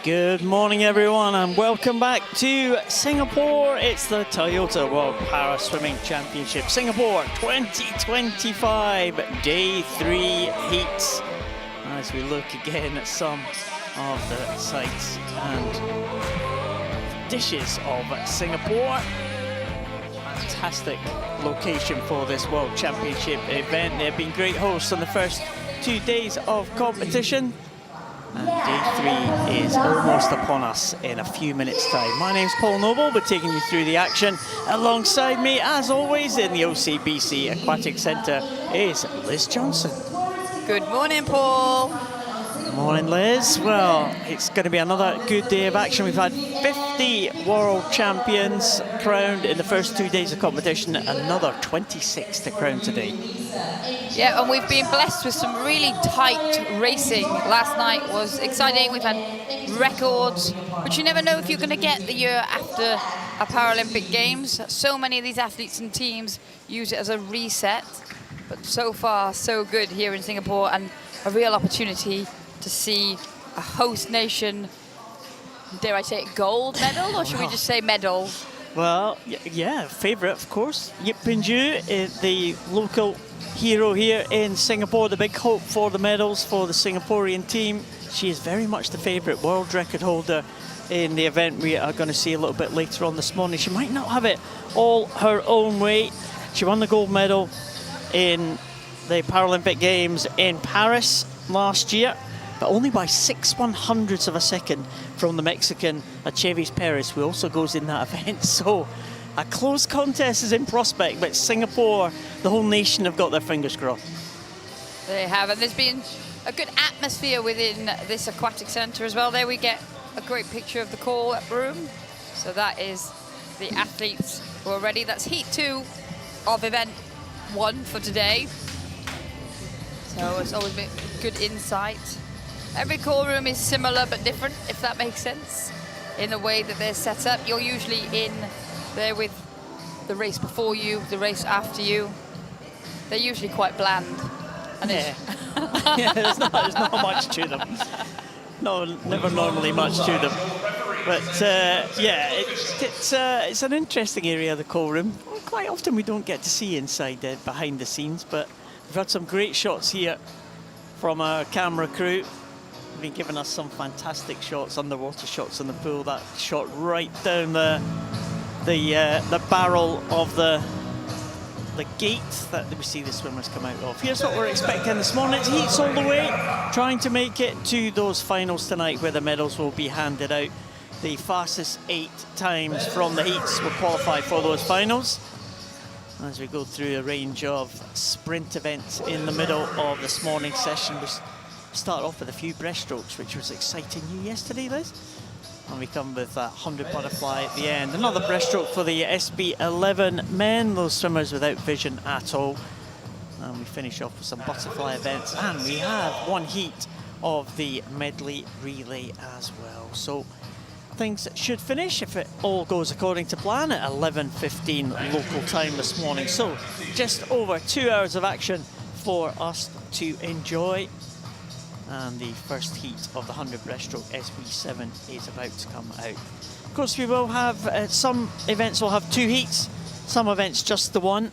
Good morning, everyone, and welcome back to Singapore. It's the Toyota World Para Swimming Championship, Singapore 2025, Day 3 heats. As we look again at some of the sights and dishes of Singapore. Fantastic location for this World Championship event. They've been great hosts on the first 2 days of competition. And Day 3 is almost upon us in a few minutes' time. My name's Paul Noble, we're taking you through the action. Alongside me, as always, in the OCBC Aquatic Centre is Liz Johnson. Good morning, Paul. Good morning, Liz. Well, it's going to be another good day of action. We've had 50 world champions crowned in the first 2 days of competition, another 26 to crown today. Yeah, and we've been blessed with some really tight racing. Last night was exciting. We've had records, which you never know if you're going to get the year after a Paralympic Games. So many of these athletes and teams use it as a reset. But so far, so good here in Singapore, and a real opportunity to see a host nation, dare I say it, gold medal, or should we just say medal? Well, yeah, favourite, of course. Yip Pinju is the local hero here in Singapore, the big hope for the medals for the Singaporean team. She is very much the favourite world record holder in the event we are going to see a little bit later on this morning. She might not have it all her own way. She won the gold medal in the Paralympic Games in Paris last year, but only by 6/100ths of a second from the Mexican Achevis Perez, who also goes in that event. So a close contest is in prospect, but Singapore, the whole nation, have got their fingers crossed. They have, and there's been a good atmosphere within this aquatic centre as well. There we get a great picture of the call-up room. So that is the athletes who are ready. That's Heat 2 of event 1 for today. So it's always been good insight. Every call room is similar but different, if that makes sense, in the way that they're set up. You're usually in there with the race before you, the race after you. They're usually quite bland. And yeah, yeah, there's not much to them. No, never normally much to them. But yeah, it's an interesting area, the call room. Quite often we don't get to see inside behind the scenes, but we've had some great shots here from our camera crew. They've been giving us some fantastic shots, underwater shots in the pool. That shot right down the barrel of the gate that we see the swimmers come out of. Here's what we're expecting this morning. It's heats all the way, trying to make it to those finals tonight where the medals will be handed out. The fastest 8 times from the heats will qualify for those finals. As we go through a range of sprint events in the middle of this morning's session, we start off with a few breaststrokes, which was exciting you yesterday, Liz. And we come with that 100 butterfly at the end. Another breaststroke for the SB11 men, those swimmers without vision at all. And we finish off with some butterfly events. And we have one heat of the medley relay as well. So things should finish, if it all goes according to plan, at 11:15 local time this morning. So just over 2 hours of action for us to enjoy. And the first heat of the 100 breaststroke SB7 is about to come out. Of course, we will have some events will have 2 heats, some events just the one.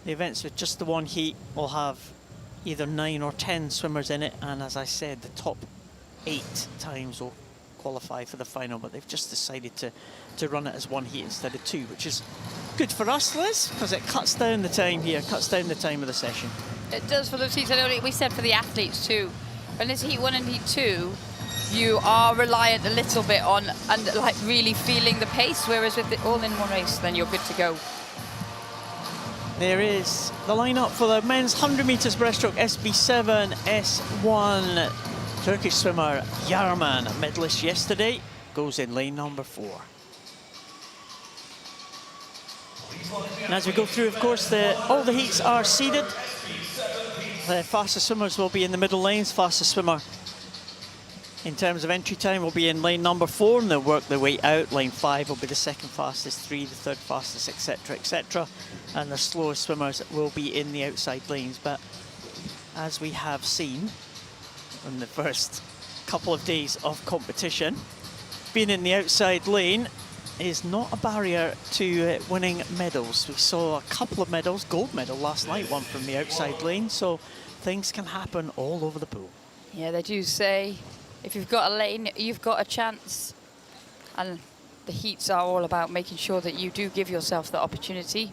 The events with just the one heat will have either 9 or 10 swimmers in it, and as I said, the top 8 times will qualify for the final, but they've just decided to run it as one heat instead of 2, which is good for us, Liz, because it cuts down the time here, cuts down the time of the session. It does for those heats. I know we said for the athletes too. When it's Heat 1 and Heat 2, you are reliant a little bit on and like really feeling the pace, whereas with the all-in-one race, then you're good to go. There is the lineup for the men's 100 metres breaststroke SB7 S1. Turkish swimmer Yarman, a medalist yesterday, goes in lane number 4. And as we go through, of course, all the heats are seeded. The fastest swimmers will be in the middle lanes. Fastest swimmer in terms of entry time will be in lane number 4, and they'll work their way out. Lane 5 will be the second fastest, 3 the third fastest, etc., etc. And the slowest swimmers will be in the outside lanes. But as we have seen in the first couple of days of competition. Being in the outside lane is not a barrier to winning medals. We saw a couple of medals, gold medal last night, one from the outside lane, so things can happen all over the pool. Yeah, they do say if you've got a lane, you've got a chance. And the heats are all about making sure that you do give yourself the opportunity.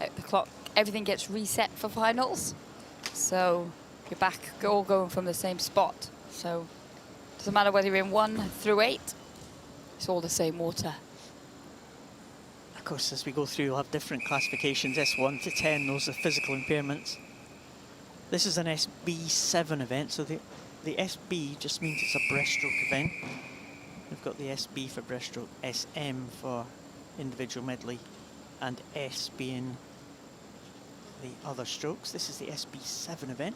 At the clock, everything gets reset for finals. So you're back, all going from the same spot. So it doesn't matter whether you're in 1 through 8, it's all the same water. Of course, as we go through, we'll have different classifications, S1 to 10, those are physical impairments. This is an SB7 event, so the SB just means it's a breaststroke event. We've got the SB for breaststroke, SM for individual medley, and S being the other strokes. This is the SB7 event.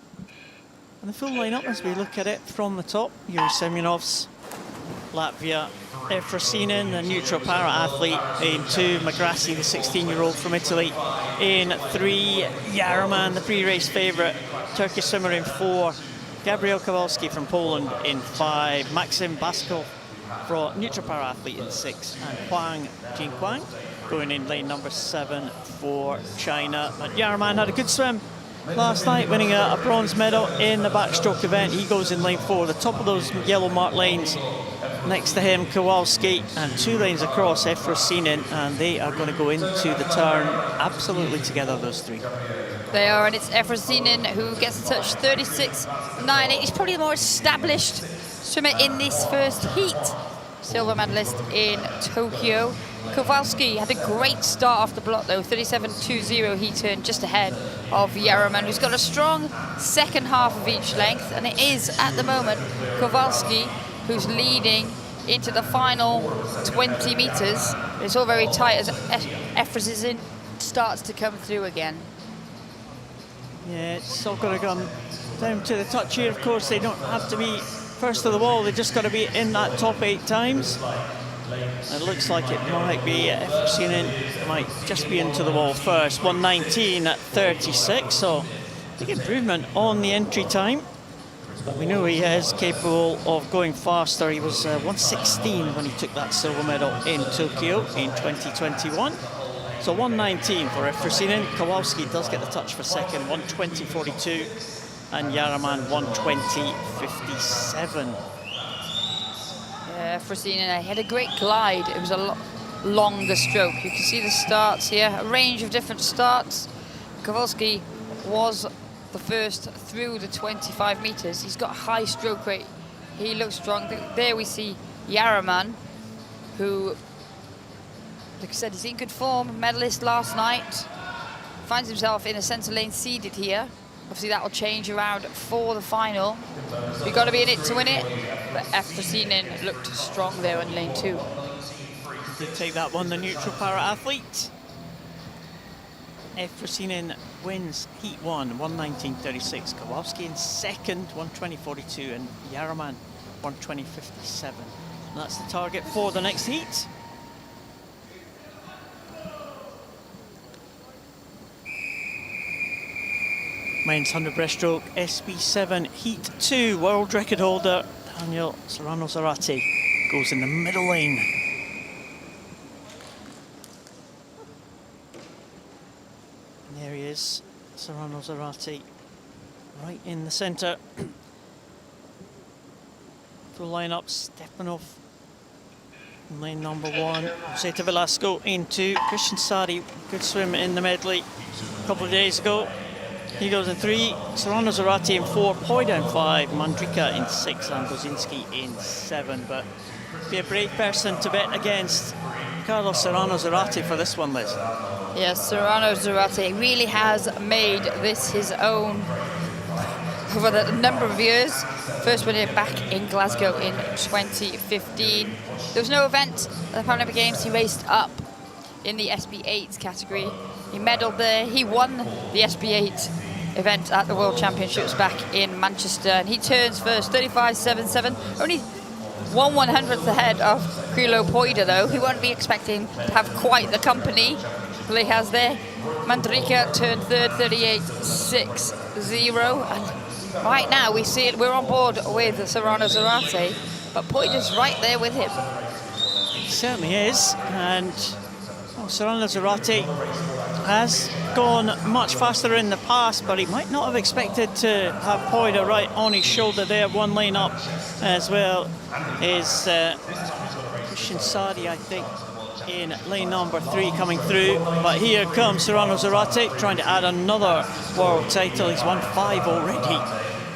And the full lineup, as we look at it from the top, Yuri Semyonovs, Latvia, Efrosinin, the neutral para-athlete, in 2, Magrassi, the 16-year-old from Italy, in 3, Yaroman, the pre-race favourite, Turkish swimmer, in 4, Gabriel Kowalski from Poland in 5, Maxim Baskov, for neutral para-athlete, in 6, and Huang Jinquang going in lane number 7 for China. And Yaroman had a good swim last night, winning a bronze medal in the backstroke event. He goes in lane 4, the top of those yellow marked lanes. Next to him, Kowalski, and 2 lanes across, Efrosinin, and they are going to go into the turn absolutely together, those 3. They are, and it's Efrosinin who gets the touch, 36.98. He's probably the more established swimmer in this first heat. Silver medalist in Tokyo. Kowalski had a great start off the block though, 37.20. He turned just ahead of Yaroman, who's got a strong second half of each length, and it is at the moment Kowalski who's leading into the final 20 meters. It's all very tight as Efrosinin starts to come through again. Yeah, it's all got to come down to the touch here. Of course, they don't have to be first to the wall, they just got to be in that top 8 times. It looks like it might be Efrosinin might just be into the wall first. 1:19.36, so big improvement on the entry time. But we know he is capable of going faster. He was 1:16 when he took that silver medal in Tokyo in 2021. So 1:19 for Efrosinin. Kowalski does get the touch for second, 1:20.42. And Yaroman 1:20.57. Yeah, Efrosinin, he had a great glide. It was a longer stroke. You can see the starts here, a range of different starts. Kowalski was the first through the 25 meters. He's got a high stroke rate. He looks strong. There we see Yaroman, who, like I said, is in good form. Medalist last night. Finds himself in a centre lane seeded here. Obviously that will change around for the final. You've got to be in it to win it. But Efrosinin looked strong there in lane 2. He did take that one, the neutral para-athlete. Efrosinin wins heat 1, 1:19.36. Kowalski in second, 1:20.42, and Yaroman 1:20.57. And that's the target for the next heat. Men's 100 breaststroke SB7 heat 2. World record holder Daniel Serrano-Zarate goes in the middle lane. And there he is, Serrano-Zarate, right in the centre. Full lineup: Stepanov in lane number 1, Zeta Velasco in 2, Christian Sari, good swim in the medley a couple of days ago. He goes in 3, Serrano-Zarate in 4, Poida in 5, Mandrika in 6, and Bozinski in 7. But be a brave person to bet against Carlos Serrano-Zarate for this one, Liz. Yes, Serrano-Zarate really has made this his own over the number of years. First winning it back in Glasgow in 2015. There was no event at the Paralympic Games. He raced up in the SB8 category. He medalled there. He won the SB8 event at the World Championships back in Manchester, and he turns first, 35.77. Only 1/100th ahead of Krilo Poida, though. He won't be expecting to have quite the company that he has there. Mandrika turned third, 38.60, and right now we see it, we're on board with Serrano Zarate, but Poida's right there with him. He certainly is, and Serrano Zarate has gone much faster in the past, but he might not have expected to have Poida right on his shoulder there. One lane up as well is Christian Sadi, I think, in lane number 3 coming through. But here comes Serrano Zarate trying to add another world title. He's won 5 already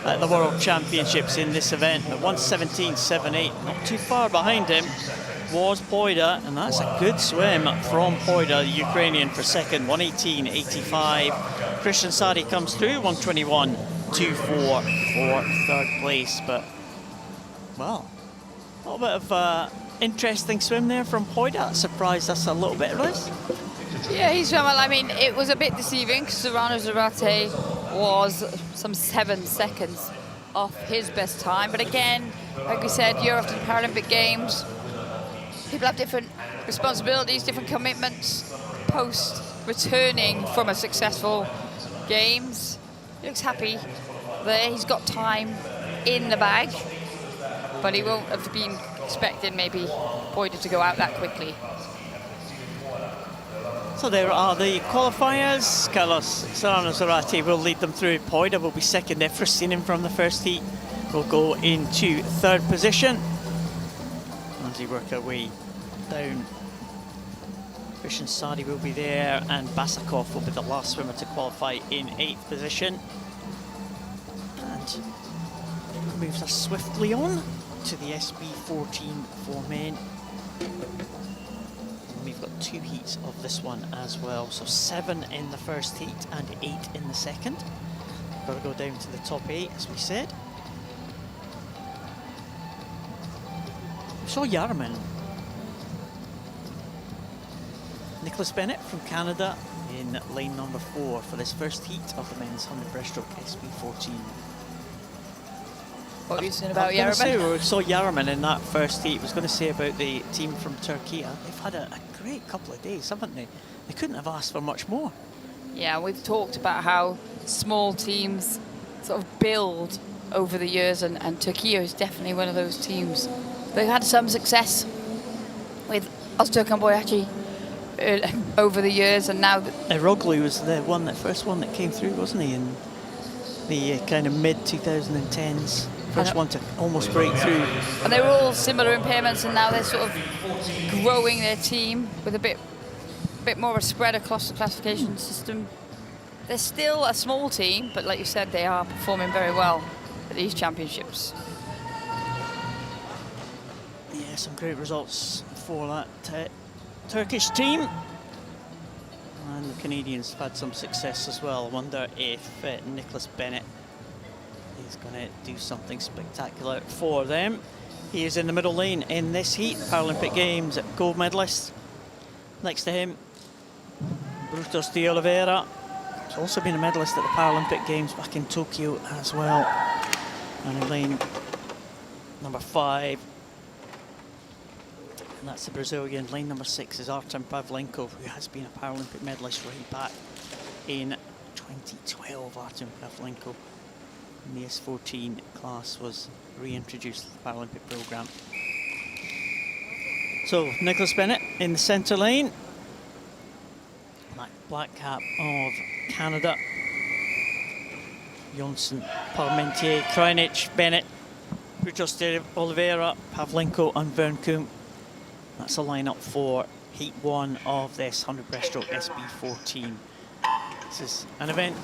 at the World Championships in this event, but 1:17.78, not too far behind him was Poida, and that's a good swim from Poida, the Ukrainian, for second, 1:18.85. Christian Sadi comes through, 1:21.24 for third place. But, well, a little bit of interesting swim there from Poida. That surprised us a little bit, Liz. Yeah, he's well. I mean, it was a bit deceiving because Serrano Zarate was some 7 seconds off his best time. But again, like we said, year after the Paralympic Games, people have different responsibilities, different commitments post returning from a successful Games. He looks happy there. He's got time in the bag, but he won't have been expecting maybe Poida to go out that quickly. So there are the qualifiers. Carlos Serrano Zarate will lead them through. Poida will be second there. First seen him from the first heat. Will go into third position as he work our way down. Christian Sadi will be there, and Basakov will be the last swimmer to qualify in 8th position. And moves us swiftly on to the SB14 for men. And we've got 2 heats of this one as well. So 7 in the first heat and 8 in the second. Got to go down to the top 8, as we said. We saw Yarman. Nicholas Bennett from Canada in lane number 4 for this first heat of the men's 100 breaststroke SB14. What were you saying about Yarman? We saw Yarman in that first heat. I was going to say about the team from Turkey. They've had a great couple of days, haven't they? They couldn't have asked for much more. Yeah, we've talked about how small teams sort of build over the years, and Turkey is definitely one of those teams. They've had some success with Öztürk and Boyacı over the years, and now Eroglu was the first one that came through, wasn't he, in the kind of mid-2010s. First one to almost break through. And they were all similar impairments, and now they're sort of growing their team with a bit more of a spread across the classification system. They're still a small team, but like you said, they are performing very well at these championships. Yeah, some great results for that Turkish team. And the Canadians have had some success as well. I wonder if Nicholas Bennett is going to do something spectacular for them. He is in the middle lane in this heat, Paralympic Games gold medalist. Next to him, Brutus de Oliveira. He's also been a medalist at the Paralympic Games back in Tokyo as well. And in lane number 5, and that's the Brazilian. Lane number 6 is Artem Pavlenko, who has been a Paralympic medalist right back in 2012. Artem Pavlenko in the S14 class was reintroduced to the Paralympic programme. So Nicholas Bennett in the centre lane. Black cap of Canada. Jonsson, Parmentier, Krajnic, Bennett, Brutus de Oliveira, Pavlenko and Vernkoom. That's a lineup for Heat 1 of this 100 breaststroke SB14. This is an event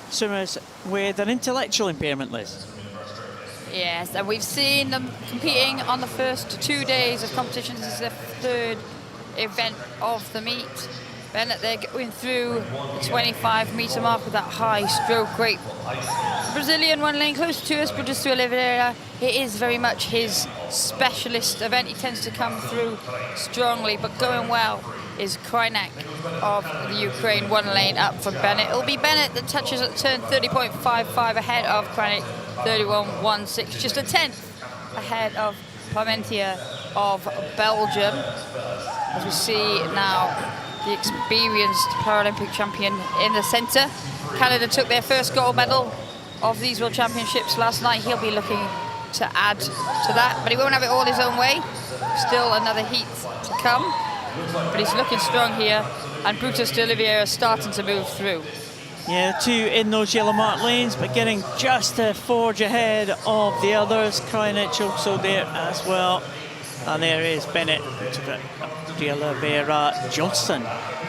swimmers with an intellectual impairment, Liz. Yes, and we've seen them competing on the first 2 days of competition. This is their 3rd event of the meet. Bennett, they're going through the 25-metre mark with that high stroke rate. Brazilian one lane close to us, Brutus de Oliveira. It is very much his specialist event. He tends to come through strongly, but going well is Krajnic of the Ukraine, 1 lane up from Bennett. It'll be Bennett that touches at turn 30.55 ahead of Krajnic, 31.16, just a 10th ahead of Parmentier of Belgium. As we see now, the experienced Paralympic champion in the centre. Canada took their first gold medal of these World Championships last night. He'll be looking to add to that, but he won't have it all his own way. Still another heat to come, but he's looking strong here, and Brutus de Oliveira starting to move through. Yeah, the two in those yellow marked lanes, but getting just to forge ahead of the others. Krajnic also there as well. And there is Bennett, de Oliveira, Johnson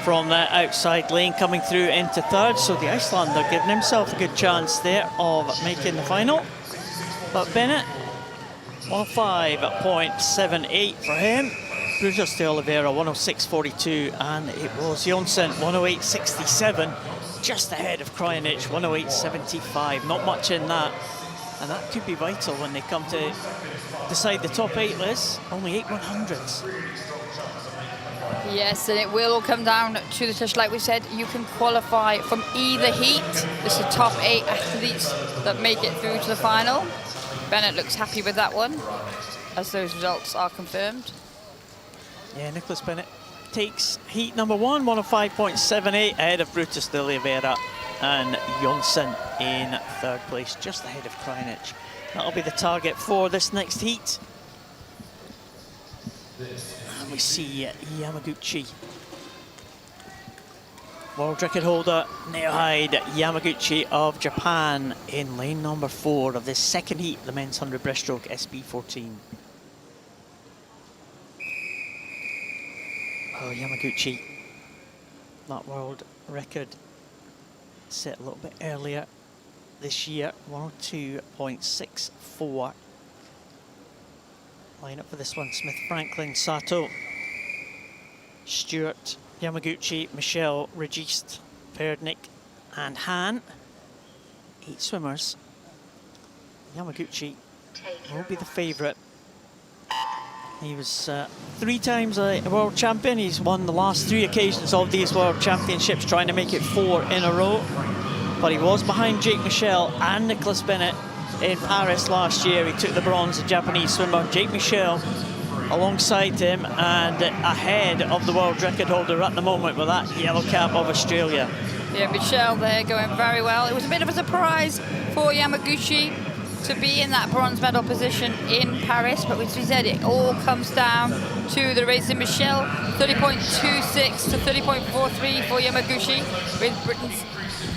from that outside lane coming through into third. So the Icelander giving himself a good chance there of making the final. But Bennett, 105.78 for him. Brutus de Oliveira, 106.42, and it was Johnson, 108.67. Just ahead of Krajnic, 108.75. Not much in that, and that could be vital when they come to decide the top 8, Liz. Only 8 100s. Yes, and it will all come down to the touch. Like we said, you can qualify from either heat. This is the top 8 athletes that make it through to the final. Bennett looks happy with that one, as those results are confirmed. Yeah, Nicholas Bennett takes heat number 1, 105.78, ahead of Brutus de Oliveira, and Johnson in third place, just ahead of Krajnic. That'll be the target for this next heat. And we see Yamaguchi, world record holder Naohide Yamaguchi of Japan, in lane number 4 of this second heat, the men's 100 breaststroke SB14. Oh, Yamaguchi, that world record set a little bit earlier this year, 102.64. Line up for this one: Smith, Franklin, Sato, Stewart, Yamaguchi, Michelle, Registe, Perdnick and Han. 8 swimmers. Yamaguchi will be the favourite. He was 3 times a world champion. He's won the last 3 occasions of these world championships, trying to make it 4 in a row. But he was behind Jake Michel and Nicholas Bennett in Paris last year. He took the bronze, the Japanese swimmer. Jake Michel alongside him and ahead of the world record holder at the moment with that yellow cap of Australia. Yeah, Michel there going very well. It was a bit of a surprise for Yamaguchi to be in that bronze medal position in Paris, but as we said, it all comes down to the race in Michel. 30.26 to 30.43 for Yamaguchi, with Britain's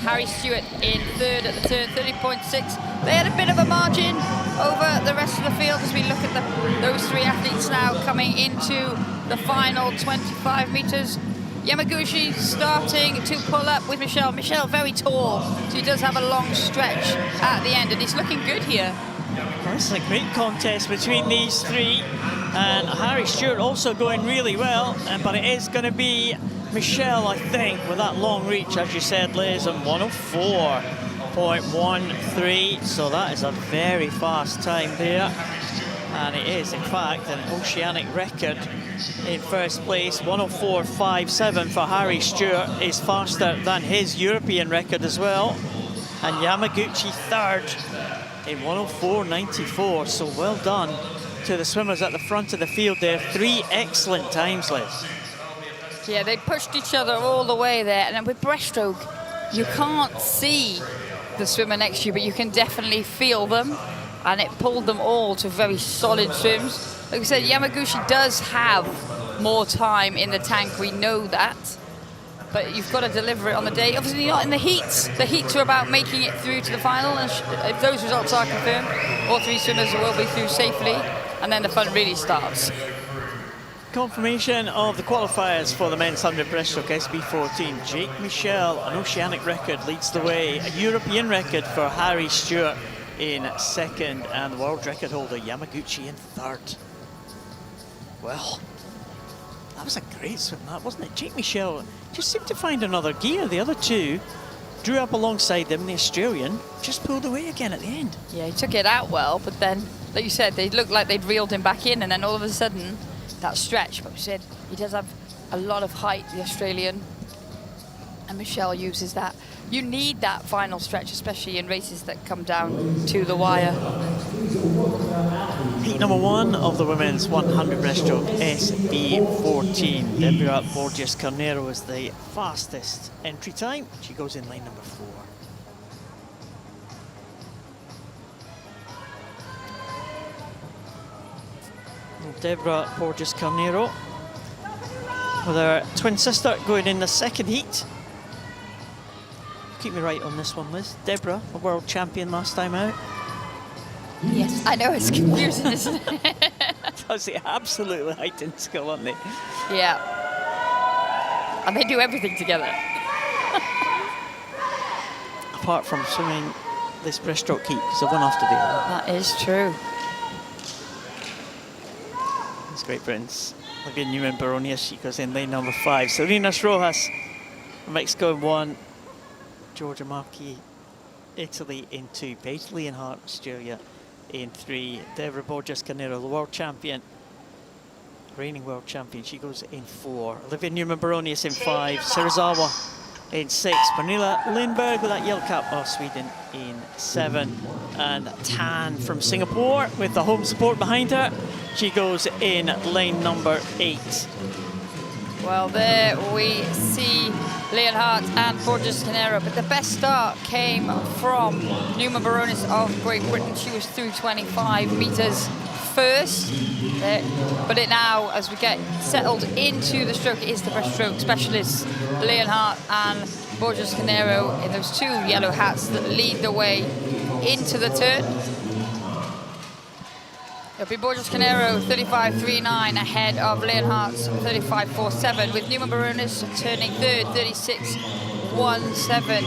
Harry Stewart in third at the turn, 30.6. They had a bit of a margin over the rest of the field as we look at those 3 athletes now coming into the final 25 metres. Yamaguchi starting to pull up with Michel. Michel very tall, so he does have a long stretch at the end, and he's looking good here. Well, this is a great contest between these 3, and Harry Stewart also going really well, but it is going to be Michel, I think, with that long reach, as you said, Liz, and 104.13, so that is a very fast time there. And it is, in fact, an oceanic record in first place. 104.57 for Harry Stewart is faster than his European record as well. And Yamaguchi third in 104.94. So well done to the swimmers at the front of the field there. 3 excellent times, Liz. Yeah, they pushed each other all the way there. And then with breaststroke, you can't see the swimmer next to you, but you can definitely feel them. And it pulled them all to very solid swims. Like we said, Yamaguchi does have more time in the tank, we know that. But you've got to deliver it on the day. Obviously not in the heats. The heats are about making it through to the final, and if those results are confirmed, all 3 swimmers will be through safely, and then the fun really starts. Confirmation of the qualifiers for the men's 100 breaststroke SB14. Jake Michel, an oceanic record, leads the way. A European record for Harry Stewart in second, and the world record holder Yamaguchi in third. Well, that was a great swim, that, wasn't it? Jake Michel just seemed to find another gear. The other 2 drew up alongside them. The Australian just pulled away again at the end. Yeah, he took it out well, but then, like you said, they looked like they'd reeled him back in, and then all of a sudden, that stretch. But we said he does have a lot of height, the Australian, and Michel uses that. You need that final stretch, especially in races that come down to the wire. Heat number 1 of the women's 100 breaststroke SB14. Deborah Borges Carnero is the fastest entry time. She goes in lane number 4. Deborah Borges Carneiro with her twin sister going in the second heat. Keep me right on this one, Liz. Deborah, a world champion last time out. Yes, I know, it's confusing, isn't it? That's the absolutely heightened skill, aren't they? Yeah. And they do everything together. Apart from swimming this breaststroke heat, so one after the other. That is true. It's Great Britain's Olivia Newman-Baronius. She goes in lane number 5. Serenas Rojas from Mexico in 1. Georgia Markey, Italy in 2. Paige Leonhardt, Australia in 3. Deborah Borges Carneiro, the world champion, reigning world champion, she goes in 4. Olivia Newman-Baronius in 5. Serizawa in 6. Pernilla Lindberg with that yellow cap of Sweden in 7. And Tan from Singapore with the home support behind her. She goes in lane number 8. Well, there we see Leonhardt and Borges Carneiro, but the best start came from Newman-Baronius of Great Britain. She was through 25 meters first. But it now, as we get settled into the stroke, it is the breaststroke specialists, Leonhardt and Borges Carneiro, in those 2 yellow hats that lead the way into the turn. It'll be Borges Carneiro 35.39 ahead of Leonhardt's 35.47, with Newman-Baronius turning third, 36.17,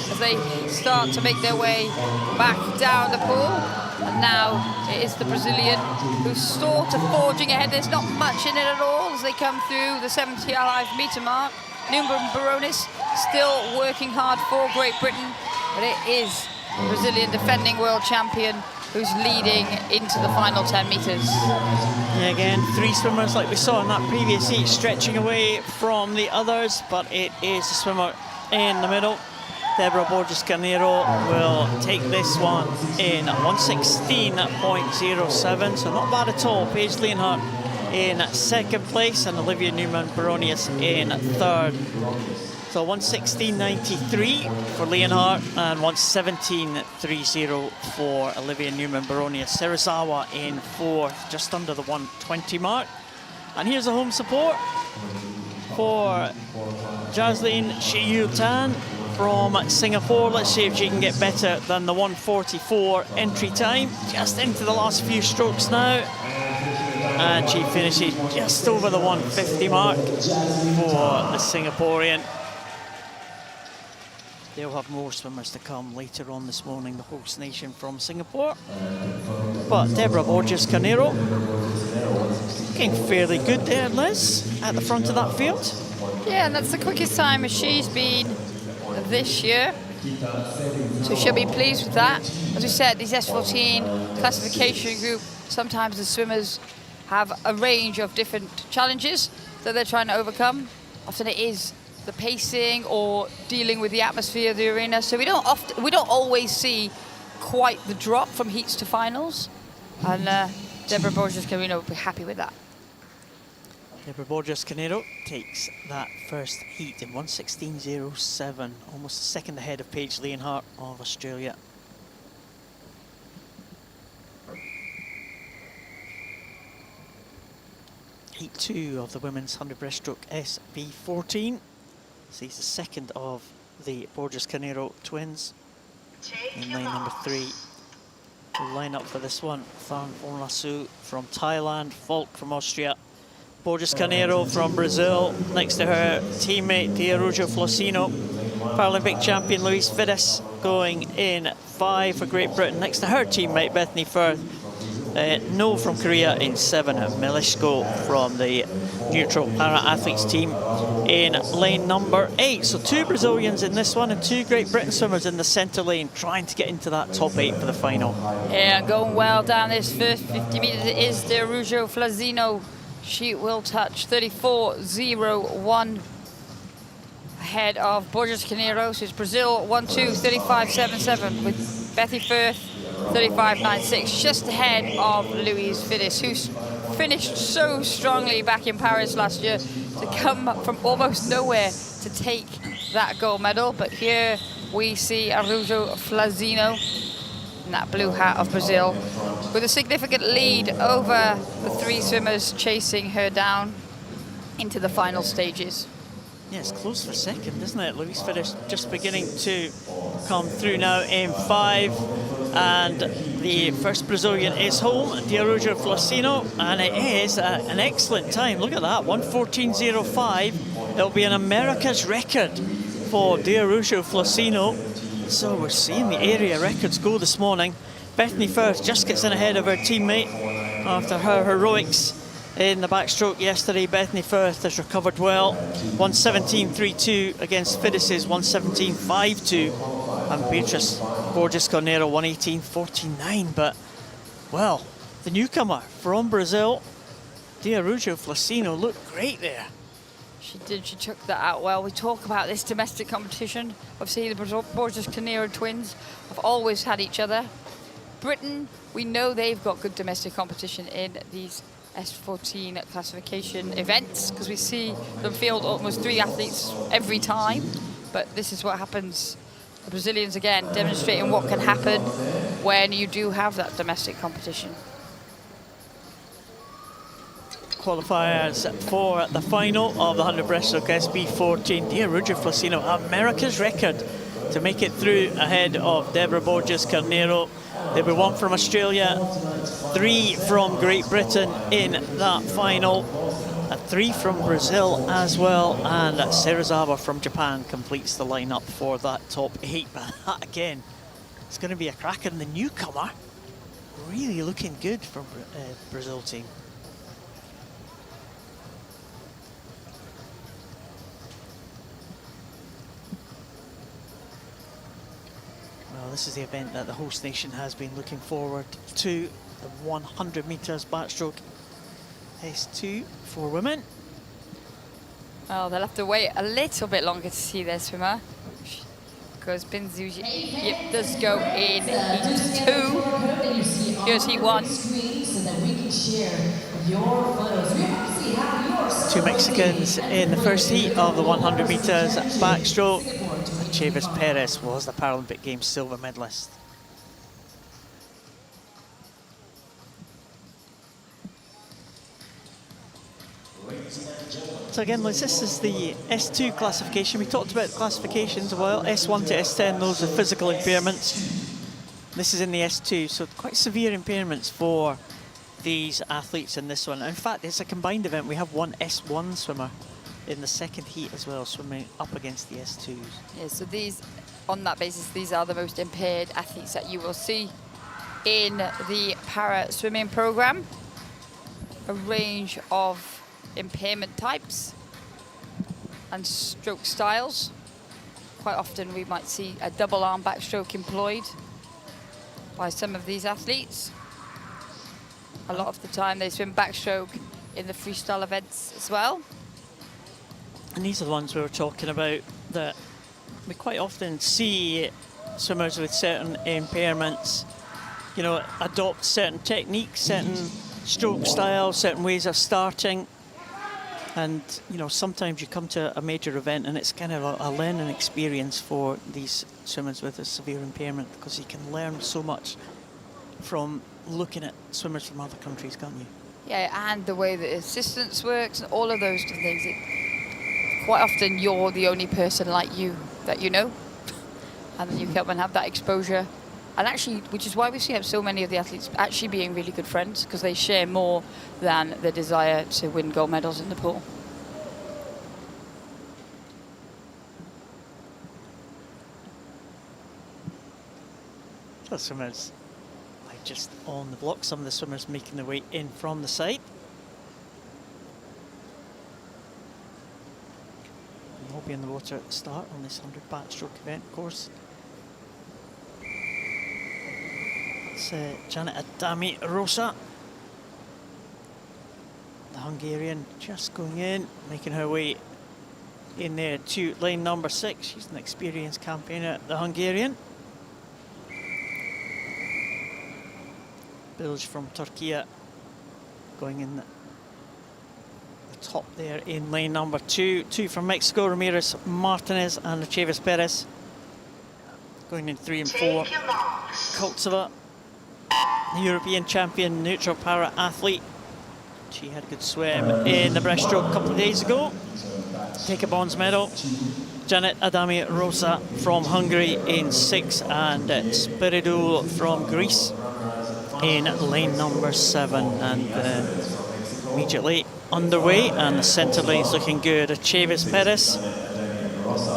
as they start to make their way back down the pool. And now it is the Brazilian who's sort of forging ahead. There's not much in it at all as they come through the 75 meter mark. Newman-Baronius still working hard for Great Britain, but it is the Brazilian defending world champion who's leading into the final 10 meters. Yeah, again, 3 swimmers like we saw in that previous heat stretching away from the others, but it is the swimmer in the middle. Deborah Borges Carneiro will take this one in 1:16.07, so not bad at all. Paige Leonhardt in 2nd place and Olivia Newman-Baronius in 3rd. So 1:16.93 for Leonhardt and 1:17.30 for Olivia Newman-Baronius. Serizawa in 4th, just under the 1:20 mark. And here's a home support for Jaslyn Shiyu Tan from Singapore. Let's see if she can get better than the 1:44 entry time. Just into the last few strokes now. And she finishes just over the 1:50 mark for the Singaporean. They'll have more swimmers to come later on this morning, the host nation from Singapore. But Deborah Borges Carneiro looking fairly good there, Liz, at the front of that field. Yeah, and that's the quickest time as she's been this year. So she'll be pleased with that. As we said, these S14 classification group, sometimes the swimmers have a range of different challenges that they're trying to overcome. Often it is the pacing or dealing with the atmosphere of the arena. So we don't always see quite the drop from heats to finals. And Deborah Borges Carneiro will be happy with that. Deborah Borges Carneiro takes that first heat in 1:16.07, almost a second ahead of Paige Leonhardt of Australia. Heat 2 of the women's 100 breaststroke SB14 sees the second of the Borges Carneiro twins in lane number 3. We'll line up for this one. Tharn Onlasu from Thailand, Falk from Austria, Borges Carneiro from Brazil. Next to her teammate Diarujo Flosino, Paralympic champion Luis Fides going in 5 for Great Britain. Next to her teammate Bethany Firth. No from Korea in 7, Melishko from the neutral para-athletes team in lane number 8. So 2 Brazilians in this one and 2 Great Britain swimmers in the centre lane trying to get into that top 8 for the final. Yeah, going well down this first 50 metres is Diarujo Flosino. She will touch 34.01 ahead of Borges Carneiro. So it's Brazil 1-2, 35.77 with Bethy Firth 35.96, just ahead of Louise Fides, who's finished so strongly back in Paris last year to come from almost nowhere to take that gold medal. But here we see Diarujo Flosino in that blue hat of Brazil, with a significant lead over the 3 swimmers chasing her down into the final stages. Yeah, it's close for second, isn't it? Luis Fitters just beginning to come through now in 5. And the first Brazilian is home, Diarujo Flacino, and it is an excellent time. Look at that, 1:14.05. It'll be an America's record for Diarujo Flacino. So we're seeing the area records go this morning. Bethany Firth just gets in ahead of her teammate after her heroics in the backstroke yesterday. Bethany Firth has recovered well. 1:17.32 against Fitters' 1:17.52. And Beatrice Borges Carneiro 1:18.49. But, well, the newcomer from Brazil, Diarujo Flacino, looked great there. She did, she took that out well. We talk about this domestic competition. Obviously, the Borges Carneiro twins have always had each other. Britain, we know they've got good domestic competition in these S14 classification events, because we see them field almost 3 athletes every time. But this is what happens. The Brazilians, again, demonstrating what can happen when you do have that domestic competition. Qualifiers for the final of the 100 breaststroke SB14. Diarujo Flacino, America's record to make it through ahead of Deborah Borges Carneiro. There were 1 from Australia, 3 from Great Britain in that final, 3 from Brazil as well, and Serizawa from Japan completes the lineup for that top 8. But that again, it's going to be a cracker, and the newcomer really looking good for Brazil team. Well, this is the event that the host nation has been looking forward to, the 100 metres backstroke S2 for women. Well, they'll have to wait a little bit longer to see their swimmer, because Binzu Yip does go in heat 2. Here's heat 1. 2 Mexicans in the first heat of the 100 metres backstroke. Chavis Perez was the Paralympic Games silver medalist. So again, Liz, this is the S2 classification. We talked about classifications as well. S1 to S10, those are physical impairments. This is in the S2, so quite severe impairments for these athletes in this one. In fact, it's a combined event. We have 1 S1 swimmer in the second heat as well, swimming up against the S2s. Yeah, so these, on that basis, these are the most impaired athletes that you will see in the para swimming program. A range of impairment types and stroke styles. Quite often we might see a double arm backstroke employed by some of these athletes. A lot of the time they swim backstroke in the freestyle events as well. And these are the ones we were talking about, that we quite often see swimmers with certain impairments, you know, adopt certain techniques, certain stroke styles, certain ways of starting. And, you know, sometimes you come to a major event and it's kind of a learning experience for these swimmers with a severe impairment, because you can learn so much from looking at swimmers from other countries, can't you? Yeah, and the way the assistance works and all of those things. Quite often you're the only person like you that you know, and then you come and have that exposure. And actually, which is why we've seen so many of the athletes actually being really good friends, because they share more than the desire to win gold medals in the pool. The swimmers like just on the block, some of the swimmers making their way in from the side. And we'll be in the water at the start on this 100 backstroke event, of course. It's Janet Adami Rosa, the Hungarian, just going in, making her way in there to lane number 6. She's an experienced campaigner, the Hungarian. Bilge from Turkey going in the top there in lane number 2. 2 from Mexico, Ramirez Martinez and Chavis Perez. going in 3 and 4. Koltsova, the European champion neutral para athlete. She had a good swim in the breaststroke a couple of days ago. Take a bronze medal. Janet Adami Rosa from Hungary in 6, and Spiridou from Greece in lane number 7. And immediately underway, and the centre lane's looking good. Chavis Perez,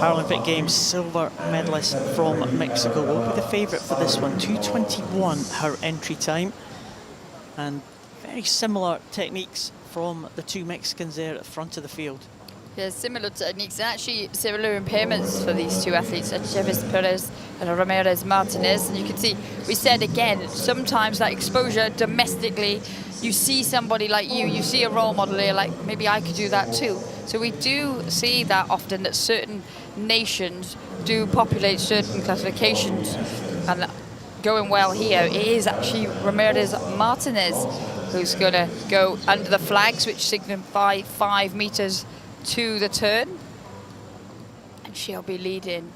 Paralympic Games silver medalist from Mexico, will be the favourite for this one. 2:21 her entry time, and very similar techniques from the two Mexicans there at the front of the field. Yeah, similar techniques, and actually similar impairments for these two athletes, Chavis Perez and Ramirez Martinez. And you can see, we said again, sometimes that exposure domestically, you see somebody like you see a role model here, like maybe I could do that too. So we do see that often, that certain nations do populate certain classifications, and going well here, it is actually Ramirez Martinez who's going to go under the flags, which signify 5 meters to the turn, and she'll be leading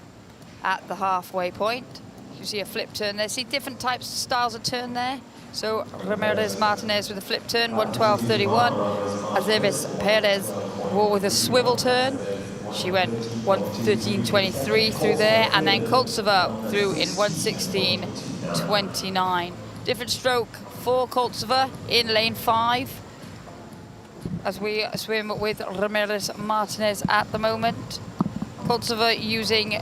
at the halfway point. You see a flip turn there. See different types of styles of turn there. So Ramirez Martinez with a flip turn, 1:12.31. Azeves Perez with a swivel turn. She went 1:13.23 through there, and then Koltsova through in 1:16.29. Different stroke for Koltsova in lane 5, as we swim with Ramirez Martinez at the moment. Koltsova using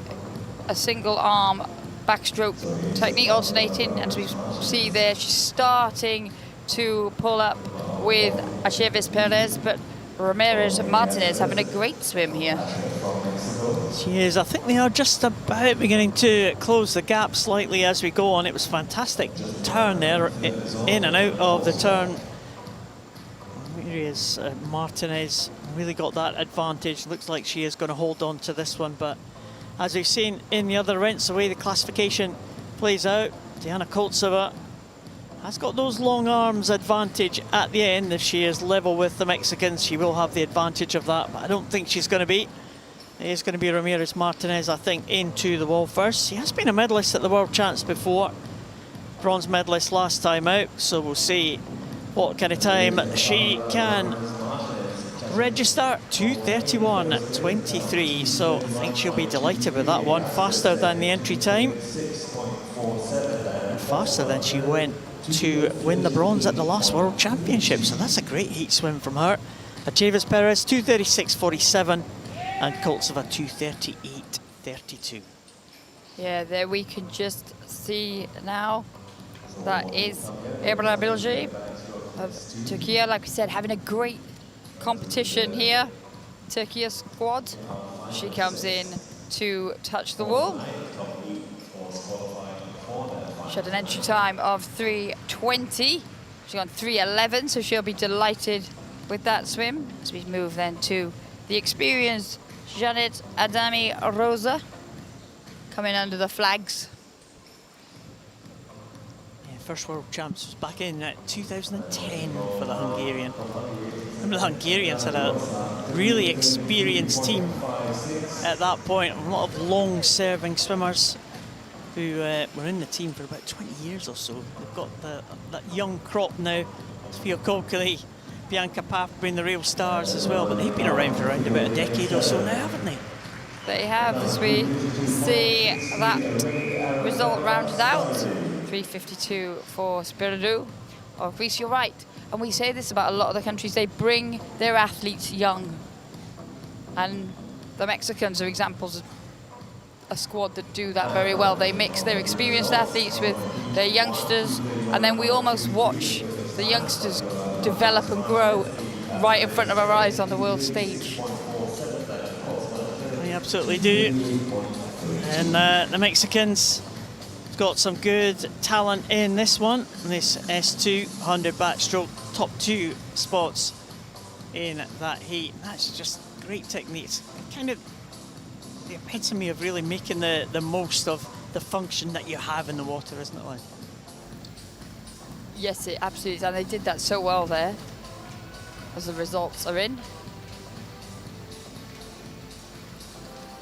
a single arm backstroke technique, alternating, and as we see there, she's starting to pull up with Chavis Perez, but Ramirez Martinez having a great swim here. She is. I think they are just about beginning to close the gap slightly as we go on. It was fantastic turn there, in and out of the turn. Is Martinez really got that advantage. Looks like she is going to hold on to this one, but as we've seen in the other events, the way the classification plays out, Diana Koltsova has got those long arms advantage at the end. If she is level with the Mexicans, she will have the advantage of that, but I don't think she's going to be. It is going to be Ramirez Martinez, I think, into the wall first. She has been a medalist at the World Champs before, bronze medalist last time out, so we'll see what kind of time she can register. 2:31.23, so I think she'll be delighted with that one. Faster than the entry time, and faster than she went to win the bronze at the last World Championship, so that's a great heat swim from her. Chavis Perez 2:36.47, and Koltsova 2:38.32. Yeah, there we can just see now, that is Ebra Bilge of Turkey, like we said, having a great competition here. Turkey squad. She comes in to touch the wall. She had an entry time of 3:20. She's gone 3:11, so she'll be delighted with that swim. As we move then to the experienced Janet Adami Rosa, coming under the flags. First World Champs was back in 2010 for the Hungarian. Remember, the Hungarians had a really experienced team at that point. A lot of long-serving swimmers who were in the team for about 20 years or so. They've got that young crop now. Sofia Kokeli, Bianca Papp being the real stars as well, but they've been around for around about a decade or so now, haven't they? They have, as we see that result rounded out. 3:52 for Spiridou. Oh, Greece, you're right. And we say this about a lot of the countries, they bring their athletes young. And the Mexicans are examples of a squad that do that very well. They mix their experienced athletes with their youngsters, and then we almost watch the youngsters develop and grow right in front of our eyes on the world stage. They absolutely do. And the Mexicans got some good talent in this one. This S2 100 backstroke, top 2 spots in that heat. That's just great techniques. Kind of the epitome of really making the most of the function that you have in the water, isn't it, Lynn? Yes, it absolutely is, and they did that so well there, as the results are in.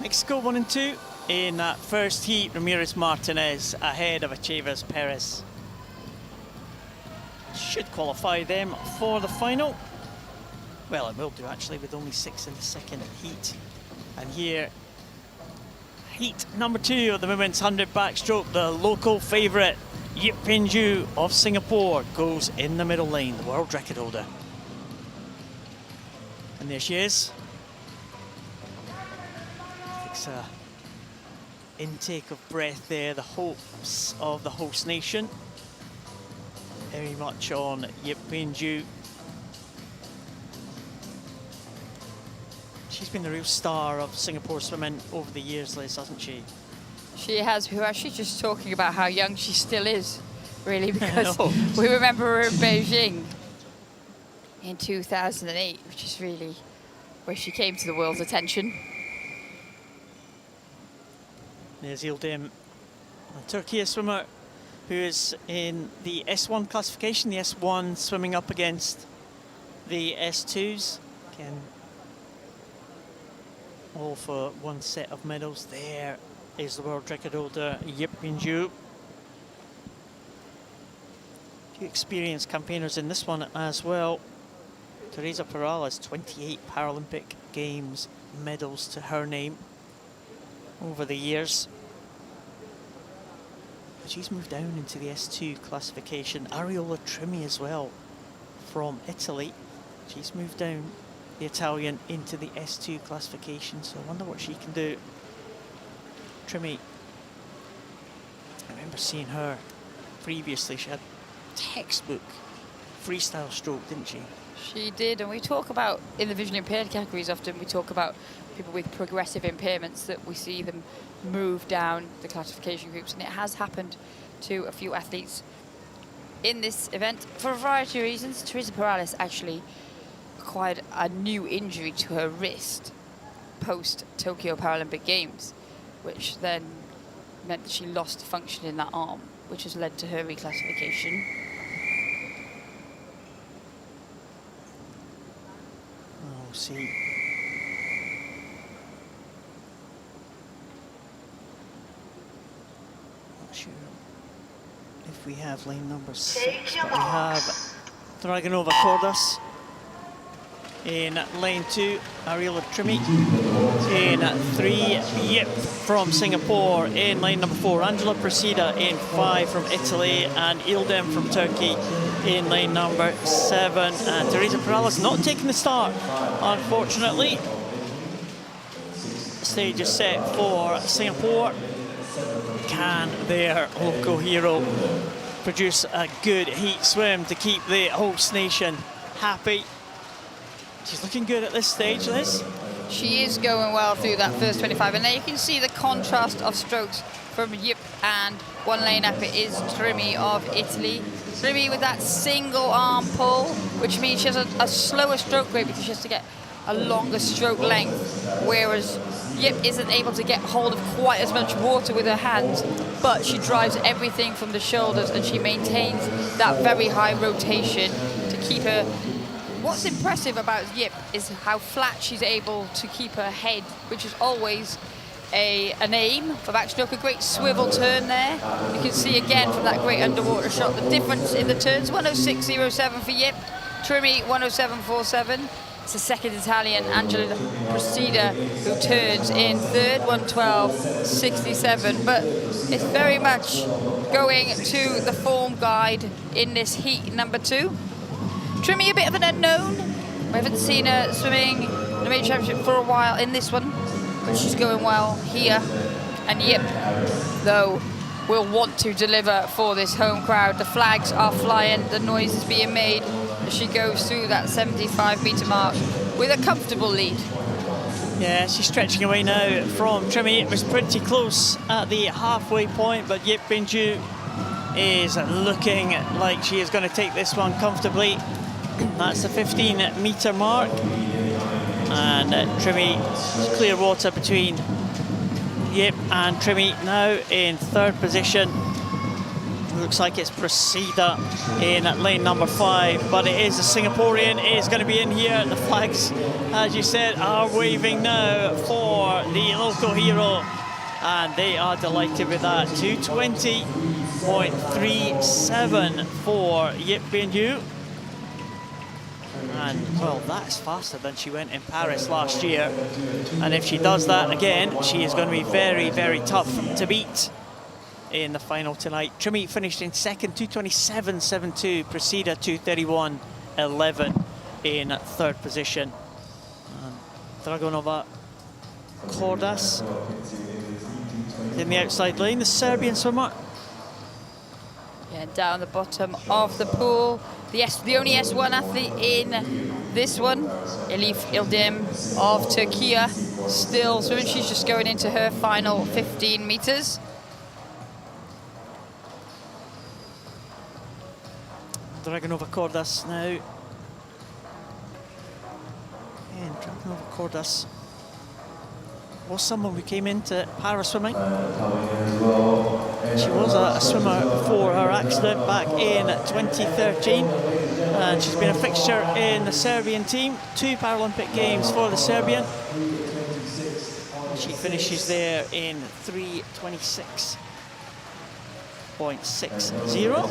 Mexico 1 and 2 in that first heat. Ramirez Martinez ahead of Achevas Perez. Should qualify them for the final. Well, it will do actually, with only 6 in the second heat. And here, heat number 2 of the women's 100 backstroke, the local favourite, Yip Pinju of Singapore, goes in the middle lane, the world record holder. And there she is. Takes a intake of breath there, the hopes of the host nation. Very much on Yip Pinju. She's been the real star of Singapore swimming over the years, Liz, hasn't she? She has. We were actually just talking about how young she still is, really, because we remember her in Beijing in 2008, which is really where she came to the world's attention. There's Ildem, a Turkey swimmer who is in the S1 classification, the S1 swimming up against the S2s. Again, all for one set of medals. There is the world record holder, Yip Pinju. A few experienced campaigners in this one as well. Teresa Perales, 28 Paralympic Games medals to her name over the years. She's moved down into the S2 classification. Ariola Trimi as well from Italy. She's moved down, the Italian, into the S2 classification. So I wonder what she can do. Trimi, I remember seeing her previously. She had textbook freestyle stroke, didn't she? She did, and we talk about, in the visually impaired categories, often we talk about people with progressive impairments, that we see them move down the classification groups, and it has happened to a few athletes in this event for a variety of reasons. Teresa Perales actually acquired a new injury to her wrist post Tokyo Paralympic Games, which then meant that she lost function in that arm, which has led to her reclassification. Oh, see. Not sure if we have lane number 6, but we have Dragonova Cordas in lane 2, Ariola Trimi in 3, Yip from Singapore in lane number 4, Angela Presida in 5 from Italy, and Ildem from Turkey in lane number 7. And Teresa Perales not taking the start, unfortunately. Stage is set for Singapore. Can their local hero produce a good heat swim to keep the host nation happy? She's looking good at this stage, Liz. She is going well through that first 25, and there you can see the contrast of strokes from Yip, and 1 lane up it is Trimi of Italy. Trimi with that single arm pull, which means she has a slower stroke rate because she has to get a longer stroke length, whereas Yip isn't able to get hold of quite as much water with her hands, but she drives everything from the shoulders and she maintains that very high rotation to keep her. What's impressive about Yip is how flat she's able to keep her head, which is always an aim for backstroke. A great swivel turn there. You can see again from that great underwater shot the difference in the turns. 106.07 for Yip, Trimi 107.47. It's the second Italian, Angela Presida, who turns in third, 112.67. But it's very much going to the form guide in this heat number 2. Trimi, a bit of an unknown. We haven't seen her swimming in the major championship for a while in this one, but she's going well here. And Yip, though, will want to deliver for this home crowd. The flags are flying, the noise is being made as she goes through that 75-metre mark with a comfortable lead. Yeah, she's stretching away now from Trimi. It was pretty close at the halfway point, but Yip Pinju is looking like she is going to take this one comfortably. That's the 15-metre mark. And Trimi, clear water between Yip and Trimi now in 3rd position. Looks like it's Presida in lane number 5, but it is a Singaporean. It is going to be in here. The flags, as you said, are waving now for the local hero, and they are delighted with that. 2:20.37 for Yip Bin-yu. And, well, that's faster than she went in Paris last year. And if she does that again, she is going to be very, very tough to beat in the final tonight. Trimmy finished in second, 2:27.72. Presida, 2:31.11 in third position. And Dragonova Kordas in the outside lane, the Serbian swimmer. Yeah, down the bottom of the pool. The only S1 athlete in this one, Elif Ildem of Turkey, still swimming. She's just going into her final 15 meters. Dragonova Kordas now. And Dragonova Kordas was someone who came into para swimming. She was a swimmer before her accident back in 2013, and she's been a fixture in the Serbian team. 2 Paralympic Games for the Serbian. She finishes there in 3:26.60.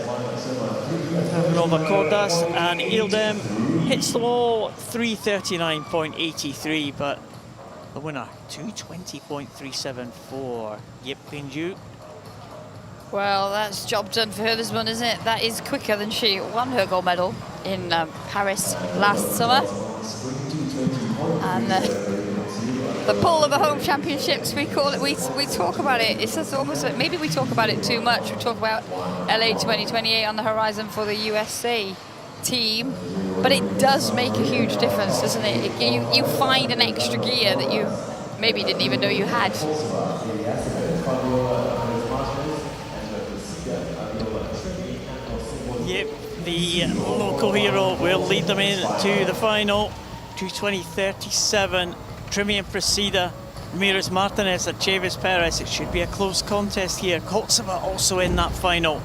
Nova Kordas, and Ildem hits the wall 3:39.83, but the winner 2:20.37 for Yip Bin-yu. Well, that's job done for her this one, isn't it? That is quicker than she won her gold medal in Paris last summer. And the pull of the home championships, we call it. We talk about it. It's just almost like maybe we talk about it too much. We talk about LA 2028 on the horizon for the USA team, but it does make a huge difference, doesn't it? You find an extra gear that you maybe didn't even know you had. Yep, the local hero will lead them into the final. 2:20.37. Trimmy and Presida, Ramirez Martinez and Chavis Perez. It should be a close contest here. Kotsova also in that final.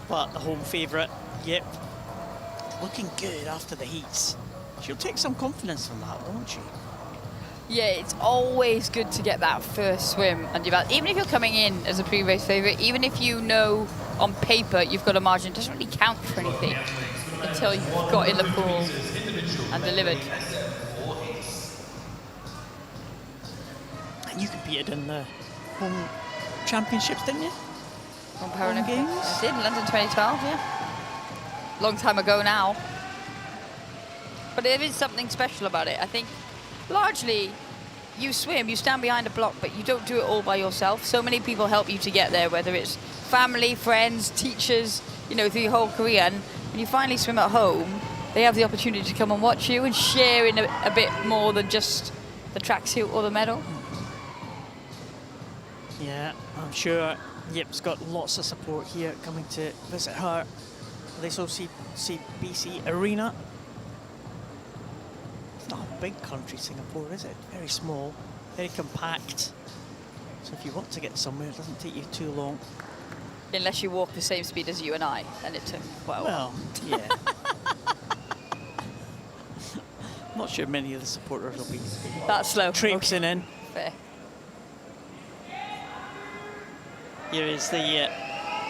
But the home favourite, Yip, looking good after the heats. She'll take some confidence from that, won't she? Yeah, it's always good to get that first swim under your belt. Even if you're coming in as a pre-race favourite, even if you know on paper you've got a margin, it doesn't really count for anything until you've got in the pool and delivered. And you competed in the home championships, didn't you? On Paralympics Games? I did, London 2012, yeah. Long time ago now. But there is something special about it. I think largely you swim, you stand behind a block, but you don't do it all by yourself. So many people help you to get there, whether it's family, friends, teachers, you know, through your whole career. And when you finally swim at home, they have the opportunity to come and watch you and share in a bit more than just the tracksuit or the medal. Yeah, I'm sure Yip's got lots of support here coming to visit her. This OCBC arena. It's not a big country, Singapore, is it? Very small, very compact. So if you want to get somewhere, it doesn't take you too long. Unless you walk the same speed as you and I, and it took quite a while. Well, yeah. I'm not sure many of the supporters will be That's slow. traipsing in. Fair. Here is the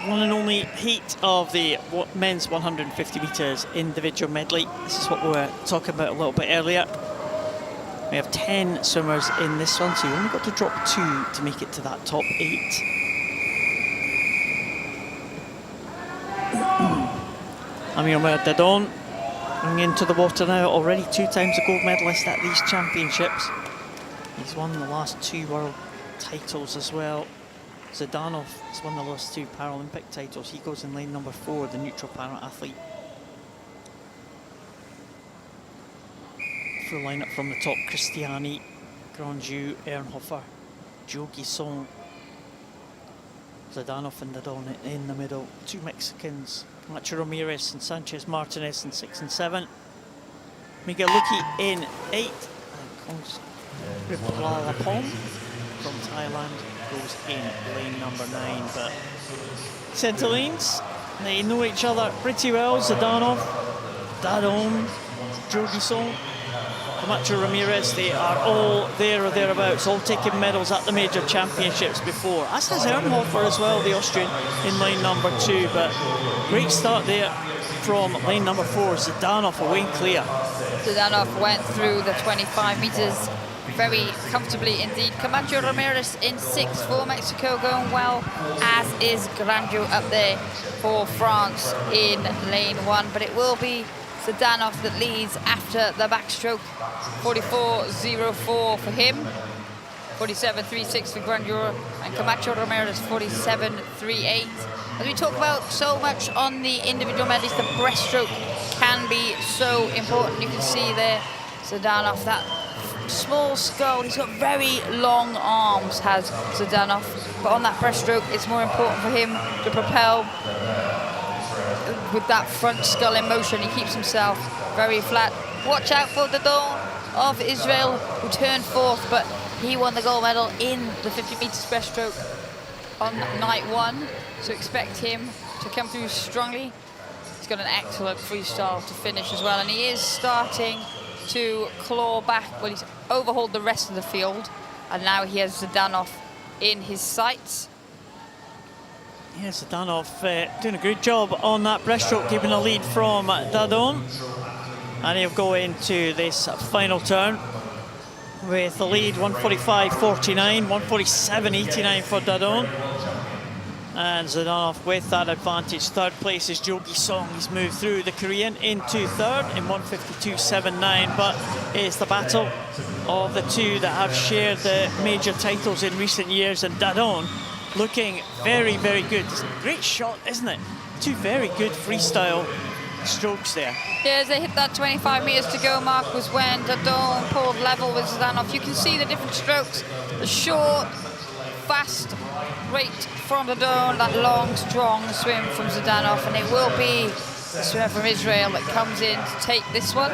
one and only heat of the men's 150 metres individual medley. This is what we were talking about a little bit earlier. We have 10 swimmers in this one, so you only got to drop 2 to make it to that top 8. Amir Dadon going into the water now, already 2 times a gold medalist at these championships. He's won the last 2 world titles as well. Zhdanov has won the last 2 Paralympic titles. He goes in lane number 4, the neutral para athlete. Full lineup from the top: Christiani, Grandjew, Ernhofer, Joe Guisson, Zhdanov and Dadon in the middle. 2 Mexicans, Nacho Ramirez and Sanchez Martinez in 6 and 7. Miguel Luki in 8. And Kriplalapom from Thailand goes in lane number 9. But centre lanes, they know each other pretty well. Zhdanov, Dadon, Joe Guisson, Camacho Ramirez, they are all there or thereabouts, all taking medals at the major championships before. As has Ernhofer as well, the Austrian, in line number 2. But great start there from lane number 4, Zdanov away clear. Zdanov went through the 25 meters very comfortably indeed. Camacho Ramirez in 6th for Mexico, going well, as is Granjo up there for France in lane 1. But it will be Zdanov that leads after the backstroke. 44.04 for him, 47.36 for Granjo, and Camacho Ramirez 47.38. As we talk about so much on the individual medleys, the breaststroke can be so important. You can see there Zdanov, that small skull, he's got very long arms, has Zdanov, but on that breaststroke it's more important for him to propel with that front skull in motion. He keeps himself very flat. Watch out for the Dawn of Israel, who turned 4th, but he won the gold medal in the 50 meters breaststroke on night 1, so expect him to come through strongly. He's got an excellent freestyle to finish as well, and he is starting to claw back. Well, he's overhauled the rest of the field, and now he has Zdanov in his sights. Yeah, Zdanov doing a good job on that breaststroke, keeping a lead from Dadon. And he'll go into this final turn with the lead, 145.49, 147.89 for Dadon. And Zdanov with that advantage. 3rd place is Jogi Song. He's moved through the Korean into 3rd in 152.79. But it's the battle of the two that have shared the major titles in recent years. And Dadon looking very, very good. Great shot, isn't it? Two very good freestyle strokes there. Yeah, as they hit that 25 meters to go mark was when Dadon pulled level with Zdanov. You can see the different strokes, the short, fast rate from Dadon, that long, strong swim from Zdanov, and it will be the swimmer from Israel that comes in to take this one.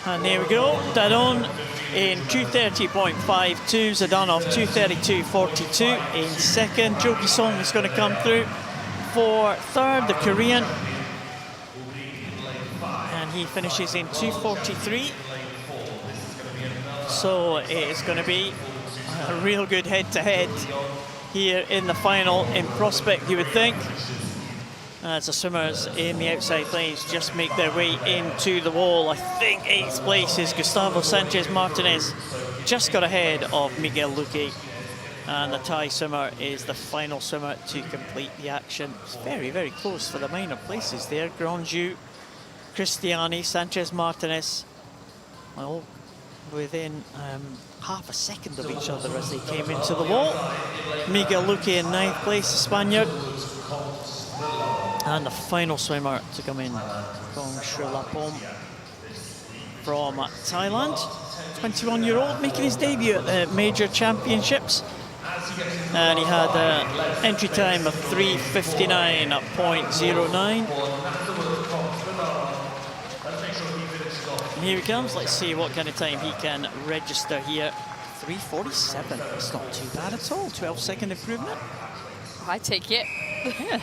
And there we go, Dadon in 230.52, Zdanov 232.42 in 2nd. Jogi Song is going to come through for 3rd, the Korean, and he finishes in 2:43. So it is going to be a real good head-to-head here in the final in prospect, you would think, as the swimmers in the outside lanes just make their way into the wall. I think 8th place is Gustavo Sanchez Martinez, just got ahead of Miguel Luque. And the Thai swimmer is the final swimmer to complete the action. It's very, very close for the minor places there. Granju, Cristiani, Sanchez Martinez, all within half a second of each other as they came into the wall. Miguel Luque in 9th place, the Spaniard. And the final swimmer to come in, Kong Srilapom from Thailand. 21-year-old making his debut at the major championships. And he had an entry time of 3:59.09. Here he comes. Let's see what kind of time he can register here. 3:47. That's not too bad at all. 12-second improvement. I take it. Yeah.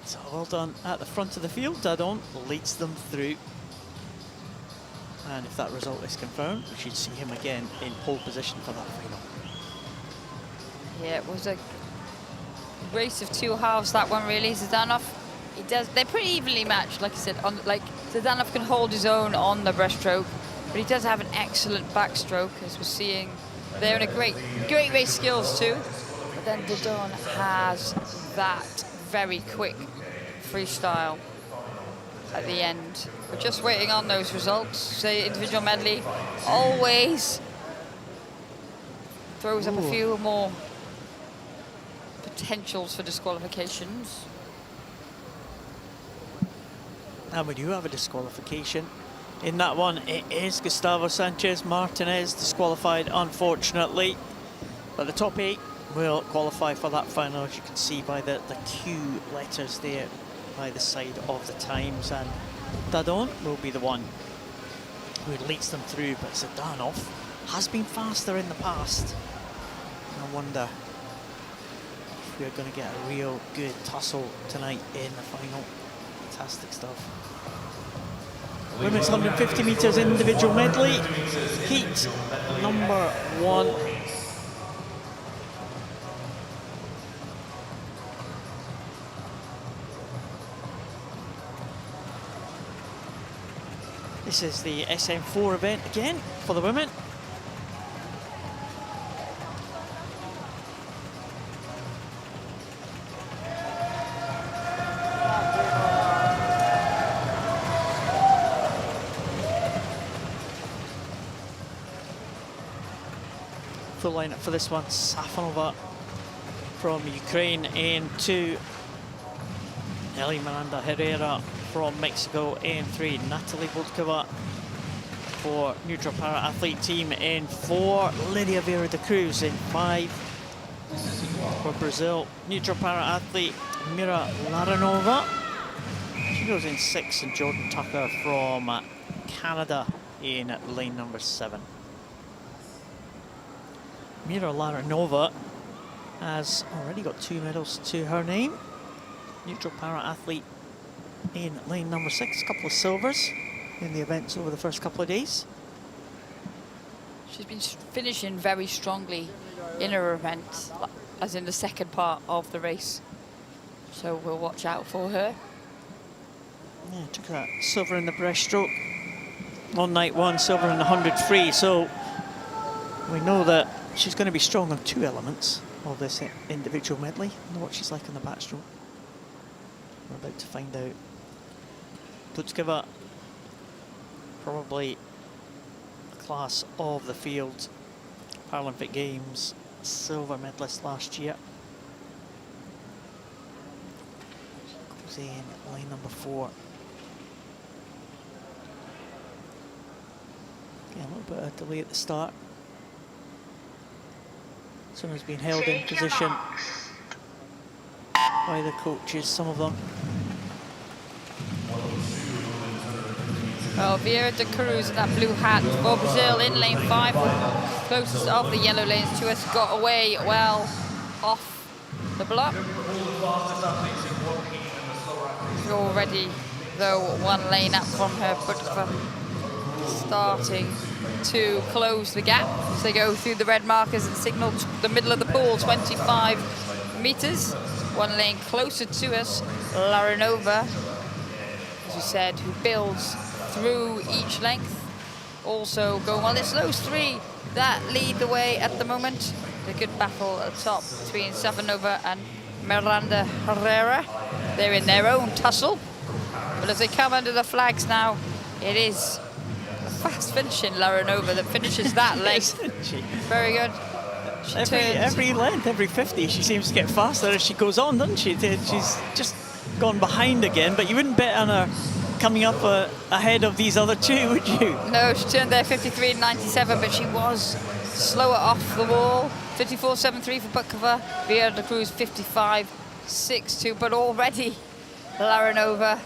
So well done at the front of the field. Dadon leads them through. And if that result is confirmed, we should see him again in pole position for that final. Yeah, it was a race of two halves, that one really. Zdanov, they're pretty evenly matched, like I said. Zdanov can hold his own on the breaststroke, but he does have an excellent backstroke, as we're seeing there, and a great race skills too. But then Dadon has that very quick freestyle at the end. We're just waiting on those results. Say individual medley always throws up a few more potentials for disqualifications. And we do have a disqualification in that one. It is Gustavo Sanchez Martinez disqualified, unfortunately. But the top 8 will qualify for that final, as you can see by the Q letters there by the side of the times. And Dadon will be the one who leads them through, but Zdanov has been faster in the past. I wonder if we're going to get a real good tussle tonight in the final. Fantastic stuff. Women's 150 metres individual medley, heat number 1. This is the SM4 event again for the women. Full lineup for this one: Safanova from Ukraine in 2, Ellie Miranda Herrera from Mexico in 3, Natalie Vodkova for neutral para athlete team in 4, Lydia Vera da Cruz in 5 for Brazil, neutral para athlete Mira Laranova, she goes in 6, and Jordan Tucker from Canada in lane number 7. Mira Laranova has already got 2 medals to her name. Neutral para athlete in lane number 6, a couple of silvers in the events over the first couple of days. She's been finishing very strongly in her event, as in the second part of the race. So we'll watch out for her. Yeah, took a silver in the breaststroke on night 1, silver in the 100 free. So we know that she's going to be strong on 2 elements of this individual medley. I know what she's like on the backstroke. We're about to find out. Vodkova, probably class of the field, Paralympic Games silver medalist last year. Goes in lane number 4. Yeah, a little bit of delay at the start. Someone's been held in position by the coaches, some of them. Well, Vera da Cruz in that blue hat for Brazil in lane 5, closest of the yellow lanes to us, got away well off the block. She's already, though, 1 lane up from her, but starting to close the gap as they go through the red markers and signal to the middle of the pool, 25 meters. 1 lane closer to us, Laranova, as you said, who builds through each length. Also going well. It's those 3 that lead the way at the moment. A good battle at the top between Safanova and Miranda Herrera. They're in their own tussle. But as they come under the flags now, it is a fast finishing Laranova that finishes that length. Very good. Every length, every 50, she seems to get faster as she goes on, doesn't she? She's just gone behind again, but you wouldn't bet on her coming up ahead of these other 2, would you? No, she turned there 53.97, but she was slower off the wall. 54.73 for Vodkova, Vera da Cruz 55.62, but already Laranova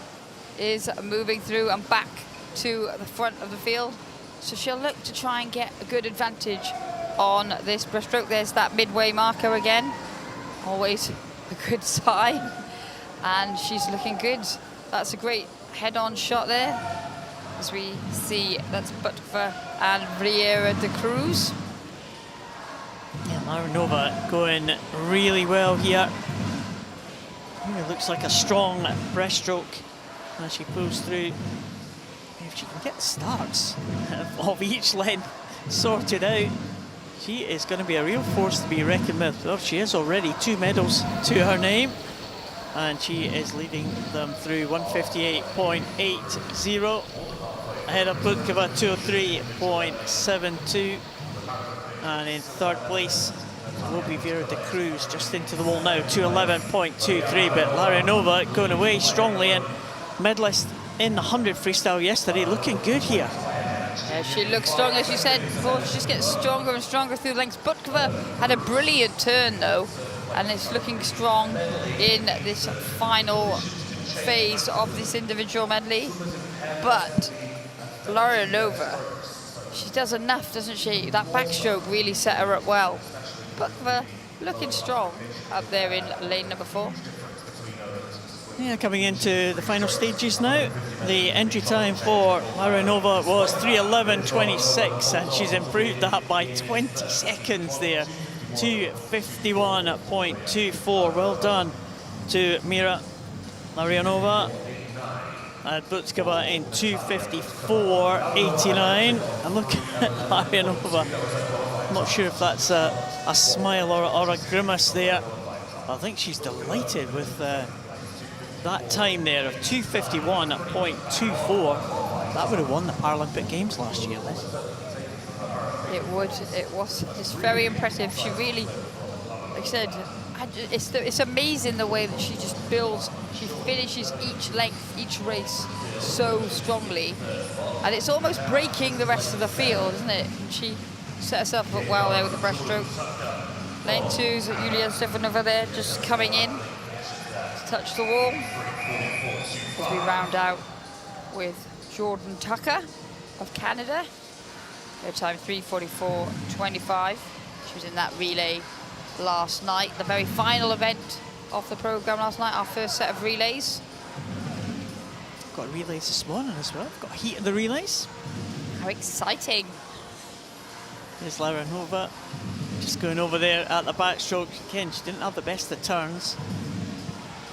is moving through and back to the front of the field. So she'll look to try and get a good advantage on this breaststroke. There's that midway marker again. Always a good sign. And she's looking good. That's a great head-on shot there. As we see, that's Vodkova and Vera da Cruz. Yeah, Laranova going really well here. It looks like a strong breaststroke as she pulls through. If she can get the starts of each lane sorted out, she is going to be a real force to be reckoned with. Well, she has already 2 medals to her name, and she is leading them through 158.80, ahead of Vodkova 203.72, and in 3rd place will be Vera da Cruz, just into the wall now, 211.23, but Laranova going away strongly, and medalist in the 100 freestyle yesterday, looking good here. Yeah, she looks strong, as you said before. She just gets stronger and stronger through the lengths. Vodkova had a brilliant turn, though, and is looking strong in this final phase of this individual medley. But Laranova, she does enough, doesn't she? That backstroke really set her up well. Vodkova looking strong up there in lane number 4. Yeah, coming into the final stages now. The entry time for Larionova was 3:11.26, and she's improved that by 20 seconds there. 2:51.24. Well done to Mira Larionova. And Butskova in 2:54.89. And look at Larionova. I'm not sure if that's a smile or a grimace there. I think she's delighted with that time there of 2:51.24. That would have won the Paralympic Games last year, Liz. It would. It was. It's very impressive. She really, like I said, it's amazing the way that she just builds. She finishes each length, each race so strongly, and it's almost breaking the rest of the field, isn't it? She set herself up well there with the breaststroke. Lane 2's Yulia Stefanova there, just coming in to touch the wall. As we round out with Jordan Tucker of Canada. Her time 3:44.25. She was in that relay last night, the very final event of the program last night, our first set of relays. Got relays this morning as well. Got a heat of the relays. How exciting. There's Larionova just going over there at the backstroke. Again, she didn't have the best of turns,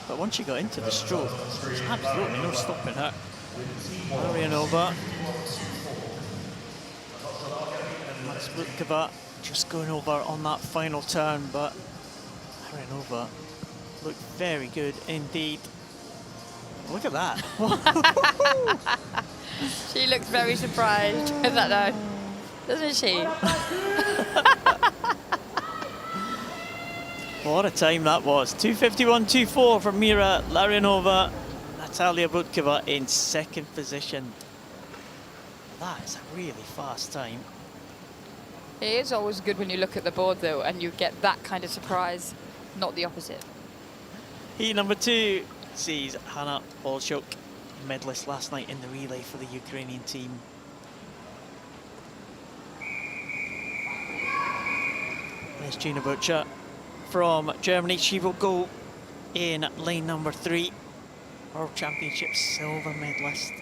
but once she got into the stroke, there's absolutely no stopping her. Larionova. Butskova just going over on that final turn, but Larionova looked very good indeed. Look at that. She looks very surprised with that now, doesn't she? What a time that was. 2:51.24 for Mira Larionova. Natalia Butskova in second position. That is a really fast time. It is always good when you look at the board, though, and you get that kind of surprise, not the opposite. Heat number 2 sees Hanna Bolshuk, medalist last night in the relay for the Ukrainian team. There's Gina Butcher from Germany. She will go in lane number 3. World Championship silver medalist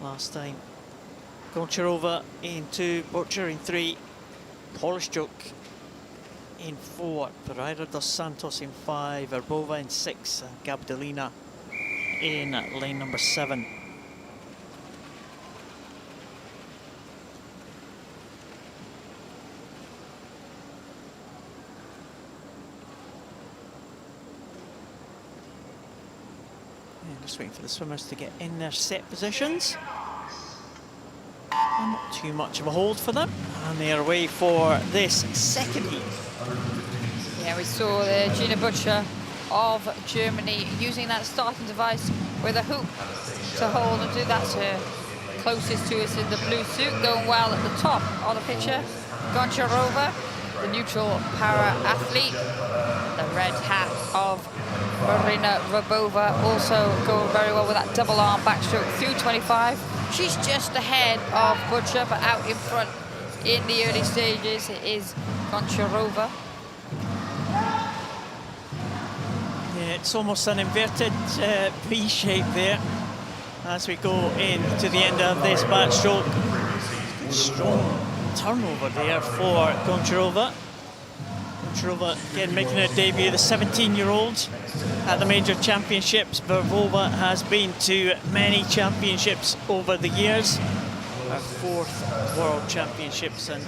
last time. Goncharova in 2, Butcher in 3, Polishchuk in 4, Pereira dos Santos in 5, Verbova in 6, and Gabdelina in lane number 7. And just waiting for the swimmers to get in their set positions. And not too much of a hold for them, and they are away for this second heat. Yeah, we saw Gina Butcher of Germany using that starting device with a hoop to hold and do. That's her closest to us in the blue suit, going well at the top of the picture. Goncharova, the neutral para-athlete, the red hat of Marina Rabova, also going very well with that double arm backstroke through 25. She's just ahead of Butcher, but out in front in the early stages it is Goncharova. Yeah, it's almost an inverted V shape there as we go into the end of this backstroke. Strong turnover there for Goncharova. Goncharova again making her debut, the 17-year-old at the major championships. Verbova has been to many championships over the years. Her 4th World Championships, and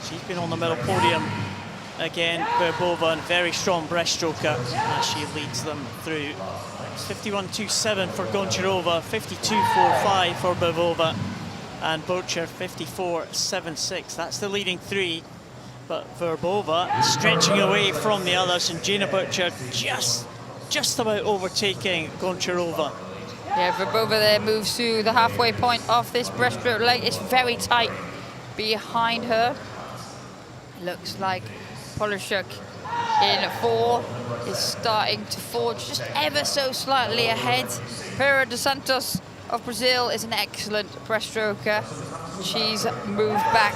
she's been on the medal podium again. Verbova, and very strong breaststroker as she leads them through. It's 51.27 for Goncharova, 52.45 for Verbova, and Butcher 54.76. That's the leading 3. But Verbova stretching away from the others, and Gina Butcher just about overtaking Goncharova. Yeah, Verbova there moves to the halfway point of this breaststroke leg. It's very tight behind her. Looks like Polishchuk in 4 is starting to forge just ever so slightly ahead. Pereira dos Santos of Brazil is an excellent breaststroker. She's moved back,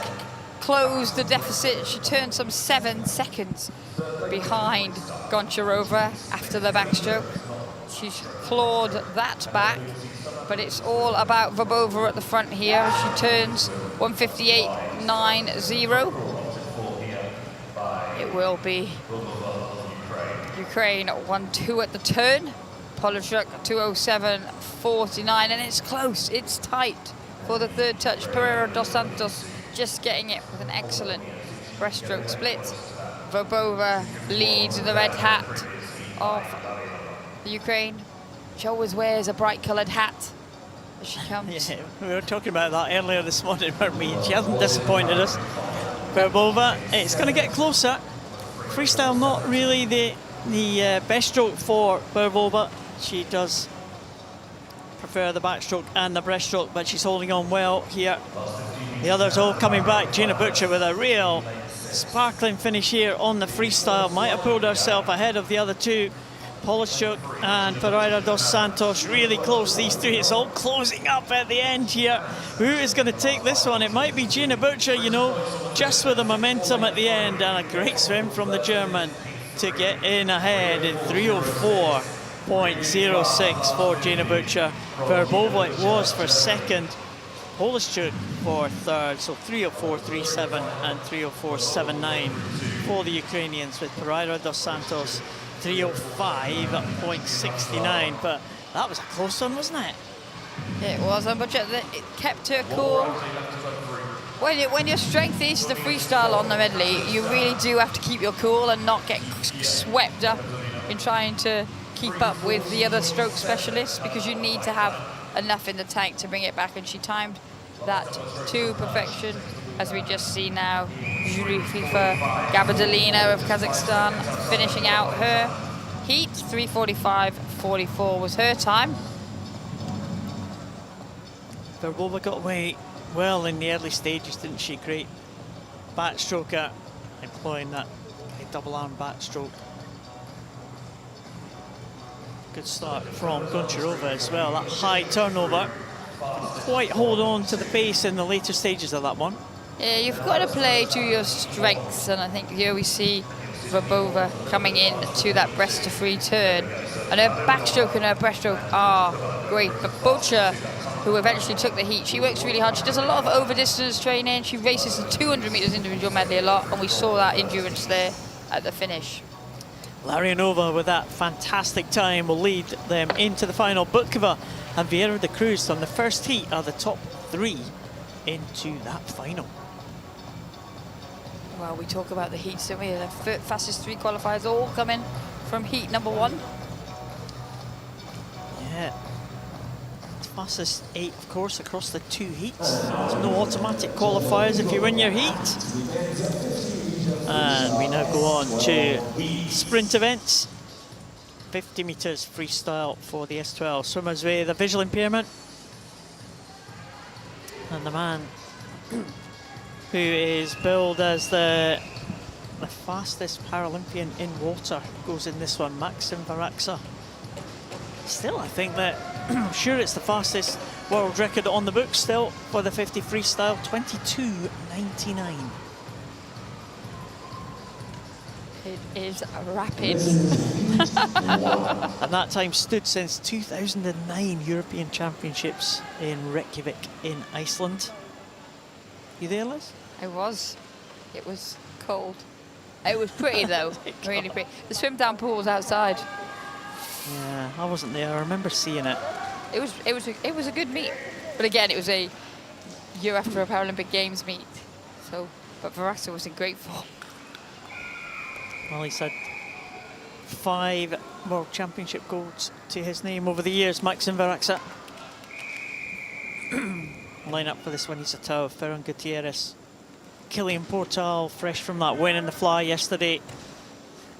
closed the deficit. She turned some 7 seconds behind Goncharova after the backstroke. She's clawed that back, but it's all about Verbova at the front here. She turns 158.90. It will be Ukraine 1-2 at the turn. Polishuk 207.49, and it's close, it's tight for the third touch. Pereira dos Santos just getting it with an excellent breaststroke split. Verbova leads in the red hat of the Ukraine. She always wears a bright coloured hat as she comes. Yeah, we were talking about that earlier this morning, weren't we? She hasn't disappointed us. Verbova, it's going to get closer. Freestyle not really the best stroke for Verbova. She does prefer the backstroke and the breaststroke, but she's holding on well here. The others all coming back. Gina Butcher with a real sparkling finish here on the freestyle. Might have pulled herself ahead of the other two. Polishuk and Pereira dos Santos really close, these three. It's all closing up at the end here. Who is going to take this one? It might be Gina Butcher, you know, just with the momentum at the end, and a great swim from the German to get in ahead in 304.06 for Gina Butcher. Verbova it was for second, Polishuk for third, so 304.37 and 304.79 for the Ukrainians, with Pereira dos Santos 305.69, but that was a close one, wasn't it? It was, but it kept her cool. When your strength is the freestyle on the medley, you really do have to keep your cool and not get swept up in trying to keep up with the other stroke specialists, because you need to have enough in the tank to bring it back, and she timed that to perfection, as we just see now. Julie FIFA Gabardalina of Kazakhstan finishing out her heat. 3:45.44 was her time. Verbova got away well in the early stages, didn't she? Great backstroker, employing that double arm backstroke. Good start from Goncharova as well. That high turnover. Quite hold on to the pace in the later stages of that one. Yeah, you've got to play to your strengths, and I think here we see Verbova coming in to that breast to free turn. And her backstroke and her breaststroke are great, but Butcher, who eventually took the heat, she works really hard. She does a lot of over distance training. She races the 200 meters individual medley a lot, and we saw that endurance there at the finish. Larionova with that fantastic time will lead them into the final. Butkova and Vieira de Cruz on the first heat are the top three into that final. Well, we talk about the heats, don't we? The fastest three qualifiers all coming from heat number one. Yeah. Fastest 8, of course, across the 2 heats. There's no automatic qualifiers if you win your heat. And we now go on to sprint events. 50 meters freestyle for the S12. Swimmers with a visual impairment. And the man who is billed as the fastest Paralympian in water goes in this one, Maxim Varaksa. Still, I think that, I'm sure it's the fastest world record on the book still for the 50 freestyle, 22:99. It is rapid. And that time stood since 2009 European Championships in Reykjavik in Iceland. You there, Liz? I was. It was cold. It was pretty though, really pretty. The swim down pool was outside. Yeah, I wasn't there. I remember seeing it. It was a good meet, but again, it was a year after a Paralympic Games meet. So, but Varaksa was in great form. Well, he's had 5 World Championship golds to his name over the years, Maxim Varaksa. Line up for this one, he's a Tao, Ferran Gutierrez, Kilian Portal, fresh from that win in the fly yesterday.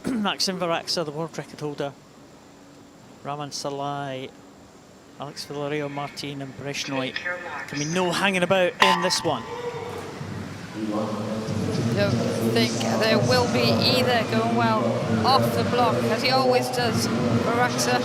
Maxim Varaksa, the world record holder. Raman Salai, Alex Villarreal Martin and Breshnoi. Can be no hanging about in this one. I don't think there will be either. Going well off the block, as he always does. Varaksa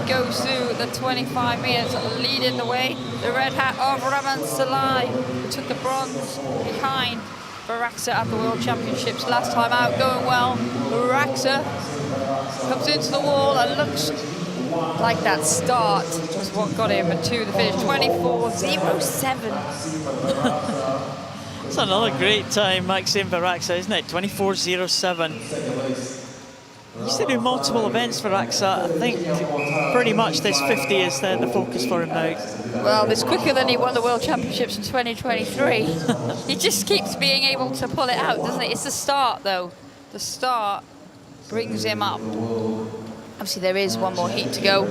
goes through the 25 meters, leading the way. The red hat of Raman Salai, who took the bronze behind Varaksa at the World Championships last time out. Going well. Varaksa comes into the wall and looks like that start was what got him to the finish. 24.07. It's another great time, Maxim Varaksa, isn't it? 24.07. He used to do multiple events for Raksa. I think pretty much this 50 is the focus for him now. Well, it's quicker than he won the World Championships in 2023. He just keeps being able to pull it out, doesn't it? It's the start, though. The start brings him up. Obviously, there is one more heat to go.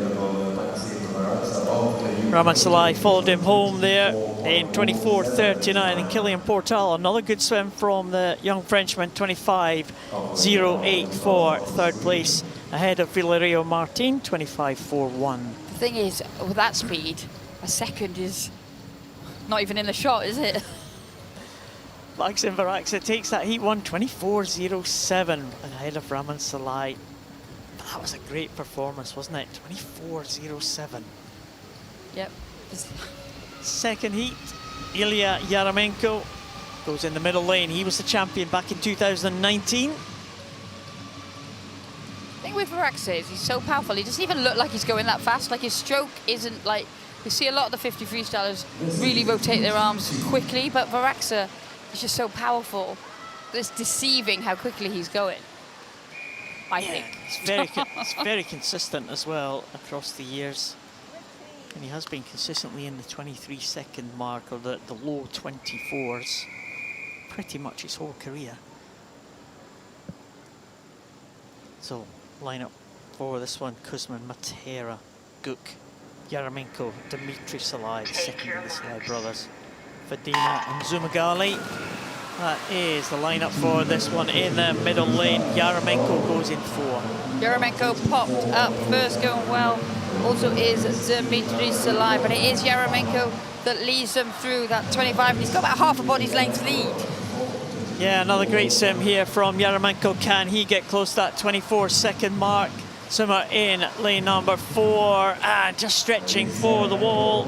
Raman Salai followed him home there in 24.39, and Kilian Portal, another good swim from the young Frenchman, 25.08 for third place, ahead of Valerio Martin, 25.41. The thing is, with that speed, a second is not even in the shot, is it? Maxim Varaksa takes that heat one, 24.07, ahead of Raman Salai. That was a great performance, wasn't it? 24.07. Yep. Second heat, Ilya Yaramenko goes in the middle lane. He was the champion back in 2019. The thing with Varaksa is he's so powerful. He doesn't even look like he's going that fast. Like his stroke isn't like, we see a lot of the 50 freestylers really rotate their arms quickly, but Varaksa is just so powerful. It's deceiving how quickly he's going, I think. It's very consistent as well across the years. And he has been consistently in the 23-second mark or the low 24s pretty much his whole career. So, lineup for this one: Kuzman, Matera, Guk, Yaramenko, Dimitri Salai, the second of the Salai brothers, Fadina and Zumagali. That is the lineup for this one. In the middle lane, Yaramenko goes in 4. Yaramenko popped up first, going well. Also is Dimitri Salai, but it is Yaramenko that leads them through that 25. He's got about half a body's length lead. Yeah, another great sim here from Yaramenko. Can he get close to that 24-second mark? Swimmer in lane number 4 and just stretching for the wall.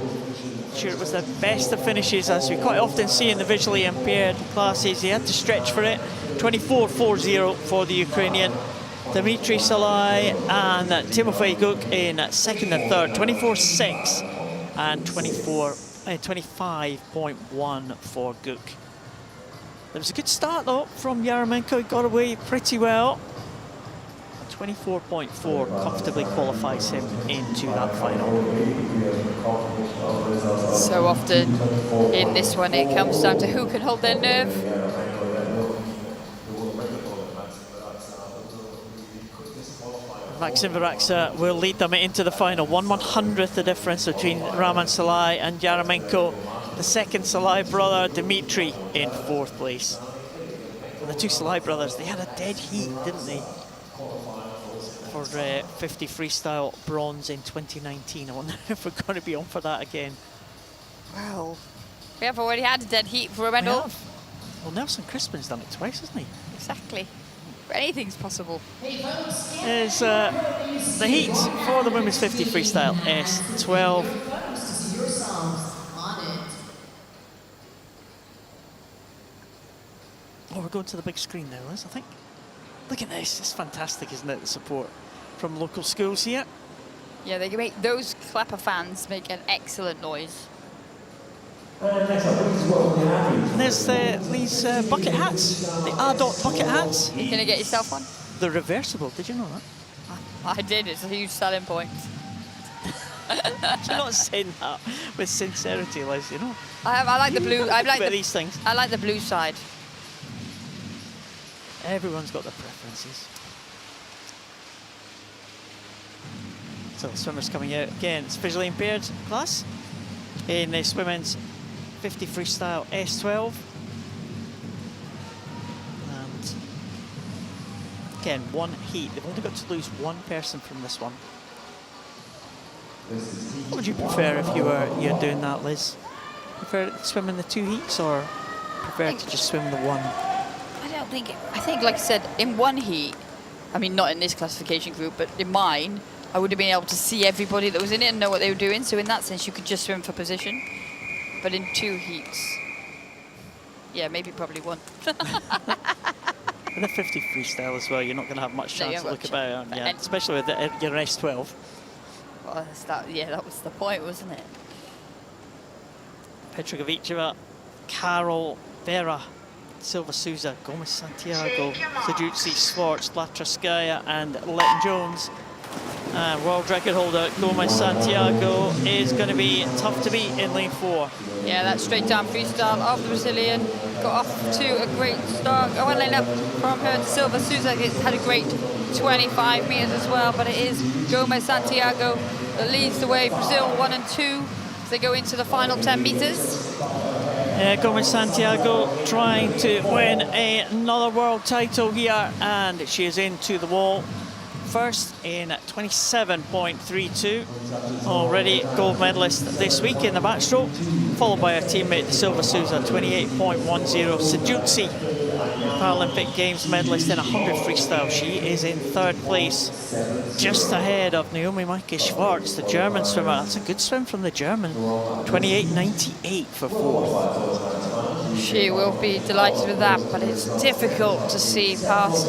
Sure, it was the best of finishes, as we quite often see in the visually impaired classes. He had to stretch for it. 24.40 for the Ukrainian. Dimitri Salai and Timofey Guk in second and third. 24.6 and 25.1 for Guk. There was a good start though from Yaramenko. He got away pretty well. 24.4 comfortably qualifies him into that final. So often in this one it comes down to who can hold their nerve. Maxim Varaksa will lead them into the final. 1/100th the difference between Raman Salai and Yaramenko. The second Salai brother, Dimitri, in 4th place. And the two Salai brothers, they had a dead heat, didn't they? For 50 freestyle bronze in 2019. I wonder if we're going to be on for that again. Well, we have already had a dead heat for a medal. Well, Nelson Crispin's done it twice, hasn't he? Exactly. Anything's possible. Is the heat for the women's 50 freestyle S12. Oh, we're going to the big screen now, Liz, I think. Look at this, it's fantastic, isn't it, the support from local schools here. Yeah, they can make those clapper fans make an excellent noise. And there's these bucket hats, the RDOT bucket hats. You're going to get yourself one? They're reversible, did you know that? I did, it's a huge selling point. You're not saying that with sincerity, Liz, you know. I like the blue. I like these things. I like the blue side. Everyone's got their preferences. So the swimmers coming out again. It's visually impaired class in the women's 50 freestyle S12. And again, one heat. They've only got to lose one person from this one. What would you prefer if you're doing that, Liz? Prefer to swim in the 2 heats or prefer to just swim the 1? I think, like I said, in one heat, I mean, not in this classification group, but in mine, I would have been able to see everybody that was in it and know what they were doing. So in that sense, you could just swim for position. But in 2 heats, yeah, maybe probably 1. With a 50 freestyle as well, you're not going to have much chance to look about, yeah, especially with your S12. Well, that was the point, wasn't it? Petrovichova, Carol, Vera, Silva Souza, Gomez Santiago, Sajutsi, Schwartz, Latraskaya, and Letton Jones. And world record holder Gomez Santiago is going to be tough to beat in lane 4. Yeah, that straight down freestyle of the Brazilian got off to a great start. One lane up from her to Silva Souza. It's had a great 25 meters as well, but it is Gomez Santiago that leads the way. Brazil 1 and 2 as they go into the final 10 meters. Gomez Santiago trying to win another world title here, and she is into the wall. First in 27.32, already gold medalist this week in the backstroke, followed by her teammate Silva Souza, 28.10. Sajutsi, Paralympic Games medalist in 100 freestyle. She is in 3rd place, just ahead of Naomi Maike Schwartz, the German swimmer. That's a good swim from the German, 28.98 for 4th. She will be delighted with that, but it's difficult to see past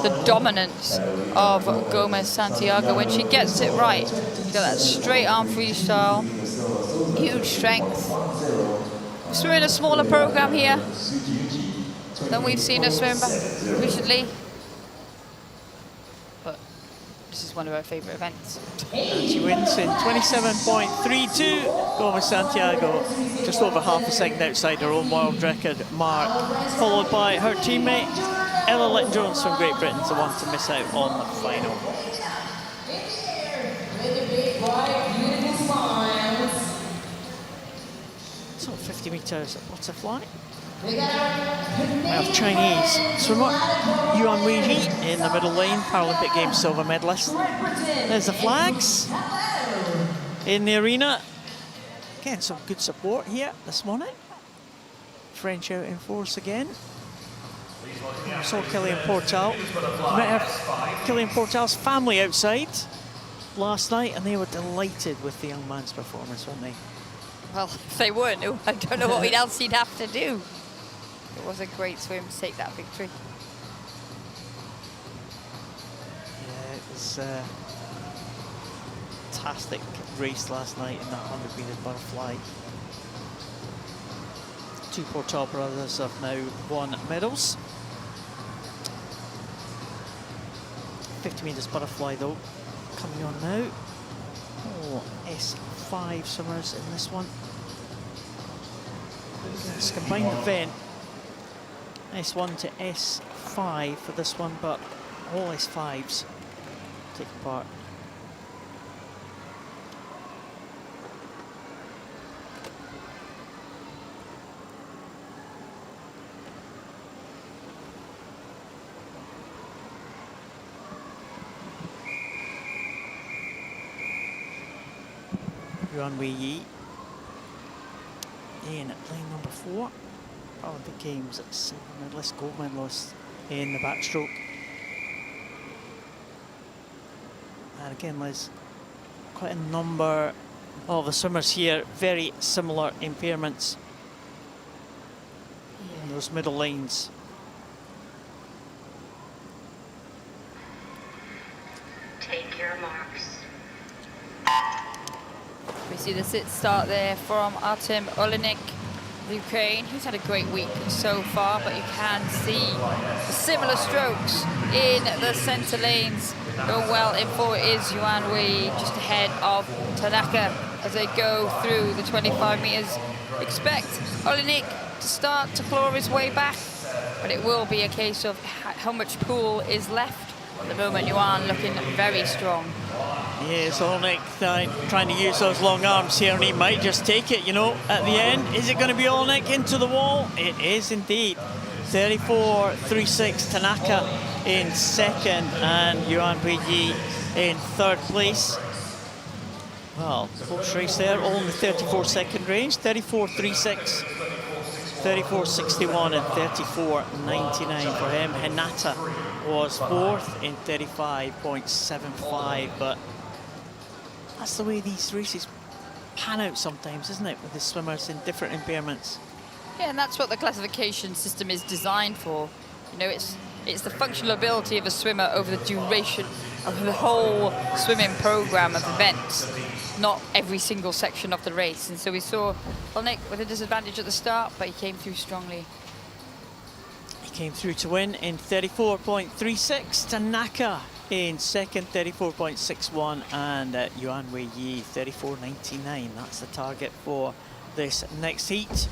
the dominance of Gomez Santiago when she gets it right. She's got that straight arm freestyle, huge strength. Swimming a smaller program here than we've seen her swim recently, but this is one of her favorite events. And she wins in 27.32. Gomez Santiago just over half a second outside her own world record mark, followed by her teammate Ella Letton-Jones from Great Britain, the one to miss out on the final. So 50 meters butterfly. We have Chinese swimmer Yuan Weiji in the middle lane, Paralympic Games silver medalist. There's the flags in the arena. Again, some good support here this morning. French out in force again. Saw Kilian Portal. Met Kilian Portal's family outside last night, and they were delighted with the young man's performance, weren't they? Well, if they weren't, I don't know what else he'd have to do. It was a great swim to take that victory. Yeah, it was a fantastic race last night in that 100 meter butterfly. 2 Portal brothers have now won medals. 50 meters butterfly though, coming on now. Oh, S5 swimmers in this one. It's combined event. S1 to S5 for this one, but all S5s take part. Yuan Weiji in lane number 4. Paralympic Games silver medalist, gold medalist in the backstroke. And again, Liz, quite a number of the swimmers here, very similar impairments in those middle lanes. Take your marks. We see the sit start there from Artem Olenek, Ukraine, who's had a great week so far, but you can see the similar strokes in the center lanes. Going well in 4 is Yuan Wei, just ahead of Tanaka as they go through the 25 meters. Expect Olenek to start to claw his way back, but it will be a case of how much pool is left. At the moment, Yuan looking very strong. Yes, Olenek trying to use those long arms here, and he might just take it, you know, at the end. Is it going to be Olenek into the wall? It is indeed. 34.36, Tanaka in 2nd, and Yuan Weiji in 3rd place. Well, close race there, all in the 34-second range. 34.36, 34.61 and 34.99 for him. Hinata was 4th in 35.75, but that's the way these races pan out sometimes, isn't it, with the swimmers in different impairments? Yeah, and that's what the classification system is designed for. You know, it's the functional ability of a swimmer over the duration of the whole swimming program of events, not every single section of the race. And so we saw Olnik with a disadvantage at the start, but he came through strongly. He came through to win in 34.36. Tanaka in second, 34.61, and Yuan Wei Yi, 34.99. That's the target for this next heat.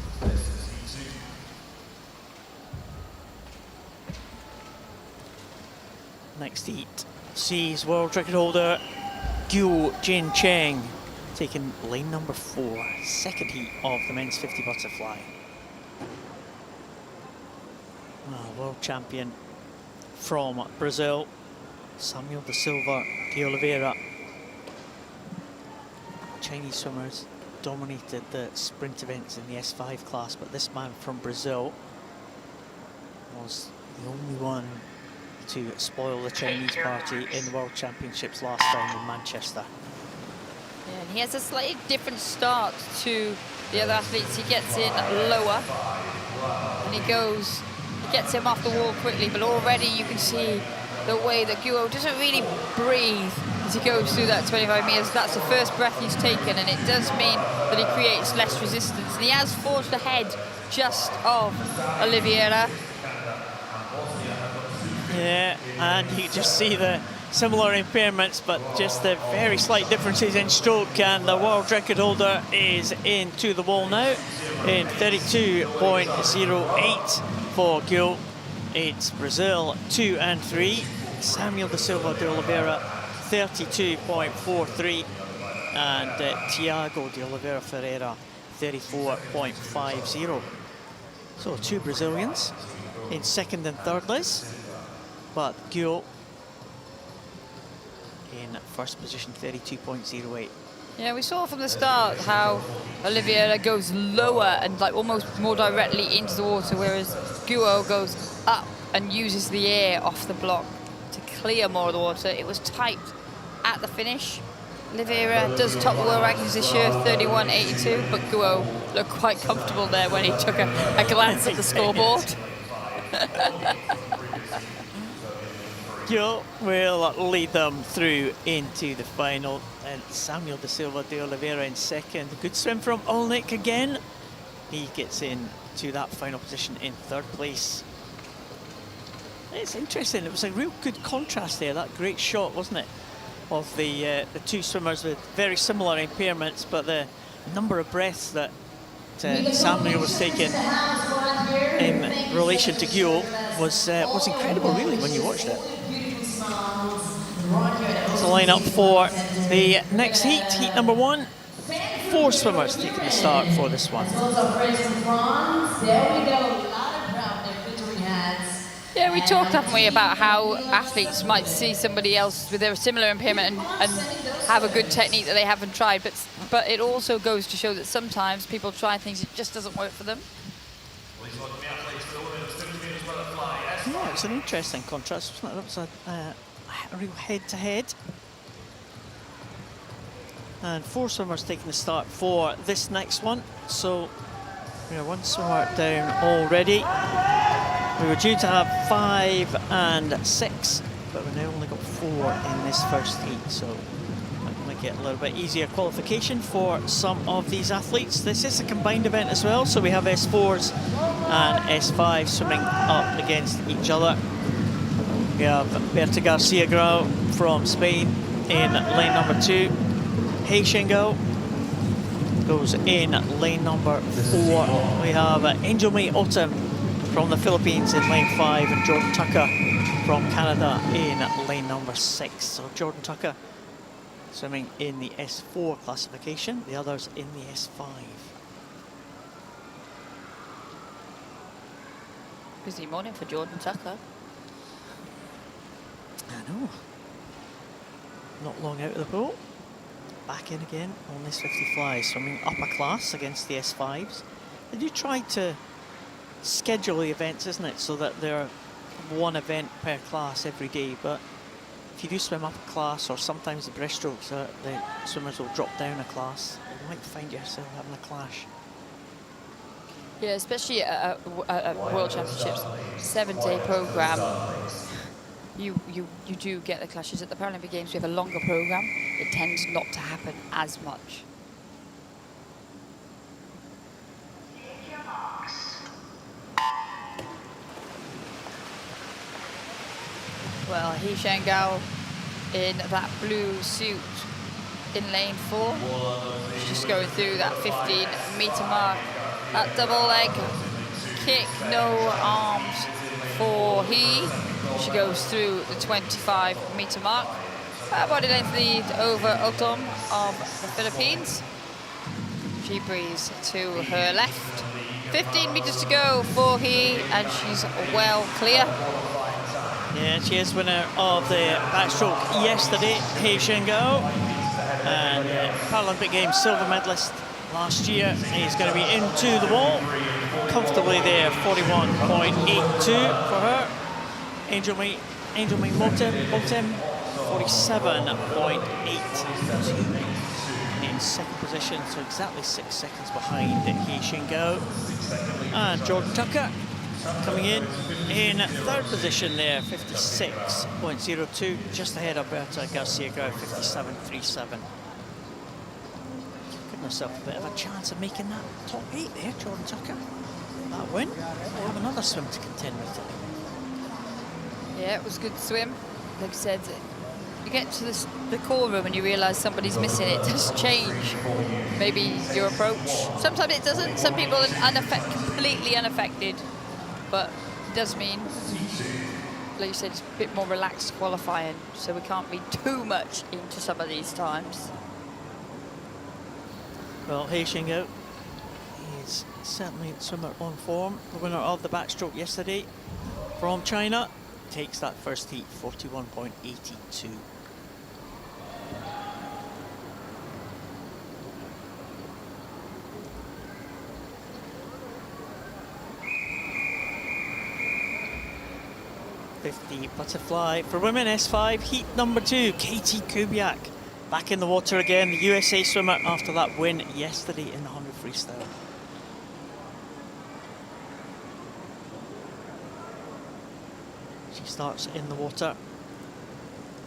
Next heat sees world record holder Guo Jin Cheng taking lane number 4, second heat of the men's 50 butterfly. World champion from Brazil, Samuel da Silva de Oliveira. Chinese swimmers dominated the sprint events in the S5 class, but this man from Brazil was the only one to spoil the Chinese party in the World Championships last time in Manchester. Yeah, and he has a slightly different start to the other athletes. He gets in lower and he gets him off the wall quickly, but already you can see the way that Guo doesn't really breathe as he goes through that 25 meters. That's the first breath he's taken, and it does mean that he creates less resistance. And he has forged ahead just of Oliveira. Yeah, and you just see the similar impairments, but just the very slight differences in stroke, and the world record holder is into the wall now in 32.08 for Guo. It's Brazil 2 and 3, Samuel da Silva de Oliveira 32.43, and Tiago de Oliveira Ferreira 34.50. So 2 Brazilians in second and third list, but Guo in first position, 32.08. Yeah, we saw from the start how Oliveira goes lower and like almost more directly into the water, whereas Guo goes up and uses the air off the block to clear more of the water. It was tight at the finish. Oliveira does top the world rankings this year, 31.82, but Guo looked quite comfortable there when he took a glance at the scoreboard. Guo will lead them through into the final, and Samuel da Silva de Oliveira in second. Good swim from Olnik again. He gets in to that final position in third place. It's interesting, it was a real good contrast there, that great shot, wasn't it, of the 2 swimmers with very similar impairments, but the number of breaths that Samuel was taking in relation to Guo was incredible, really, when you watched it. So line up for the next heat, heat number 1. 4 swimmers taking the start for this one. Yeah, we talked, haven't we, about how athletes might see somebody else with a similar impairment and have a good technique that they haven't tried, but it also goes to show that sometimes people try things, it just doesn't work for them. Yeah, it's an interesting contrast, wasn't it? That was a real head-to-head. And 4 swimmers taking the start for this next one. So we have 1 swimmer down already. We were due to have 5 and 6, but we've now only got 4 in this first heat. So that might get a little bit easier qualification for some of these athletes. This is a combined event as well, so we have S4s and S5 swimming up against each other. We have Berta Garcia Grau from Spain in lane number 2. Hei Shengao goes in lane number 4. We have Angel May Autumn from the Philippines in lane 5, and Jordan Tucker from Canada in lane number 6. So Jordan Tucker swimming in the S4 classification, the others in the S5. Busy morning for Jordan Tucker. I know. Not long out of the boat. Back in again on this 50 fly, swimming upper class against the S5s. They do try to schedule the events, isn't it, so that they're 1 event per class every day, but if you do swim upper class, or sometimes the breaststrokes, the swimmers will drop down a class, you might find yourself having a clash. Yeah, especially at World Championships, 7-day program. you do get the clashes. At the Paralympic Games, we have a longer program. It tends not to happen as much. Well, He Shengao in that blue suit in lane 4. She's just going through that 15-meter mark. That double leg kick, no arms for He. She goes through the 25-meter mark. Body length lead over Otom of the Philippines. She breathes to her left. 15 meters to go for He, and she's well clear. Yeah, she is winner of the backstroke yesterday, He Shengao, and Paralympic Games silver medalist last year. He's going to be into the wall comfortably there, 41.82 for her. Angel May Motem, 47.82 in second position, so exactly 6 seconds behind He Shengao. And Jordan Tucker coming in third position there, 56.02, just ahead of Berta Garcia Grau, 57.37. Giving herself a bit of a chance of making that top 8 there, Jordan Tucker. That win, we'll have another swim to contend with today. Yeah, it was a good swim. Like I said, you get to the call room and you realise somebody's missing. It does change maybe your approach. Sometimes it doesn't. Some people are completely unaffected. But it does mean, like you said, it's a bit more relaxed qualifying, so we can't be too much into some of these times. Well, He Shengao is certainly a swimmer on form. The winner of the backstroke yesterday from China takes that first heat, 41.82. The butterfly for women, S5, heat number 2, Katie Kubiak. Back in the water again, the USA swimmer after that win yesterday in the 100 freestyle. She starts in the water.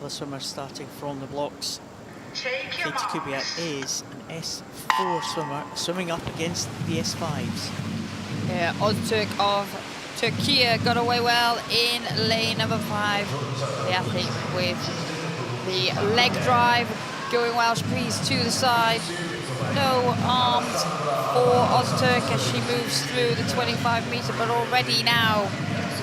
The swimmer starting from the blocks. Katie Kubiak is an S4 swimmer, swimming up against the S5s. Yeah, Ozturk of Turkey got away well in lane number 5. The athlete with the leg drive going well. She breathes to the side. No arms for Ozturk as she moves through the 25-meter, but already now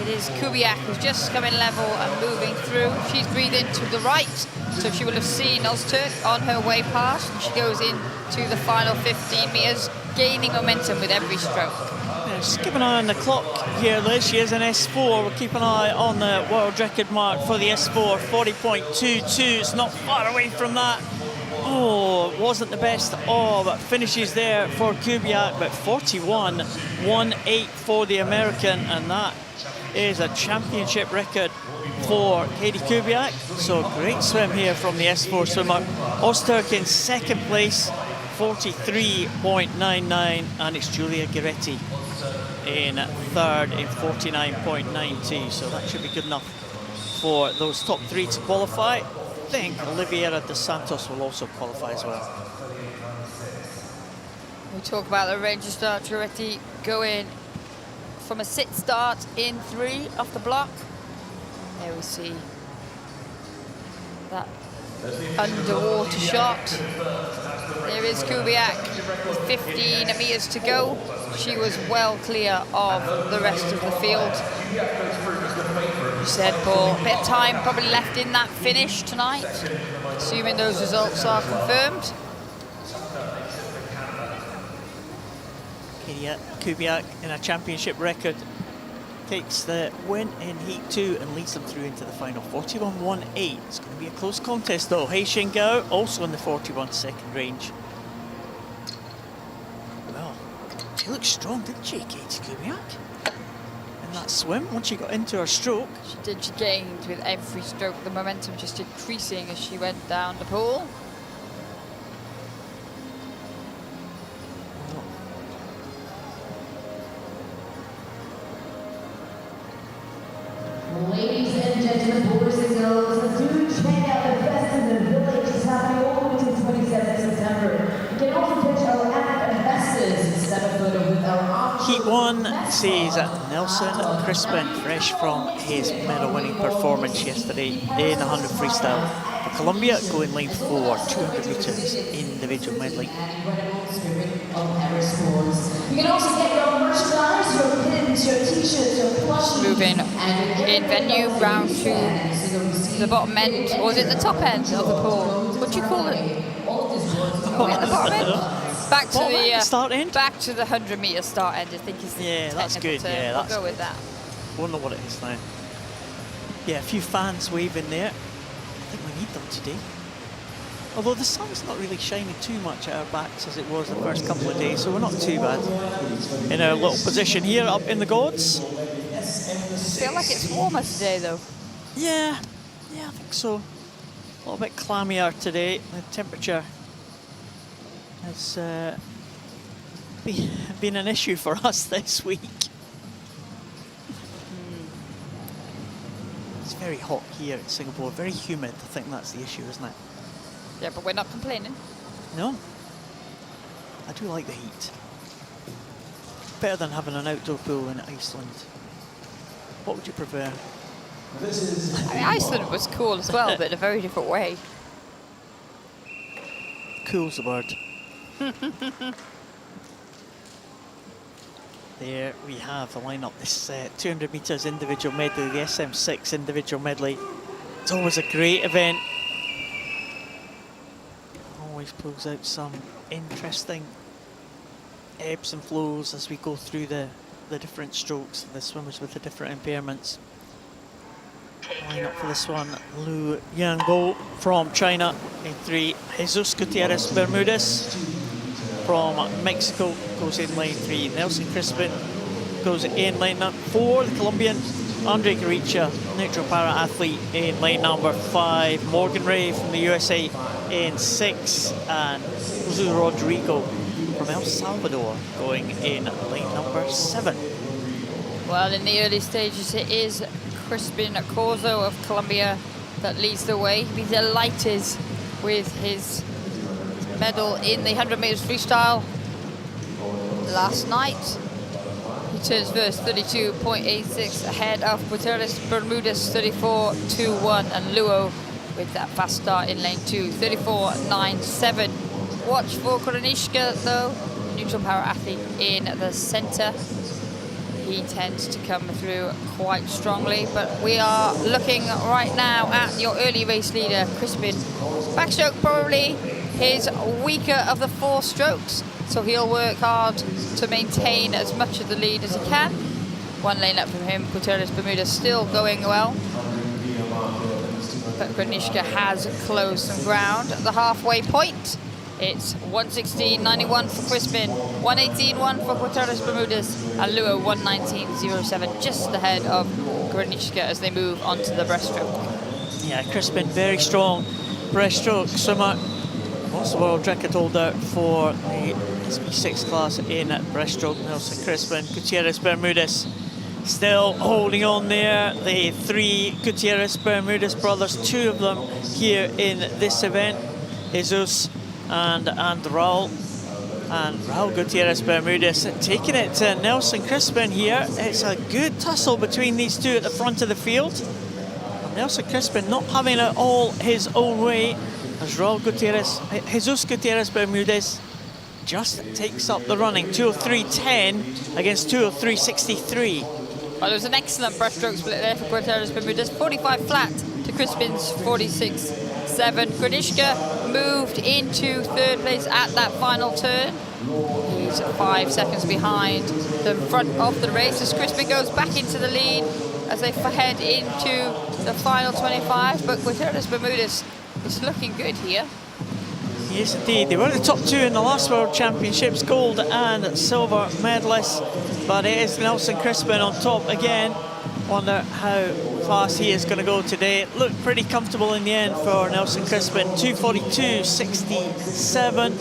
it is Kubiak who's just coming level and moving through. She's breathing to the right, so she will have seen Ozturk on her way past, and she goes into the final 15 meters, gaining momentum with every stroke. Just keep an eye on the clock here, Liz. She is an S4. We'll keep an eye on the world record mark for the S4, 40.22. It's not far away from that. Oh, wasn't the best of finishes there for Kubiak, but 41.18 for the American, and that is a championship record for Katie Kubiak. So great swim here from the S4 swimmer. Ozturk in second place, 43.99, and it's Julia Giretti in third in 49.92, so that should be good enough for those top 3 to qualify. I think Oliveira dos Santos will also qualify as well. We talk about the Ranger start. Giretti going from a sit start in 3 off the block. There we see that underwater shot. There is Kubiak with 15 meters to go. She was well clear of the rest of the field. You said, Paul, a bit of time probably left in that finish tonight, assuming those results are confirmed. Kubiak in a championship record takes the win in Heat 2 and leads them through into the final, 41.18. It's going to be a close contest though. He Shengao also in the 41 second range. Well, she looked strong, didn't she, Katie Kubiak? In that swim, once she got into her stroke. She did, she gained with every stroke, the momentum just increasing as she went down the pool. Ladies and gentlemen, one says Nelson Crispin, fresh from his medal-winning performance yesterday in the 100 freestyle for Colombia, going line 4, 200 metres individual medley. You can also get your merchandise, your pins, your t-shirts, your plushies. Moving in venue round to the bottom end, or was it the top end of the pool? What do you call it? At the bottom end? Back to the start end? Back to the 100-metre start end, I think is the that's technical good. term. Yeah, that's we'll go with that. Won't know what it is now. Yeah, a few fans waving there. I think we need them today. Although the sun's not really shining too much at our backs as it was the first couple of days, so we're not too bad. In our little position here up in the gods. I feel like it's warmer today though. Yeah, I think so. A little bit clammier today. The temperature has been an issue for us this week. It's very hot here in Singapore, very humid. I think that's the issue, isn't it? Yeah, but we're not complaining. No. I do like the heat. Better than having an outdoor pool in Iceland. What would you prefer? I mean, Iceland was cool as well, but in a very different way. Cool's the word. There we have the lineup. This 200 metres individual medley, the SM6 individual medley. It's always a great event. Always pulls out some interesting ebbs and flows as we go through the different strokes, the swimmers with the different impairments. Line up for this one, Lu Yangbo from China in 3, Jesus Gutierrez Bermudez from Mexico goes in lane 3, Nelson Crispin goes in lane 4, the Colombian Andre Garicha, neutral para athlete in lane number 5, Morgan Ray from the USA in 6, and Jose Rodrigo from El Salvador going in lane number 7. Well, in the early stages, it is Crispin Corzo of Colombia that leads the way. He'll be delighted with his medal in the 100 metres freestyle last night. He turns first, 32.86 ahead of Gutierrez Bermudez, 34.21, and Luo with that fast start in lane 2, 34.97. Watch for Koronishka though, neutral power athlete in the centre. He tends to come through quite strongly, but we are looking right now at your early race leader, Crispin. Backstroke probably his weaker of the 4 strokes, so he'll work hard to maintain as much of the lead as he can. 1 lane up from him, Gutierrez Bermudez still going well, but Granishka has closed some ground at the halfway point. It's 1:16.91 for Crispin, 1:18.1 for Gutierrez Bermudez, and Luo 1:19.07, just ahead of Granishka as they move onto the breaststroke. Yeah, Crispin, very strong breaststroke swimmer. Also world record holder for the SB6 class in breaststroke. Nelson Crispin, Gutierrez Bermudez still holding on there. The 3 Gutierrez Bermudez brothers, 2 of them here in this event, Jesus and Raul. And Raul Gutierrez Bermudez taking it to Nelson Crispin here. It's a good tussle between these 2 at the front of the field. Nelson Crispin not having it all his own way as Raul Gutierrez, Jesus Gutierrez Bermudez just takes up the running. 2:03.10 against 2:03.63. Well, it was an excellent breaststroke split there for Gutierrez Bermudez. 45 flat to Crispin's 46.7. Granishka moved into 3rd place at that final turn. He's 5 seconds behind the front of the race as Crispin goes back into the lead as they head into the final 25. But Gutierrez Bermudez is looking good here. Yes, indeed. They were the top 2 in the last World Championships, gold and silver medalists. But it is Nelson Crispin on top again. Wonder how fast he is going to go today. Looked pretty comfortable in the end for Nelson Crispin. 2:42.67.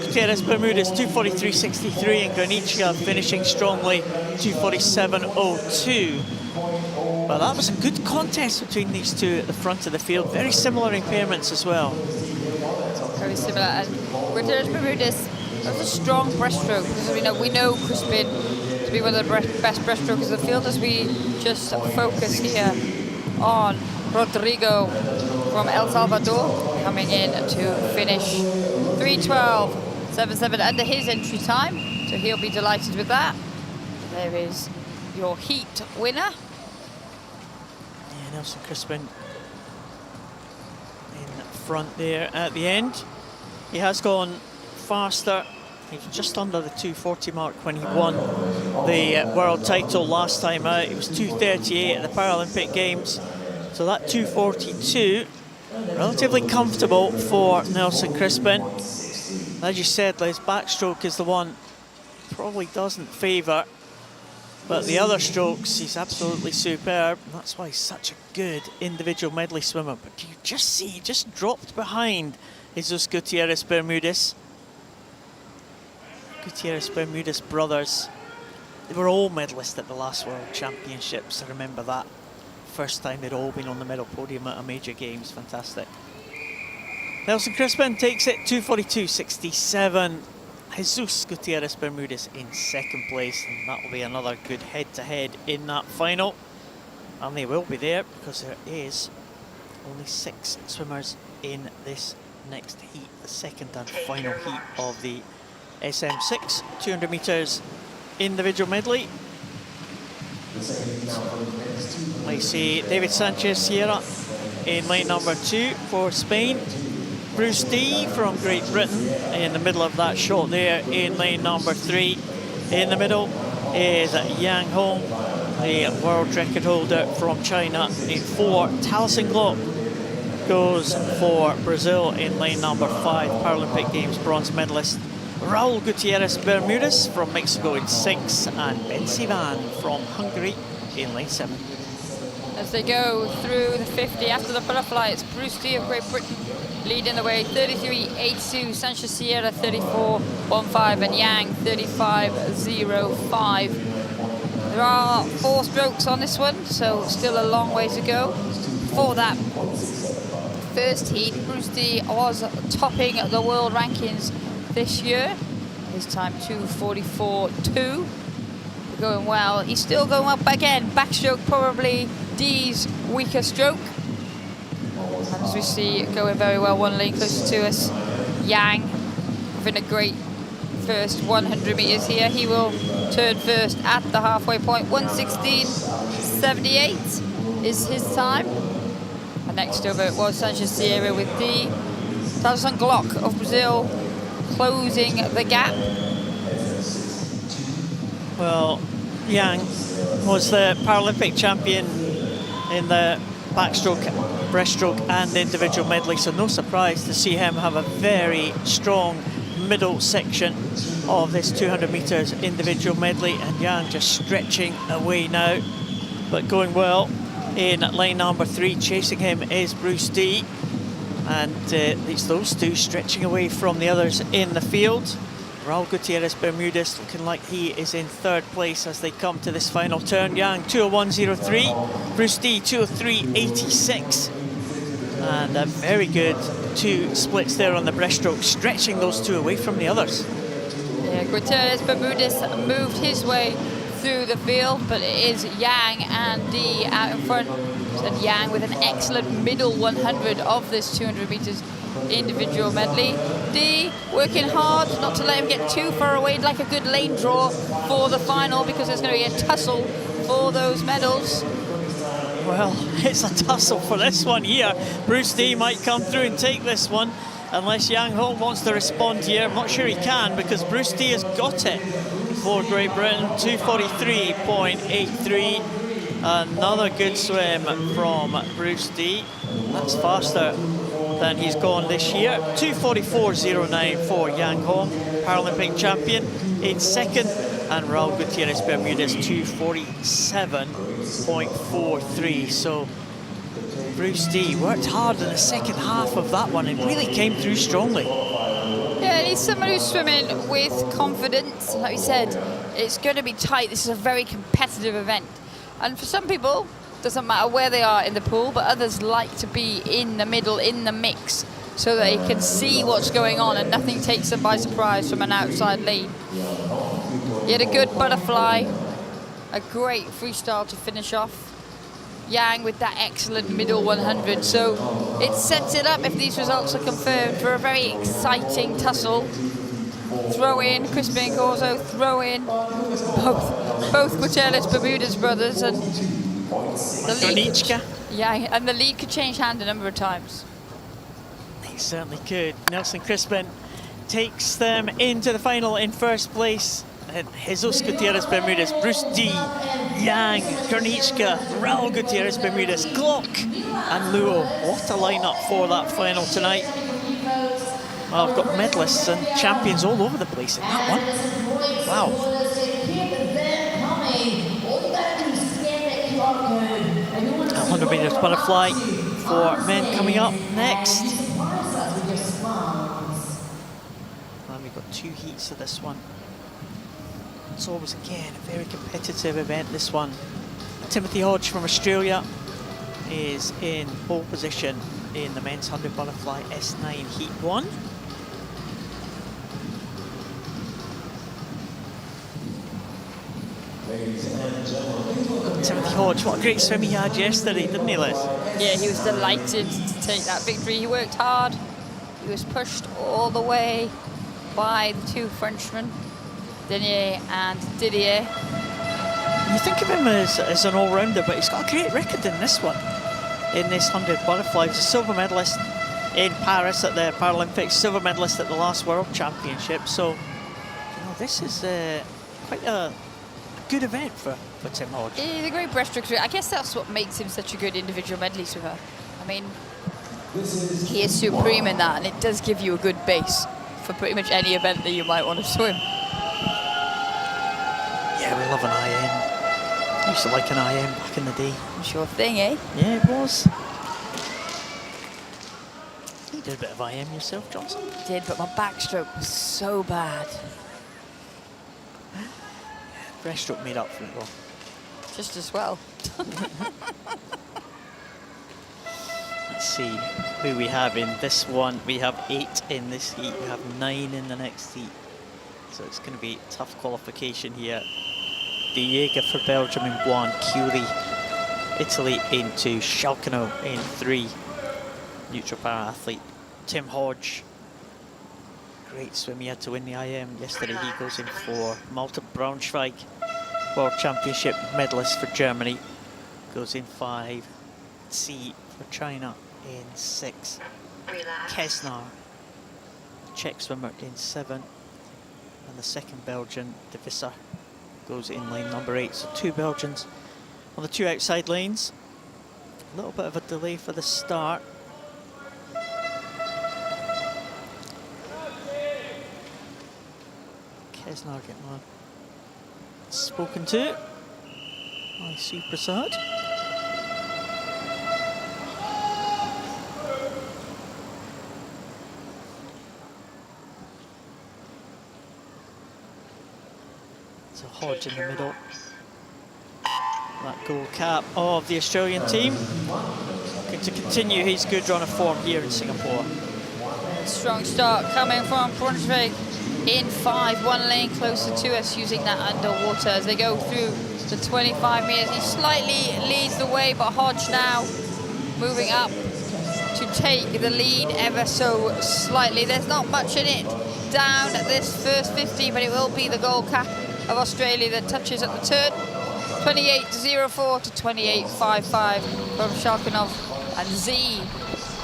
Gutierrez Bermudez 2:43.63, and Granichka finishing strongly 2:47.02. But that was a good contest between these 2 at the front of the field. Very similar impairments as well. Very similar, and Gutierrez Bermudez has a strong breaststroke because we know Crispin to be one of the best breaststrokers in the field, as we just focus here on Rodrigo from El Salvador, coming in to finish 3:12.77 under his entry time. So he'll be delighted with that. There is your heat winner. Yeah, Nelson Crispin in front there at the end. He has gone faster. He was just under the 2:40 mark when he won the world title last time out. It was 2:38 at the Paralympic Games. So that 2:42, relatively comfortable for Nelson Crispin. As you said, his backstroke is the one he probably doesn't favour. But the other strokes, he's absolutely superb. And that's why he's such a good individual medley swimmer. But you just see, he just dropped behind Jesus Gutierrez Bermudez. Gutierrez Bermudez brothers. They were all medalists at the last World Championships. I remember that. First time they'd all been on the medal podium at a major games. Fantastic. Nelson Crispin takes it 2:42.67. Jesus Gutierrez Bermudez in second place, and that will be another good head-to-head in that final. And they will be there because there is only 6 swimmers in this next heat, the second and final heat of the SM6 200 meters individual medley. I see David Sanchez Sierra in lane number 2 for Spain. Bruce D from Great Britain in the middle of that shot there in lane number 3. In the middle is Yang Hong, the world record holder from China in 4. Taliesin Glock goes for Brazil in lane number 5, Paralympic Games bronze medalist. Raul Gutierrez Bermudez from Mexico in 6, and Ben Sivan from Hungary in lane 7. As they go through the 50 after the butterfly, it's Bruce D of Great Britain leading the way, 33.82, Sanchez Sierra 34.15, and Yang 35.05. There are 4 strokes on this one, so still a long way to go. For that first heat, Bruce D was topping the world rankings this year. His time 2:44.2. Going well. He's still going up again. Backstroke probably D's weaker stroke. And as we see it going very well, one lane closer to us, Yang having a great first 100 meters here. He will turn first at the halfway point. 1:16.78 is his time. And next over it was Sanchez Sierra with D. Taliesin Glock of Brazil closing the gap. Well, Yang was the Paralympic champion in the backstroke, breaststroke and individual medley, so no surprise to see him have a very strong middle section of this 200 meters individual medley, and Yang just stretching away now, but going well in lane number 3. Chasing him is Bruce D, and it's those two stretching away from the others in the field. Raul Gutierrez Bermudez looking like he is in 3rd place as they come to this final turn. Yang 2:01.03, Bruce D 2:03.86, and a very good 2 splits there on the breaststroke, stretching those 2 away from the others. Yeah, Gutierrez Bermudez moved his way through the field, but it is Yang and D out in front. And Yang with an excellent middle 100 of this 200 meters individual medley. D working hard not to let him get too far away, like a good lane draw for the final, because there's going to be a tussle for those medals. Well, it's a tussle for this one here. Bruce D might come through and take this one, unless Yang Hong wants to respond here. I'm not sure he can, because Bruce D has got it for Great Britain. 2:43.83. Another good swim from Bruce D. That's faster than he's gone this year. 2:44.09 for Yang Hong, Paralympic champion, in 2nd, and Raul Gutierrez Bermudez 2:47.43. So Bruce D worked hard in the second half of that one and really came through strongly. Yeah, he's someone who's swimming with confidence. Like we said, it's going to be tight. This is a very competitive event. And for some people, doesn't matter where they are in the pool, but others like to be in the middle, in the mix, so they can see what's going on and nothing takes them by surprise from an outside lane. He had a good butterfly a great freestyle to finish off. Yang with that excellent middle 100. So it sets it up, if these results are confirmed, for a very exciting tussle. Throw in Crispin Corso, throw in both Gutierrez Bermudez brothers, and the lead, and the lead could change hand a number of times. He certainly could. Nelson Crispin takes them into the final in first place. And Jesus Gutierrez Bermudez, Bruce D, Yang, Garnichka, Raul Gutierrez Bermudez, Glock, and Luo. What a lineup for that final tonight. Well, I've got medalists and champions all over the place in that one. Wow. 100 meters butterfly for men coming up next. And we've got 2 heats of this one. It's always, again, a very competitive event, this one. Timothy Hodge from Australia is in pole position in the men's 100 butterfly S9 Heat 1. Timothy Hodge, what a great swim he had yesterday, didn't he, Liz? Yeah, he was delighted to take that victory. He worked hard. He was pushed all the way by the 2 Frenchmen, Denier and Didier. You think of him as an all-rounder, but he's got a great record in this one. In this 100 butterfly, he was a silver medalist in Paris at the Paralympics, silver medalist at the last World Championship. So, you know, this is quite a good event for Tim Hodge. He's a great breaststroke swimmer. I guess that's what makes him such a good individual medley swimmer. I mean, he is supreme in that, and it does give you a good base for pretty much any event that you might want to swim. Yeah, we love an IM. I used to like an IM back in the day. Sure thing, eh? Yeah, it was. You did a bit of IM yourself, Johnson? I did, but my backstroke was so bad. Breaststroke made up for it, though. Just as well. Let's see who we have in this one. We have 8 in this heat. We have 9 in the next heat. So it's going to be a tough qualification here. De Jager for Belgium in 1, Curie, Italy in 2, Schalkeno in 3. Neutral para athlete Tim Hodge. Great swim, he had to win the IM yesterday. He goes in 4. Malte Braunschweig, World Championship medalist for Germany, goes in 5. C for China in 6. Relax. Kesnar, Czech swimmer, in 7. And the second Belgian, De Visser, goes in lane number 8. So 2 Belgians on the 2 outside lanes. A little bit of a delay for the start. Kesnar getting spoken to by Sue Prasad. So Hodge in the middle. That gold cap of the Australian team. Looking to continue his good run of form here in Singapore. Strong start coming from Braunschweig in 5, 1 lane closer to us, using that underwater as they go through the 25 meters. He slightly leads the way, but Hodge now moving up to take the lead ever so slightly. There's not much in it down at this first 50, but it will be the gold cap of Australia that touches at the turn. 28.04 to 28.55 from Sharkanov, and Z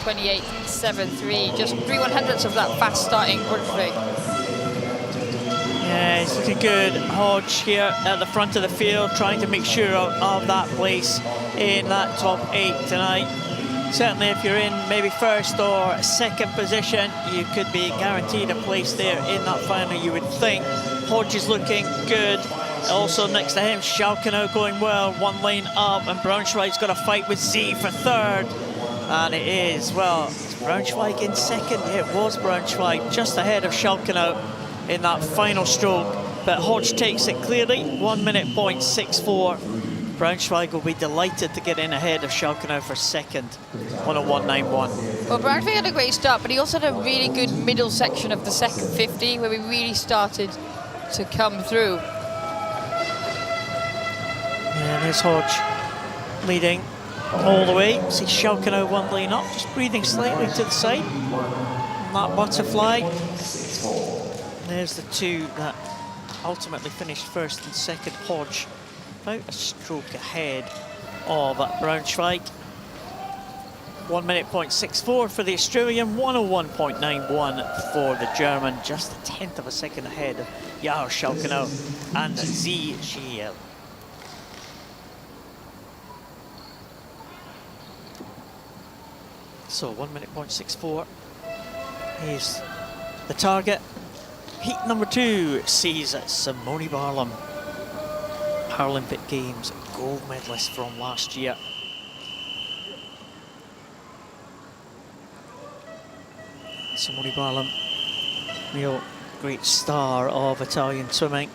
28.73, just 3/100ths of that fast starting Braunschweig. Yeah, he's looking good. Hodge here at the front of the field, trying to make sure of that place in that top 8 tonight. Certainly if you're in maybe first or second position, you could be guaranteed a place there in that final, you would think. Hodge is looking good. Also next to him, Schalkeno going well, 1 lane up, and Braunschweig's got a fight with Z for 3rd. And it is, well, it's Braunschweig in 2nd. It was Braunschweig just ahead of Schalkeno in that final stroke. But Hodge takes it clearly, 1:64. Braunschweig will be delighted to get in ahead of Schalkeno for 2nd on a 1:91. Well, Braunschweig had a great start, but he also had a really good middle section of the second 50 where we really started to come through. There's Hodge leading all the way. See Schalke now one lane up, just breathing slightly to the side. And that butterfly. There's the two that ultimately finished first and second. Hodge about a stroke ahead of Braunschweig. 1 minute point 64 for the Australian, 101.91 for the German, just a tenth of a second ahead of Jahr Schalkenau and ZGL. So 1 minute point 64 is the target. Heat number 2 sees Simone Barlam, Paralympic Games gold medalist from last year. Simone Barlam, real great star of Italian swimming.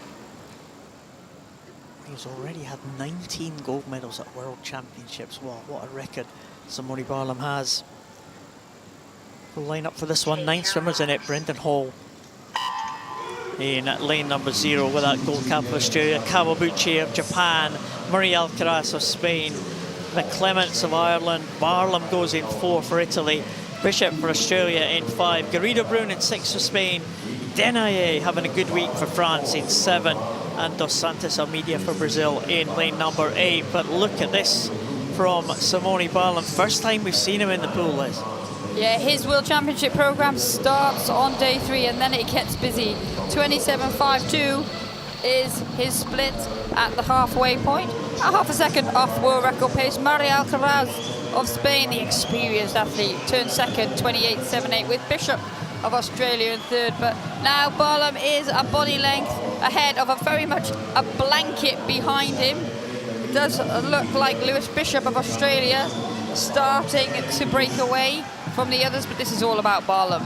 He's already had 19 gold medals at World Championships. Wow, what a record Simone Barlam has. We'll line up for this one, 9 swimmers in it. Brendan Hall in lane number 0 with that gold cap of Australia. Kawabuchi of Japan, Marie Alcaraz of Spain, the Clements of Ireland. Barlam goes in 4 for Italy. Bishop for Australia in 5. Garrido Brun in 6 for Spain. Denaye having a good week for France in 7. And Dos Santos Almeida for Brazil in lane number 8. But look at this from Simone Barlam. First time we've seen him in the pool, Liz. Yeah, his World Championship programme starts on day 3 and then it gets busy. 27.52 is his split at the halfway point. A half a second off world record pace. Marie Alcaraz of Spain, the experienced athlete, turned second, 28.78, with Bishop of Australia in third. But now Barlam is a body length ahead of a very much a blanket behind him. It does look like Lewis Bishop of Australia starting to break away from the others, but this is all about Barlam.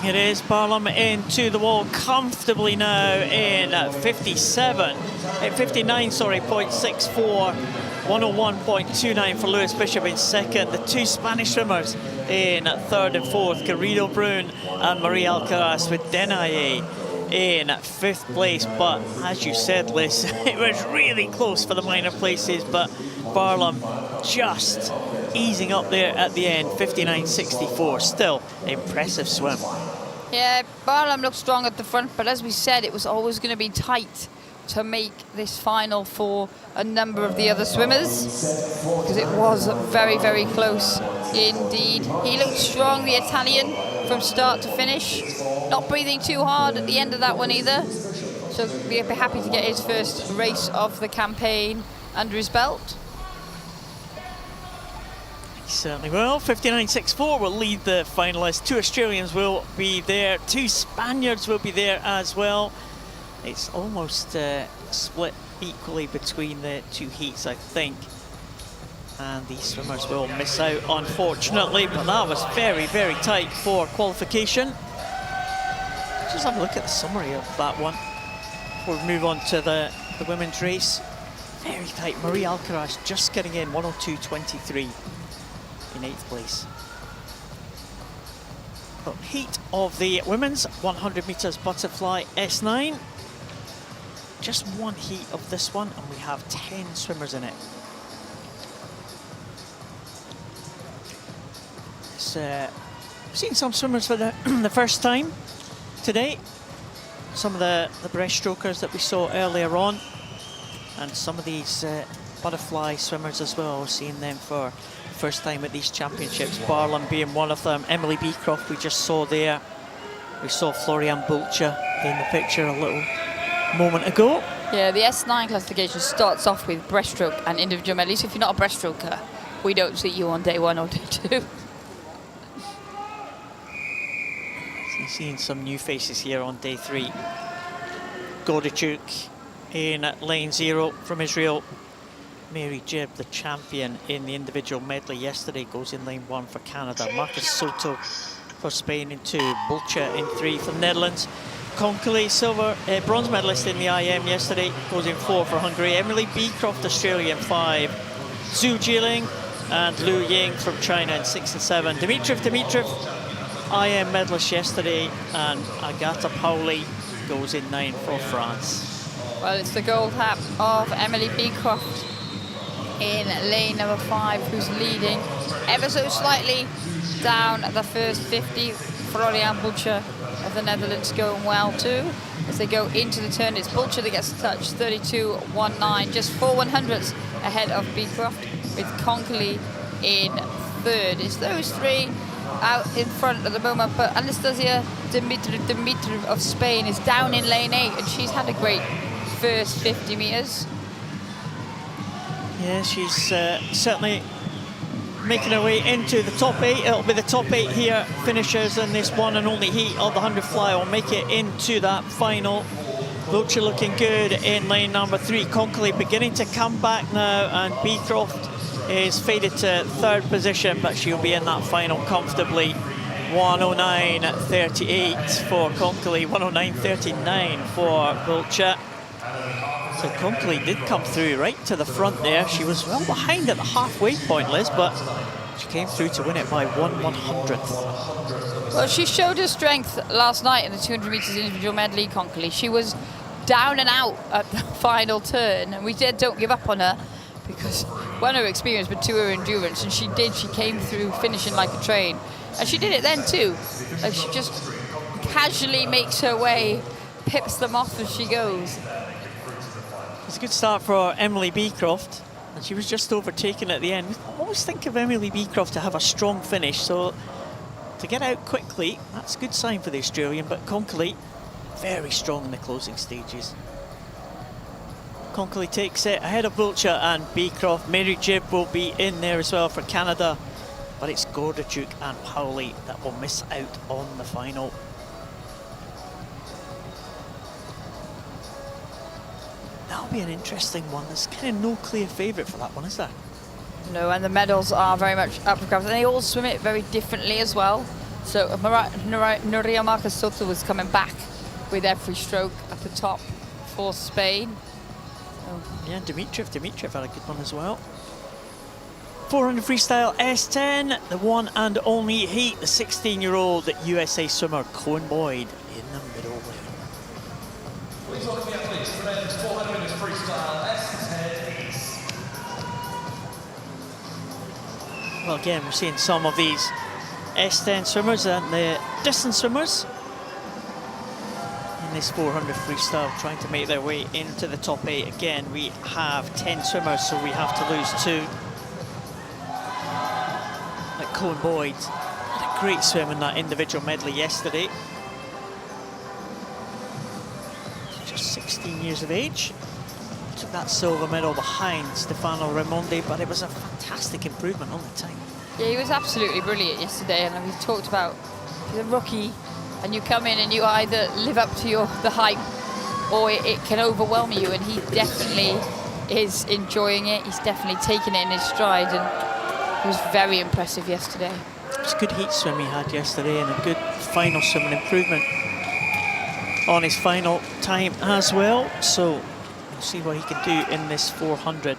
It is. Barlam into the wall comfortably now in 59.64. 101.29 for Lewis Bishop in second. The 2 Spanish swimmers in third and fourth, Garrido Brun and Marie Alcaraz, with Denaye in 5th place. But as you said, Liz, it was really close for the minor places, but Barlam just easing up there at the end. 59.64, still impressive swim. Yeah, Barlam looked strong at the front, but as we said, it was always going to be tight to make this final for a number of the other swimmers, because it was very, very close indeed. He looked strong, the Italian, from start to finish. Not breathing too hard at the end of that one either. So we'll be happy to get his first race of the campaign under his belt. He certainly will. 59.64 will lead the finalists. 2 Australians will be there. 2 Spaniards will be there as well. It's almost split equally between the 2 heats, I think. And these swimmers will miss out, unfortunately. But that was very, very tight for qualification. Just have a look at the summary of that one before we move on to the women's race. Very tight. Marie Alcaraz just getting in, 102.23 in 8th place. But heat of the women's 100 metres butterfly S9. Just 1 heat of this one, and we have 10 swimmers in it. We've seen some swimmers for the, the first time today. Some of the breaststrokers that we saw earlier on, and some of these butterfly swimmers as well. We're seeing them for the first time at these championships. Barlam being one of them. Emily Beecroft we just saw there. We saw Florian Bulcher in the picture a little moment ago. Yeah, the S9 classification starts off with breaststroke and individual medley. So if you're not a breaststroker, we don't see you on day 1 or day 2. You're seeing some new faces here on day 3. Godichuk in lane 0 from Israel. Mary Jibb, the champion in the individual medley yesterday, goes in lane 1 for Canada. Marcus Soto for Spain in 2. Bulcher in 3 for the Netherlands. Konkoly, bronze medalist in the IM yesterday, goes in 4 for Hungary. Emily Beecroft, Australia in 5. Zhu Jiling and Lu Ying from China in 6 and 7. Dimitrov, IM medalist yesterday, and Agata Pauli goes in 9 for France. Well, it's the gold hat of Emily Beecroft in lane number 5, who's leading ever so slightly down the first 50. Florian Bulcher of the Netherlands going well too. As they go into the turn, it's Bulcher that gets the touch, 32.19, just 4/100ths ahead of Beecroft, with Conkley in 3rd. It's those 3 out in front at the moment, but Anastasia Dimitrov of Spain is down in lane 8, and she's had a great first 50 meters. Yeah, she's certainly making her way into the top 8. It'll be the top 8 here, finishers in this one and only heat of the 100 fly will make it into that final. Vulture looking good in lane number 3. Conkley beginning to come back now, and Beecroft is faded to 3rd position, but she'll be in that final comfortably. 109.38 for Conkley, 109.39 for Vulture. So Conkley did come through right to the front there. She was well behind at the halfway point, Liz, but she came through to win it by 1/100th. Well, she showed her strength last night in the 200 meters individual medley, Conkley. She was down and out at the final turn, and we said don't give up on her, because one, her experience, but 2, her endurance, and she did. She came through finishing like a train, and she did it then too. Like, she just casually makes her way, pips them off as she goes. It's a good start for Emily Beecroft, and she was just overtaken at the end. I always think of Emily Beecroft to have a strong finish, so to get out quickly, that's a good sign for the Australian, but Conkley, very strong in the closing stages. Conkley takes it ahead of Vulture and Beecroft. Mary Jibb will be in there as well for Canada, but it's Gordachuk and Powley that will miss out on the final. That'll be an interesting one. There's kind of no clear favourite for that one, is there? No, and the medals are very much up for grabs, and they all swim it very differently as well. So Nuria Marcus Soto was coming back with every stroke at the top for Spain. Yeah, Dimitrov had a good one as well. 400 freestyle S10, the one and only heat, the 16-year-old USA swimmer Cohen Boyd in the middle lane. Please welcome the athletes for men's 400 meters freestyle S10 East. Well, again, we're seeing some of these S10 swimmers and the distance swimmers in this 400 freestyle trying to make their way into the top 8. Again, we have 10 swimmers, so we have to lose 2. Like Cohen Boyd had a great swim in that individual medley yesterday. Just 16 years of age. Took that silver medal behind Stefano Raimondi, but it was a fantastic improvement on the time. Yeah, he was absolutely brilliant yesterday, and we've talked about he's a rookie, and you come in and you either live up to the hype, or it can overwhelm you, and he definitely is enjoying it. He's definitely taken it in his stride, and he was very impressive yesterday. It was a good heat swim he had yesterday, and a good final swim, an improvement on his final time as well. So we'll see what he can do in this 400.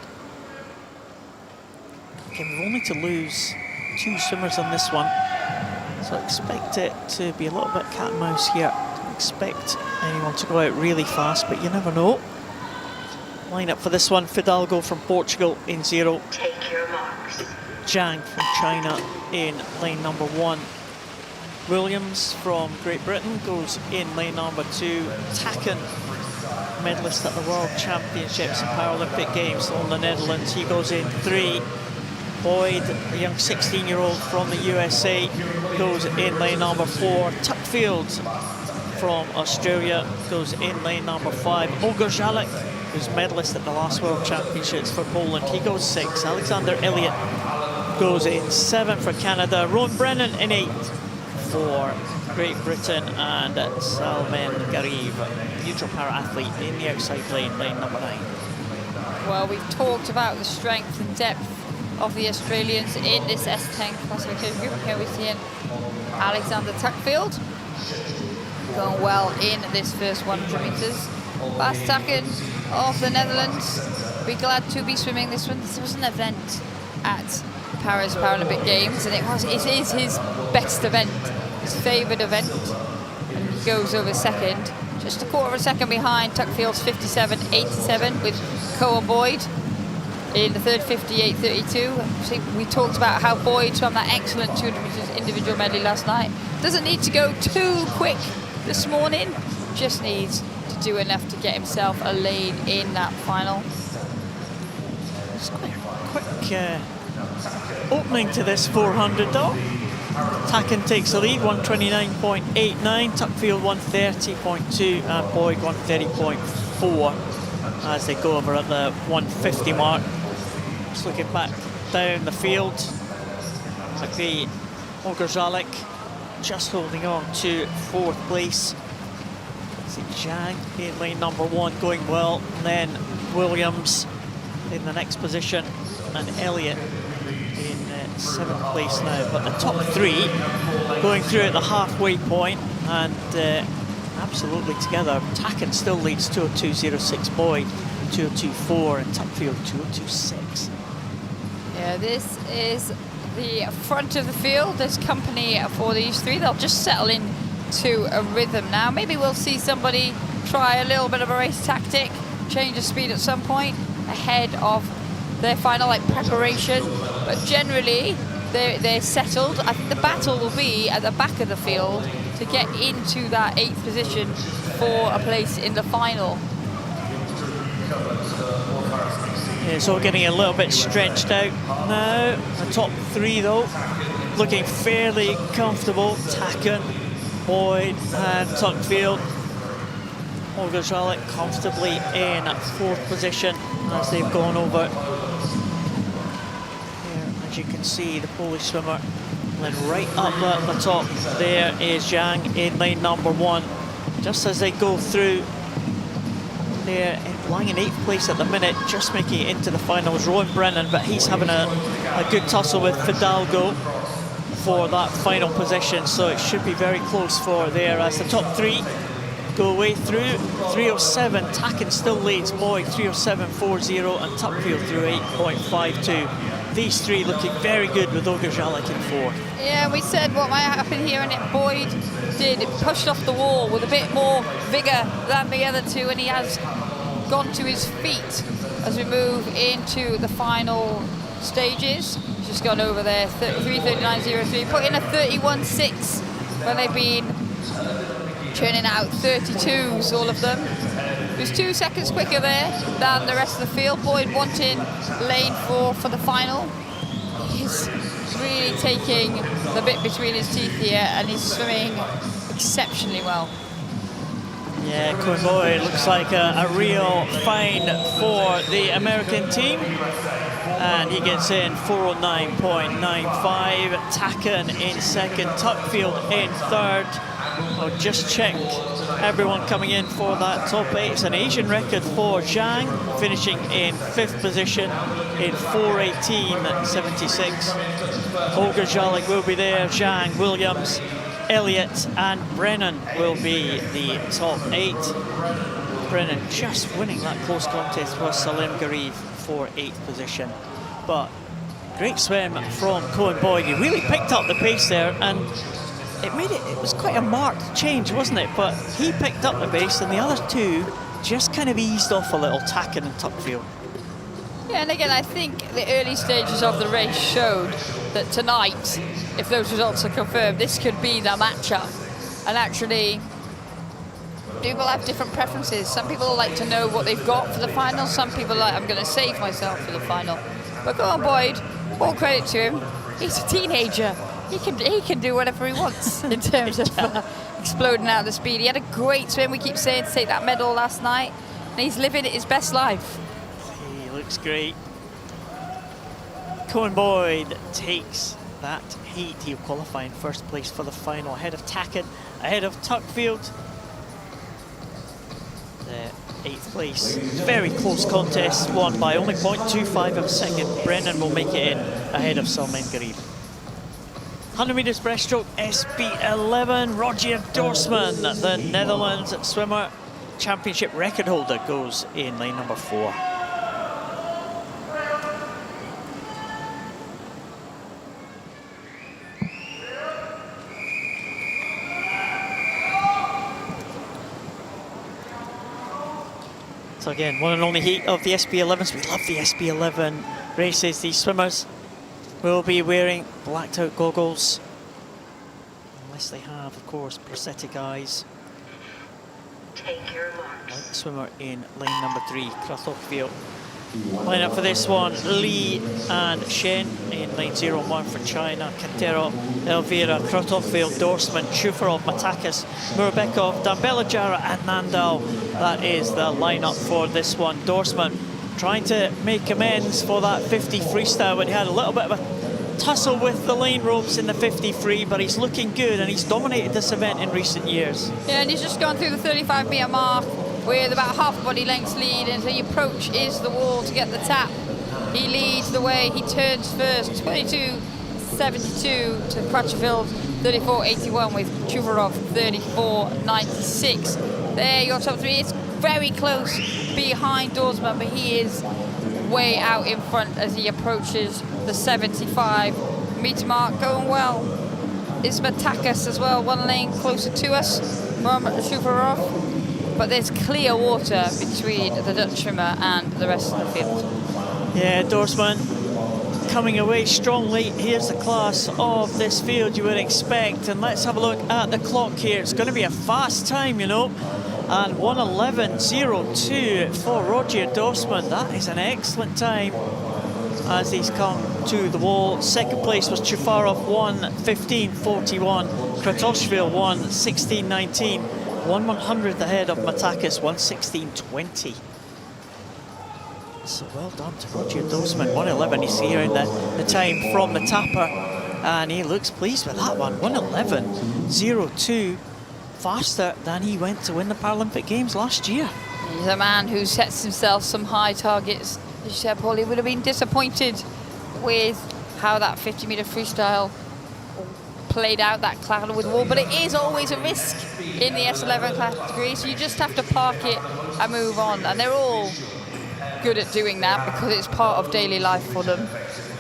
Again, we're only to lose 2 swimmers on this one, so I expect it to be a little bit cat and mouse here. Don't expect anyone to go out really fast, but you never know. Line up for this one: Fidalgo from Portugal in 0. Take your marks. Zhang from China in lane number 1. Williams from Great Britain goes in lane number 2. Takken, medalist at the World Championships and Paralympic Games on the Netherlands, he goes in 3. Boyd, the young 16-year-old from the USA, goes in lane number 4. Tuckfield from Australia goes in lane number 5. Ogorjalek, who's medalist at the last World Championships for Poland, he goes 6. Alexander Elliott goes in 7 for Canada. Rowan Brennan in 8 for Great Britain, and Salman Garib, neutral para athlete in the outside lane, lane number 9. Well, we've talked about the strength and depth of the Australians in this S10 classification group. Here we're seeing Alexander Tuckfield going well in this first 100 meters. Bas Takken of the Netherlands, we're glad to be swimming this one. This was an event at Paris Paralympic Games, and it is his best event, his favoured event, and he goes over second, just a quarter of a second behind Tuckfield's 57.87 with Cohen Boyd. in the third 58.32. We talked about how Boyd swam that excellent 200 meters individual medley last night. Doesn't need to go too quick this morning, just needs to do enough to get himself a lane in that final. It's quite a quick opening to this 400 though. Tacken takes the lead, 129.89, Tuckfield 130.2 and Boyd 130.4 as they go over at the 150 mark. Just looking back down the field, like the Ogrzalik just holding on to 4th place. See Zhang in lane number 1 going well, and then Williams in the next position and Elliott in 7th place now. But the top 3 going through at the halfway point and absolutely together. Tacken still leads 202.06, Boyd 202.4 and Tuckfield 202.6. Yeah, this is the front of the field. There's company for these 3. They'll just settle in to a rhythm now. Maybe we'll see somebody try a little bit of a race tactic, change of speed at some point ahead of their final preparation, but generally they're settled. I think the battle will be at the back of the field to get into that 8th position for a place in the final. Yeah, so getting a little bit stretched out now. The top 3 though, looking fairly comfortable. Tacken, Boyd and Tuckfield. Ogrzalik comfortably in 4th position as they've gone over. Here, as you can see, the Polish swimmer. And then right up at the top, there is Zhang in lane number 1. Just as they go through, they're lying in 8th place at the minute, just making it into the finals. Rowan Brennan, but he's having a good tussle with Fidalgo for that final position, so it should be very close for there as the top 3 go away through. 3:07, Tacken still leads Boyd 3:07.40 and Tuckfield through 8.52. These 3 looking very good with Ogrzalik in 4th. Yeah, we said what might happen here, and Boyd did pushed off the wall with a bit more vigour than the other 2, and he has gone to his feet as we move into the final stages. He's just gone over there, 3:39.03, put in a 31.6 when they've been churning out 32s, all of them. He was 2 seconds quicker there than the rest of the field. Boyd wanting lane 4 for the final. He's really taking the bit between his teeth here, and he's swimming exceptionally well. Yeah, Cohen Boyd looks like a real find for the American team. And he gets in 409.95. Tacken in 2nd, Tuckfield in 3rd. I'll just check everyone coming in for that top 8. It's an Asian record for Zhang, finishing in 5th position in 4:18.76. Ogrzalik will be there, Zhang, Williams, Elliott and Brennan will be the top 8. Brennan just winning that close contest with Salim Garib for 8th position. But great swim from Cohen Boyd. He really picked up the pace there, and it was quite a marked change, wasn't it? But he picked up the pace and the other 2 just kind of eased off a little, Tacken and Tuckfield. Yeah, and again, I think the early stages of the race showed that tonight, if those results are confirmed, this could be the matchup. And actually, people have different preferences. Some people like to know what they've got for the final. Some people are like, I'm going to save myself for the final. But go on, Boyd, all credit to him. He's a teenager. He can do whatever he wants in terms of exploding out the speed. He had a great swim, we keep saying, to take that medal last night. And he's living his best life. He looks great. Cohen Boyd takes that heat. He'll qualify in 1st place for the final, ahead of Tacken, ahead of Tuckfield. The 8th place. Very close contest, won by only 0.25 of a second. Brennan will make it in ahead of Salman Garib. 100 metres breaststroke SB7, Rogier Dorsman, the Netherlands swimmer, championship record holder, goes in lane number 4. So again, one and only heat of the SB11s. We love the SB11 races. These swimmers will be wearing blacked out goggles, unless they have, of course, prosthetic eyes. Take your Like marks. the swimmer in lane number 3, Krathokville. Line up for this one, Li and Shen in lane 0 and 1 for China. Quintero, Elvira, Krathokville, Dorsman, Shufarov, Matakis, Murbekov, Dambela Jara and Nandal. That is the lineup for this one. Dorsman trying to make amends for that 50 freestyle when he had a little bit of a tussle with the lane ropes in the 50 free, but he's looking good and he's dominated this event in recent years. Yeah, and he's just gone through the 35-metre mark with about half a body length's lead, and so he approaches the wall to get the tap. He leads the way, he turns first, 22.72 to Crutchfield's 34.81 with Chuvarov 34.96. There, your top three. It's very close behind Dorsman, but he is way out in front as he approaches the 75-metre mark. Going well is Matakis as well, one lane closer to us from Shufarov. But there's clear water between the Dutch swimmer and the rest of the field. Yeah, Dorsman coming away strongly. Here's the class of this field you would expect. And let's have a look at the clock here. It's going to be a fast time, you know. And 1:11.02 for Roger Dorsman. That is an excellent time as he's come to the wall. Second place was Chufarov, 1:15.41. Kratoshvili, 1:16.19. 1/100th ahead of Matakis, 1:16.20. So well done to Roger Dorsman. 1:11, he's hearing the time from the tapper, and he looks pleased with that one. 1:11.02, faster than he went to win the Paralympic Games last year. He's a man who sets himself some high targets. As you said, Paul, he would have been disappointed with how that 50-metre freestyle played out, that cloud with wall, but it is always a risk in the S11 category, so you just have to park it and move on, and they're all good at doing that because it's part of daily life for them.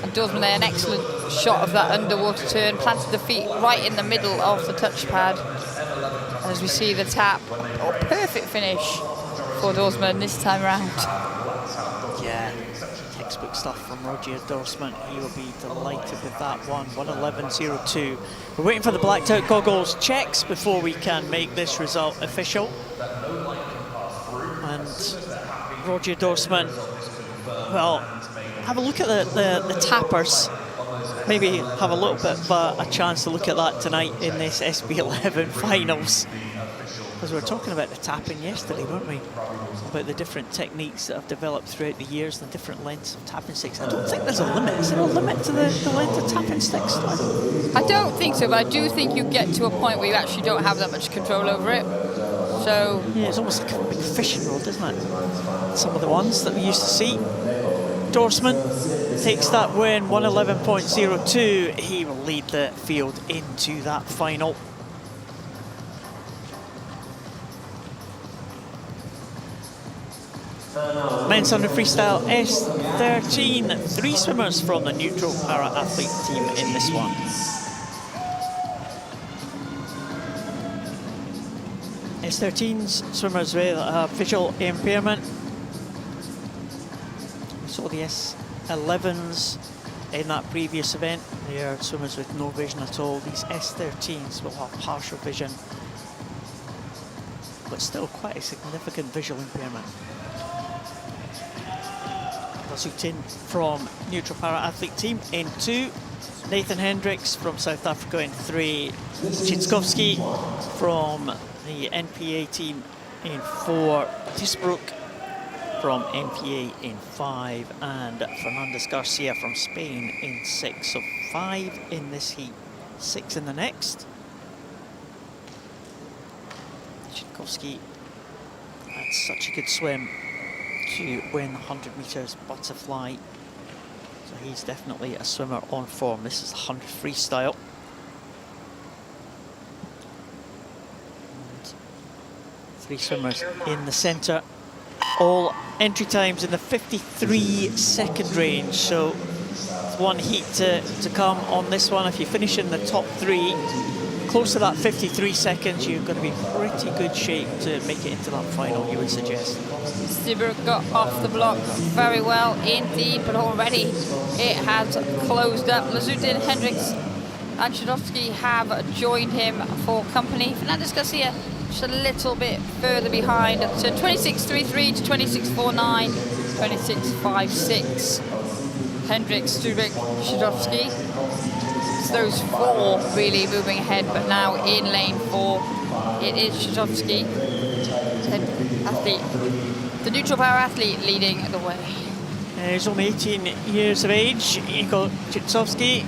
And Dorsman there, an excellent shot of that underwater turn, planted the feet right in the middle of the touchpad. As we see the tap, perfect finish for Dorsman this time around. Yeah, textbook stuff from Roger Dorsman. He will be delighted with that one. 1:11.02. We're waiting for the blacked out goggles checks before we can make this result official. And Roger Dorsman, well, have a look at the tappers. Maybe have a little bit of a chance to look at that tonight in this SB11 finals. Because we were talking about the tapping yesterday, weren't we? About the different techniques that have developed throughout the years, the different lengths of tapping sticks. I don't think there's a limit. Is there a limit to the length of tapping sticks? I don't think so, but I do think you get to a point where you actually don't have that much control over it. So yeah, it's almost like a big fishing rod, isn't it? Some of the ones that we used to see. Dorsman takes that win, 1:11.02. He will lead the field into that final. Men's 100 Freestyle S13. 3 swimmers from the neutral para-athlete team in this one. S13's swimmers with visual impairment. We saw the S11s in that previous event. They are swimmers with no vision at all. These S13s will have partial vision, but still quite a significant visual impairment. Sutin from neutral para-athlete team in 2. Nathan Hendricks from South Africa in 3. Chitskovsky from the NPA team in 4. Tisbrook from NPA in 5. And Fernandez Garcia from Spain in 6. So 5 in this heat, 6 in the next. Chitskovsky had such a good swim to win 100 meters butterfly. So he's definitely a swimmer on form. This is the 100 freestyle. And 3 swimmers in the center. All entry times in the 53-second range. So one heat to come on this one. If you finish in the top 3, close to that 53 seconds, you're going to be in pretty good shape to make it into that final, you would suggest. Seabrook got off the block very well indeed, but already it has closed up. Lazutin, Hendricks and Shadowski have joined him for company. Fernandez Garcia just a little bit further behind at 26.33 to 26.49, 26.56. Hendricks, Stubik, Shadowski. It's those four really moving ahead, but now in lane 4, it is Shadowski, athlete, the neutral power athlete, leading the way. He's only 18 years of age, Igor Chitsovsky,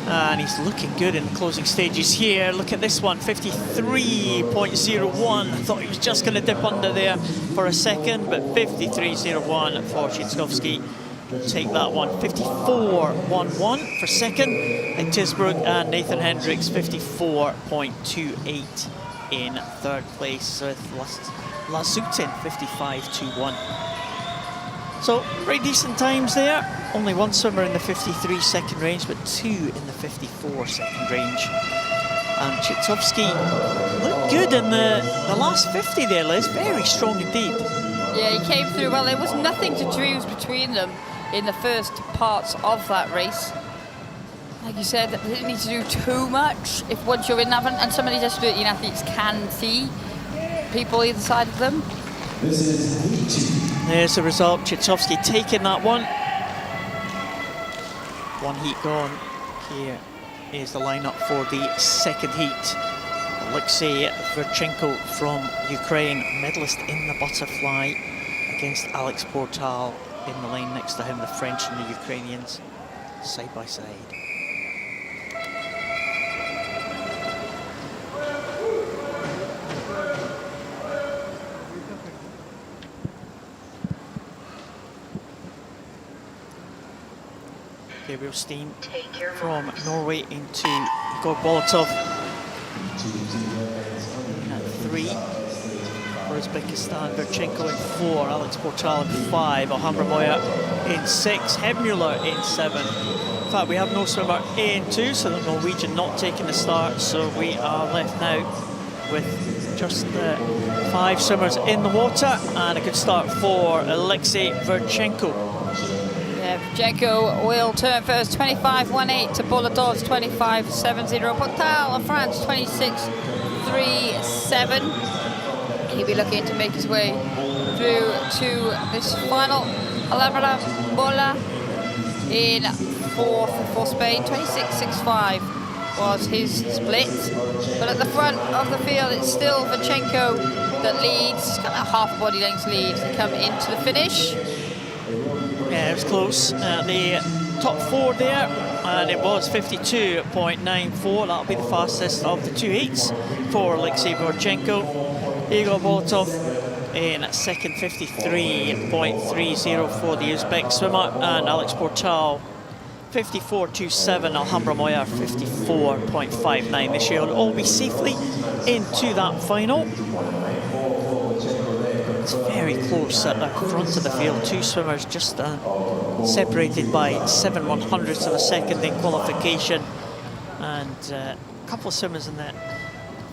and he's looking good in the closing stages here. Look at this one, 53.01. I thought he was just going to dip under there for a second, but 53.01 for Chitsovsky. Take that one. 54.11 for second. And Tisbrook and Nathan Hendricks 54.28 in third place with Lazutin 55.21. So pretty decent times there. Only one swimmer in the 53 second range, but 2 in the 54 second range. And Chitsovsky looked good in the last 50 there, Liz. Very strong indeed. Yeah, he came through well. There was nothing to choose between them in the first parts of that race. Like you said, they didn't need to do too much. If once you're in that, and some of these S13 athletes can see people either side of them. There's the result. Chitsovsky taking that one. One heat gone. Here is the lineup for the second heat. Alexei Verchenko from Ukraine, medalist in the butterfly, against Alex Portal in the lane next to him, the French and the Ukrainians side by side. Gabriel Steen from Norway into Igor Bolotov at 3. For Uzbekistan, Verchenko in 4, Alex Portal in 5, Alhambra Moya in 6, Hebmuller in 7. In fact, we have no swimmer in 2, so the Norwegian not taking the start, so we are left now with just 5 swimmers in the water, and a good start for Alexei Verchenko. Yeah, Verchenko will turn first, 25.18 to Bolotov's 25.70. Portal of France, 26.37. He'll be looking to make his way through to this final. Alhambra Moya in 4th for Spain, 26.65 was his split. But at the front of the field, it's still Verchenko that leads. He's got about half a body length lead to come into the finish. Yeah, it was close. The top 4 there, and it was 52.94. That'll be the fastest of the 2 heats for Alexei Verchenko. Igor Bolotov in second, 53.30 for the Uzbek swimmer, and Alex Portal 54.27. Alhambra Moya 54.59. They should all be safely into that final. It's very close at the front of the field. 2 swimmers just separated by 7/100ths of a second in qualification, and a couple of swimmers in that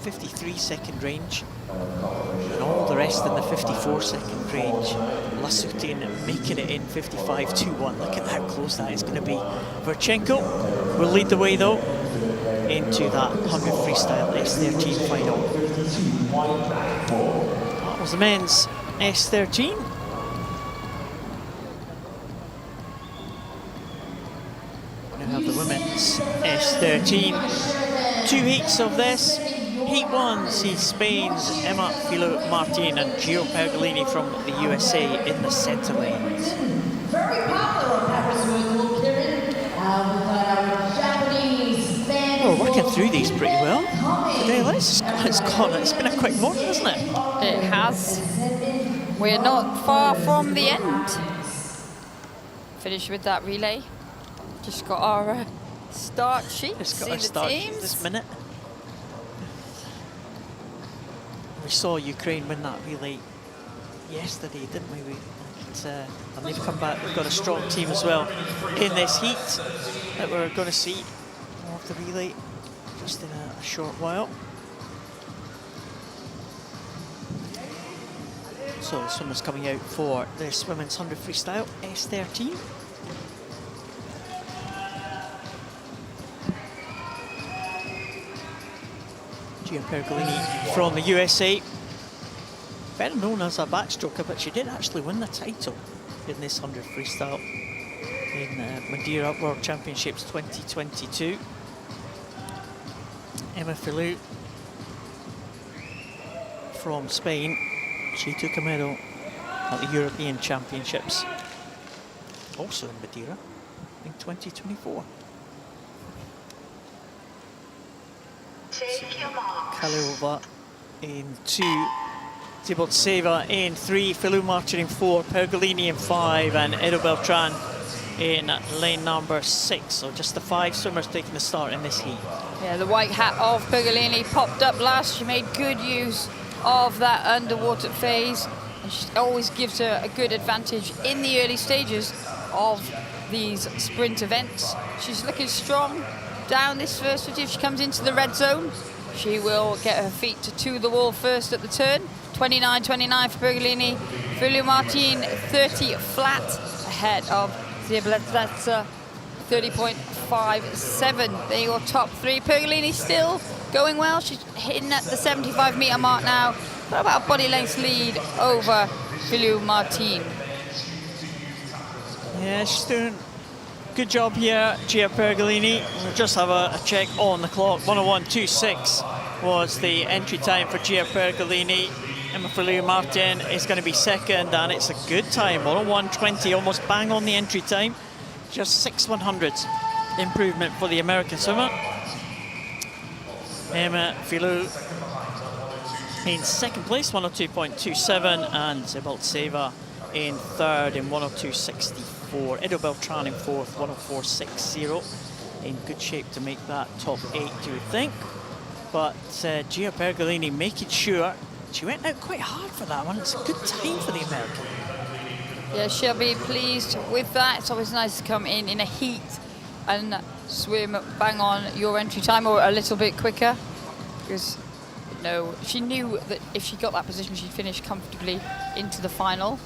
53 second range, and all the rest in the 54 second range. Lazutin making it in 55.21. Look at how close that is going to be. Verchenko will lead the way though into that 100 freestyle S13 final. That was the men's S13. We now have the women's S13. 2 heats of this. Heat 1 sees Spain's Emma Filo Martin and Gio Pergolini from the USA in the centre lanes. We're working through these pretty well today, Liz. It's been a quick morning, hasn't it? It has. We're not far from the end. Finish with that relay. Just got our start sheet. Just got our start sheet this minute. We saw Ukraine win that relay yesterday, didn't we? And they've come back. We've got a strong team as well in this heat that we're going to see more of the relay just in a short while. So the swimmers coming out for this women's 100 freestyle S13. Gia Pergolini from the USA. Better known as a backstroker, but she did actually win the title in this 100 freestyle in Madeira World Championships 2022. Emma Filou from Spain. She took a medal at the European Championships, also in Madeira, in 2024. Take your marks. Kalilova in 2, Thibault-Seva in 3, Filou Martin in 4, Pergolini in 5, and Edo Beltran in lane number 6. So just the 5 swimmers taking the start in this heat. Yeah, the white hat of Pergolini popped up last. She made good use of that underwater phase, and she always gives her a good advantage in the early stages of these sprint events. She's looking strong down this first 50. If she comes into the red zone, she will get her feet to the wall first at the turn. 29.29 for Pergolini. Filou Martin 30 flat ahead of Thibault-Seva 30.57. There your top 3. Pergolini still going well. She's hitting at the 75-meter mark now. Got about a body length lead over Filou Martin. Yeah, she's doing a good job here, Gia Pergolini. We'll just have a check on the clock. 101.26 was the entry time for Gia Pergolini. Emma Filou Martin is going to be second, and it's a good time. 101.20, almost bang on the entry time. Just 6/100ths improvement for the American swimmer. Emma Filou in second place, 102.27, and Thibault-Seva in third in 102.64. Edo Beltran in fourth, 104.60. In good shape to make that top 8, you would think. But Gia Pergolini making sure she went out quite hard for that one. It's a good time for the American. Yeah, she'll be pleased with that. It's always nice to come in a heat and swim bang on your entry time, or a little bit quicker, because no, she knew that if she got that position, she'd finish comfortably into the final.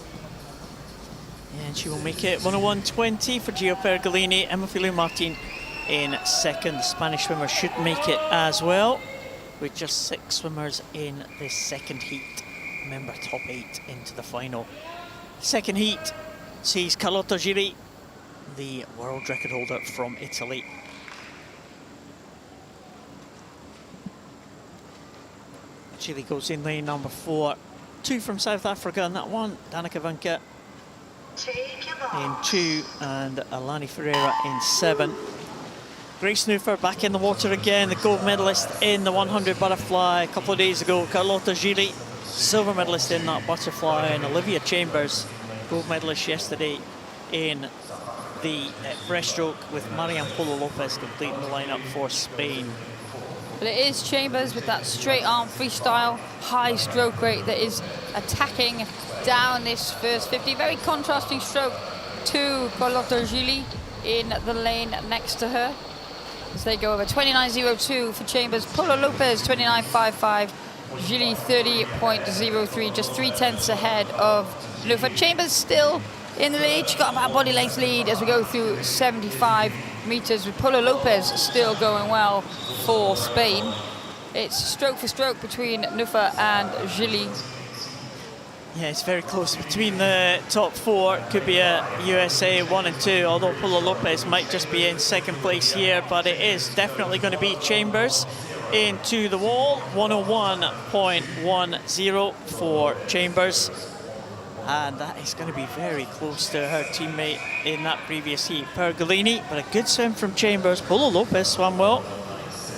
Yeah, and she will make it 101.20 for Gia Pergolini. Emma Filou Martin in second. The Spanish swimmer should make it as well, with just 6 swimmers in this second heat. Remember, top 8 into the final. Second heat sees Carlotta Giri, the world record holder from Italy. Giri goes in lane number 4. 2 from South Africa in that one. Danica Vanka Take your in marks. 2 and Alani Ferreira in 7. Grace Newfer back in the water again, the gold medalist in the 100 butterfly a couple of days ago. Carlotta Giri, silver medalist in that butterfly, and Olivia Chambers, gold medalist yesterday in the breaststroke, with Marian Polo Lopez completing the lineup for Spain. But it is Chambers with that straight arm freestyle, high stroke rate that is attacking down this first 50. Very contrasting stroke to Carlotta Giri in the lane next to her, as they go over. 29.02 for Chambers. Polo Lopez 29.55. Giri 30.03, just 3/10 ahead of Lufa. Chambers still in the lead. She got about a body length lead as we go through 75 meters, with Polo Lopez still going well for Spain. It's stroke for stroke between Nufa and Giri. Yeah, it's very close between the top 4. Could be a USA 1 and 2, although Polo Lopez might just be in second place here, but it is definitely going to be Chambers into the wall. 101.10 for Chambers, and that is going to be very close to her teammate in that previous heat, Pergolini. But a good swim from Chambers. Polo Lopez swam well.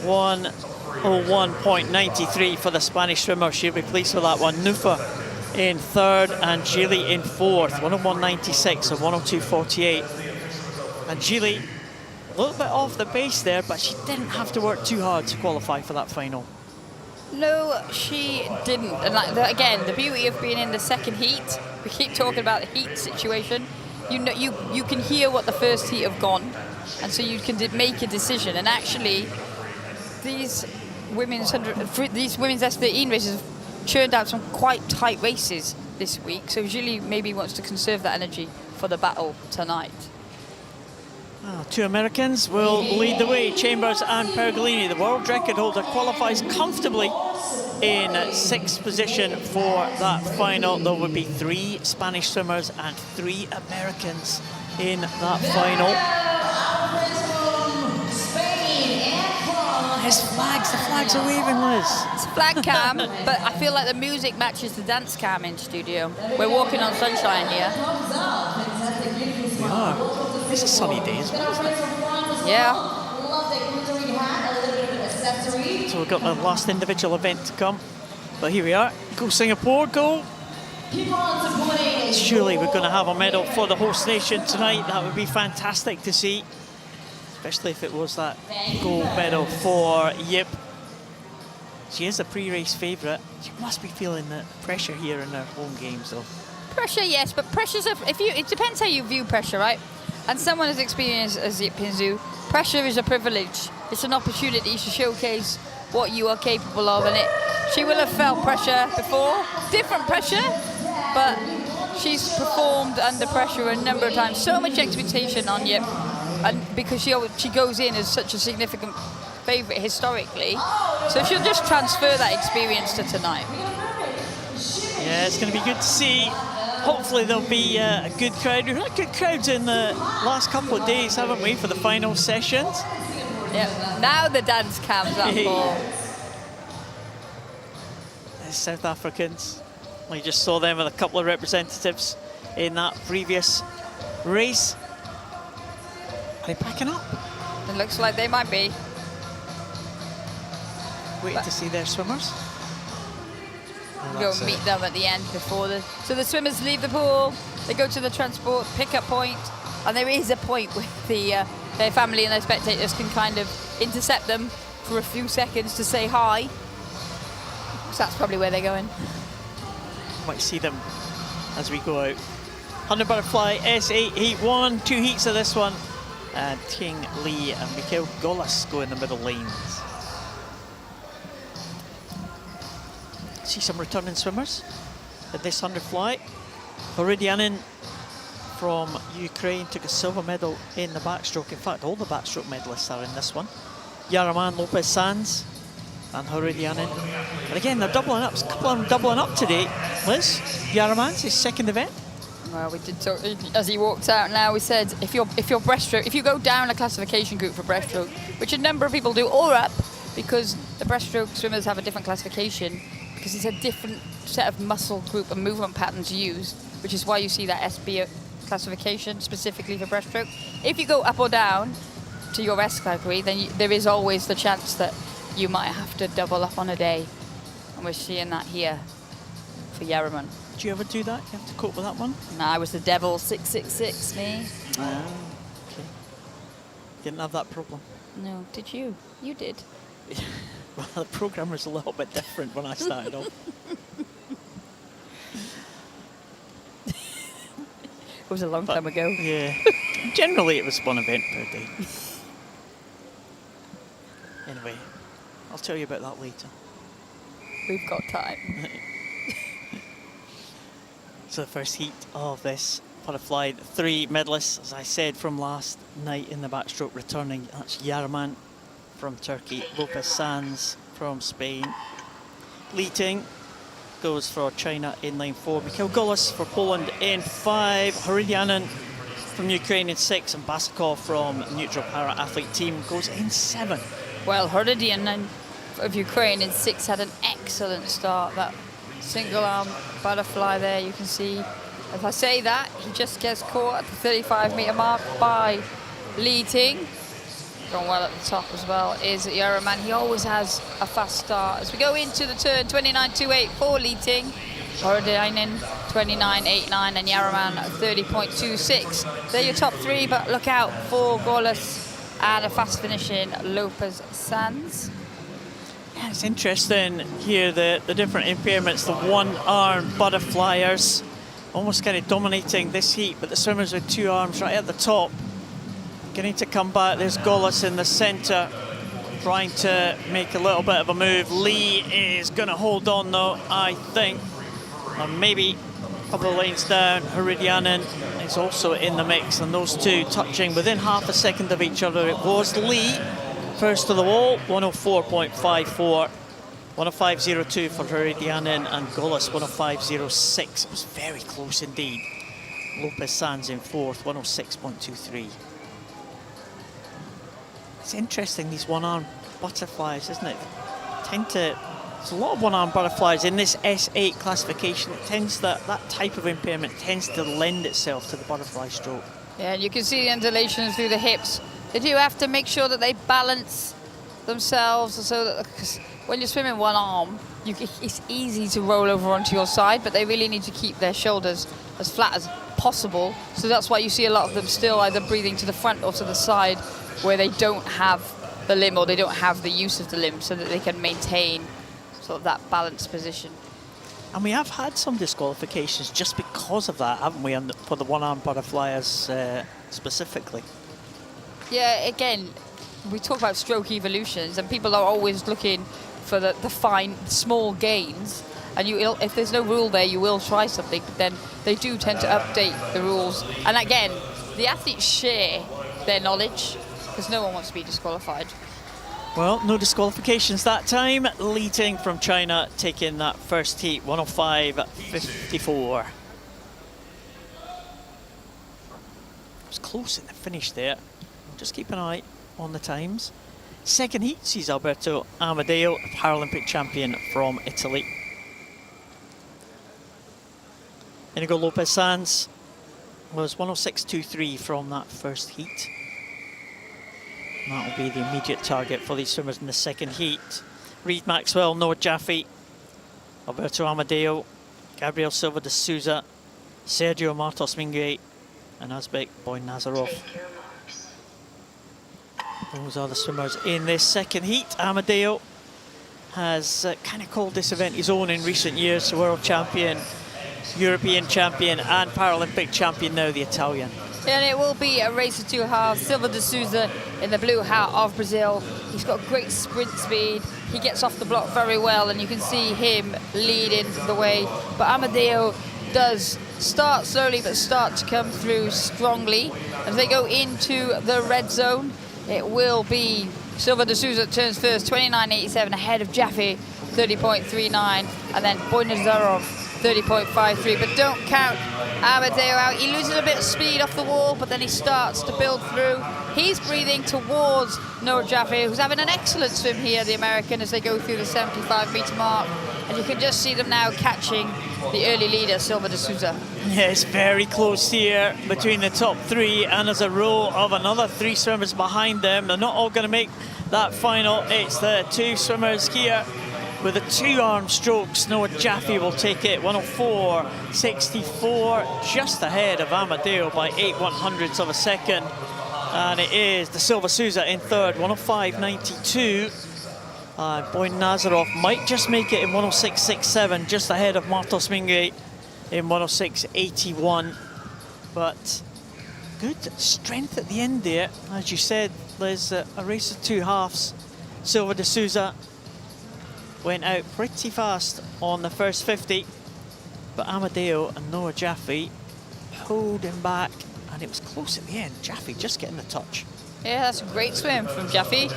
101.93 for the Spanish swimmer. She'll be pleased with that one. Nufa in third and Gili in fourth. 101.96 and 102.48. And Gili a little bit off the pace there, but she didn't have to work too hard to qualify for that final. No, she didn't. And again, the beauty of being in the second heat, we keep talking about the heat situation. You know, you can hear what the first heat have gone, and so you can make a decision. And actually, these women's S13 races have churned out some quite tight races this week. So Julie maybe wants to conserve that energy for the battle tonight. Two Americans will lead the way. Chambers and Pergolini, the world record holder, qualifies comfortably in 6th position for that final. There will be 3 Spanish swimmers and 3 Americans in that final. There's flags, the flags are waving, Liz. It's flag cam, but I feel like the music matches the dance cam in studio. We're walking on sunshine here. We are. It's a sunny day as well, isn't it? Yeah. So we've got the last individual event to come. But here we are. Go Singapore, go. Surely we're going to have a medal for the host nation tonight. That would be fantastic to see. Especially if it was that gold medal for Yip. She is a pre-race favourite. She must be feeling the pressure here in her home games, though. Pressure, yes, but pressure's it depends how you view pressure, right? And someone as experienced as Yip Pinzu, pressure is a privilege. It's an opportunity to showcase what you are capable of, and she will have felt pressure before, different pressure, but she's performed under pressure a number of times. So much expectation on Yip, and because she goes in as such a significant favourite historically, so she'll just transfer that experience to tonight. Yeah, it's going to be good to see. Hopefully there'll be a good crowd. We've had good crowds in the last couple of days, haven't we, for the final sessions? Yeah, now the dance cam's up for. The South Africans. We just saw them with a couple of representatives in that previous race. Are they packing up? It looks like they might be. Waiting to see their swimmers. Go meet them at the end before so the swimmers leave the pool, they go to the transport pickup point, and there is a point where their family and their spectators can kind of intercept them for a few seconds to say hi. So that's probably where they're going. Might see them as we go out. 100 butterfly S8 heat 1, 2 heats of this one. And Ting Lee and Mikhail Golas go in the middle lanes. See some returning swimmers in this 100 fly. Horydyanin from Ukraine took a silver medal in the backstroke. In fact, all the backstroke medalists are in this one. Yaraman, Lopez Sanz and Horydyanin. And again, they're doubling up. There's a couple of them doubling up today. Liz, Yaraman's his 2nd event. Well, we did talk, as he walked out now, we said if you're breaststroke, if you go down a classification group for breaststroke, which a number of people do, or up, because the breaststroke swimmers have a different classification, because it's a different set of muscle group and movement patterns used, which is why you see that SB classification specifically for breaststroke. If you go up or down to your S category, then there is always the chance that you might have to double up on a day. And we're seeing that here for Yaraman. Do you ever do that? You have to cope with that one? No, I was the devil 666, me. Okay. Didn't have that problem. No, did you? You did. Well, the programme was a little bit different when I started off. It was a long time ago. Yeah. Generally, it was one event per day. Anyway, I'll tell you about that later. We've got time. So the first heat of this butterfly, 3 medalists, as I said, from last night in the backstroke returning. That's Yaraman from Turkey, Lopez Sanz from Spain. Li Ting goes for China in lane 4. Mikhail Golas for Poland in 5. Horydyanin from Ukraine in 6. And Basakov from neutral para-athlete team goes in 7. Well, Horydyanin of Ukraine in 6 had an excellent start. That single arm butterfly there, you can see. If I say that, he just gets caught at the 35-meter mark by Li Ting. Going well at the top as well is Yaraman. He always has a fast start. As we go into the turn, 29.28 for Li Ting. Horydyanin 29.89 and Yaraman 30.26. They're your top 3, but look out for Golas and a fast finishing Lopez Sanz. Yeah, it's interesting here, the different impairments. The one-arm butterflyers almost kind of dominating this heat, but the swimmers with 2 arms right at the top getting to come back. There's Golas in the centre trying to make a little bit of a move. Lee is going to hold on though, I think. And maybe couple of lanes down, Haridianen is also in the mix, and those two touching within half a second of each other. It was Lee first to the wall, 104.54, 105.02 for Haridianen, and Golis 105.06. It was very close indeed. Lopez Sanz in fourth, 106.23. It's interesting, these one-arm butterflies, isn't it? There's a lot of one-arm butterflies in this S8 classification. It tends that type of impairment tends to lend itself to the butterfly stroke. Yeah, and you can see the undulations through the hips. They do have to make sure that they balance themselves so that, because when you're swimming one arm, it's easy to roll over onto your side, but they really need to keep their shoulders as flat as possible. So that's why you see a lot of them still either breathing to the front or to the side, where they don't have the limb or they don't have the use of the limb, so that they can maintain sort of that balanced position. And we have had some disqualifications just because of that, haven't we, for the one-arm butterflies specifically? Yeah, again, we talk about stroke evolutions, and people are always looking for the fine, small gains. And if there's no rule there, you will try something, but then they do tend to update the rules. And again, the athletes share their knowledge, because no one wants to be disqualified. Well, no disqualifications that time. Leading from China, taking that first heat, 105.54. It was close in the finish there. Just keep an eye on the times. Second heat sees Alberto Amadeo, Paralympic champion from Italy. Inigo Lopez Sanz was 106.23 from that first heat. That will be the immediate target for these swimmers in the second heat. Reid Maxwell, Noah Jaffe, Alberto Amadeo, Gabriel Silva de Souza, Sergio Martos Minguet, and Uzbek Boy Nazarov. Take your marks. Those are the swimmers in this second heat. Amadeo has kind of called this event his own in recent years. World champion, European champion, and Paralympic champion now, the Italian. And it will be a race of two halves. Silva de Souza in the blue hat of Brazil. He's got great sprint speed. He gets off the block very well, and you can see him leading the way. But Amadeo does start slowly, but start to come through strongly. As they go into the red zone, it will be Silva de Souza turns first, 29.87 ahead of Jaffe, 30.39, and then Boy Nazarov, 30.53. But don't count Amadeo out. He loses a bit of speed off the wall, but then he starts to build through. He's breathing towards Noah Jaffe, who's having an excellent swim here, the American, as they go through the 75-meter mark. And you can just see them now catching the early leader, Silva de Souza. Yeah, it's very close here between the top three, and there's a row of another three swimmers behind them. They're not all going to make that final. It's the two swimmers here with the two-arm strokes. Noah Jaffe will take it, 104.64, just ahead of Amadeo by 8/100ths of a second. And it is the Silva Souza in third, 105.92. Boy Nazarov might just make it in 106.67, just ahead of Martos Minguet in 106.81. But good strength at the end there. As you said, there's a race of two halves. Silva de Souza went out pretty fast on the first 50, but Amadeo and Noah Jaffe pulled him back, and it was close at the end. Jaffe just getting the touch. Yeah, that's a great swim from Jaffe.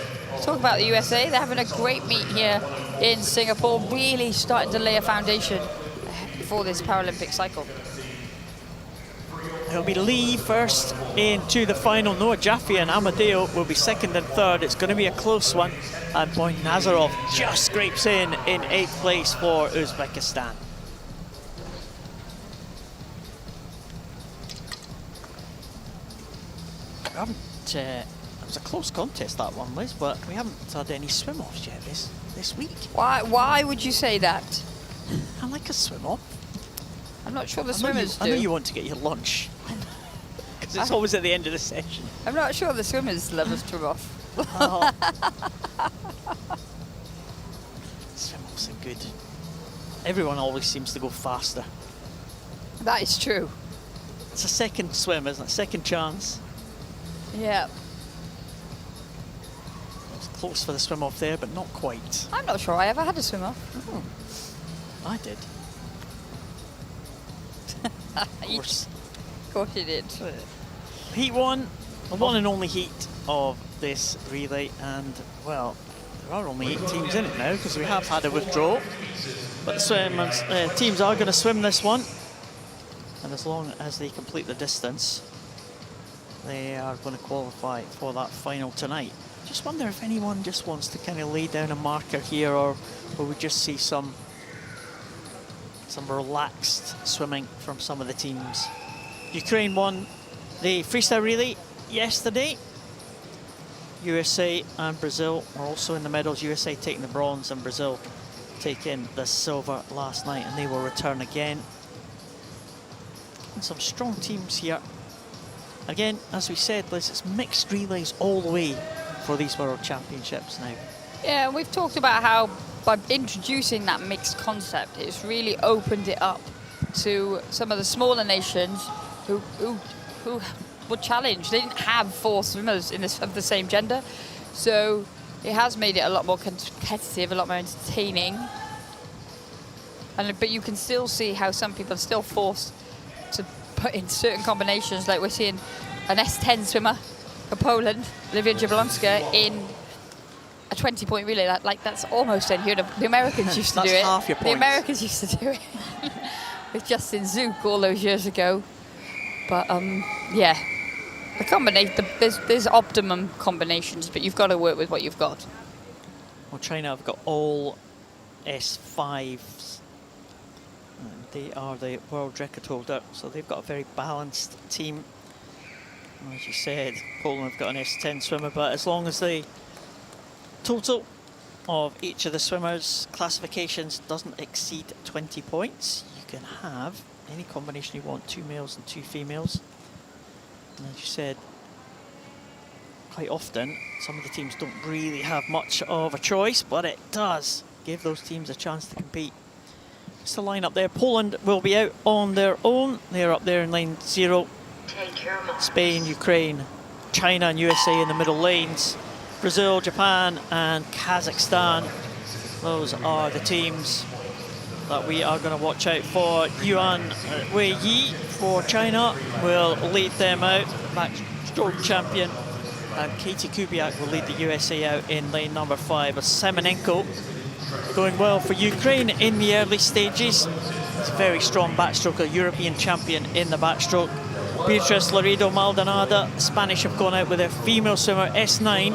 Talk about the USA, they're having a great meet here in Singapore, really starting to lay a foundation for this Paralympic cycle. It'll be Lee first into the final. Noah Jaffe and Amadeo will be second and third. It's going to be a close one. And Boy Nazarov just scrapes in 8th place for Uzbekistan. It was a close contest, that one, Liz, but we haven't had any swim-offs yet this week. Why would you say that? I like a swim-off. I'm not sure the swimmers do. I know you want to get your lunch, because it's always at the end of the session. I'm not sure the swimmers love a swim-off. Oh. Swim-offs are good. Everyone always seems to go faster. That is true. It's a second swim, isn't it? Second chance. Yeah. It was close for the swim-off there, but not quite. I'm not sure I ever had a swim-off. Oh, I did. Of course you did. Heat 1, the one and only heat of this relay, and well, there are only 8 teams in it now because we have had a withdrawal. But the swimmers, teams are going to swim this one, and as long as they complete the distance, they are going to qualify for that final tonight. Just wonder if anyone just wants to kind of lay down a marker here, or will we just see some relaxed swimming from some of the teams. Ukraine won the freestyle relay yesterday. USA and Brazil were also in the medals. USA taking the bronze and Brazil taking the silver last night, and they will return again. And some strong teams here. Again, as we said, Liz, it's mixed relays all the way for these World Championships now. Yeah, we've talked about how by introducing that mixed concept, it's really opened it up to some of the smaller nations who were challenged. They didn't have 4 swimmers of the same gender, so it has made it a lot more competitive, a lot more entertaining. But you can still see how some people are still forced to put in certain combinations, like we're seeing an S10 swimmer for Poland, Olivia Jablonska, in a 20-point relay. That's almost unheard of. The Americans used to do it. Half your The points. Americans used to do it with Justin Zook all those years ago. But yeah, the combination. There's optimum combinations, but you've got to work with what you've got. Well, China have got all S5s. They are the world record holder, so they've got a very balanced team. As you said, Poland have got an S10 swimmer, but as long as the total of each of the swimmers' classifications doesn't exceed 20 points, you can have any combination you want, 2 males and 2 females. And as you said, quite often, some of the teams don't really have much of a choice, but it does give those teams a chance to compete. It's the line up there. Poland will be out on their own. They're up there in lane 0. Take your mark. Spain, Ukraine, China and USA in the middle lanes. Brazil, Japan and Kazakhstan. Those are the teams that we are going to watch out for. Yuan Wei Yi for China will lead them out, backstroke champion. And Katie Kubiak will lead the USA out in lane number 5. As Semenenko going well for Ukraine in the early stages. He's a very strong backstroker, European champion in the backstroke. Beatriz Laredo Maldonado, Spanish have gone out with their female swimmer S9.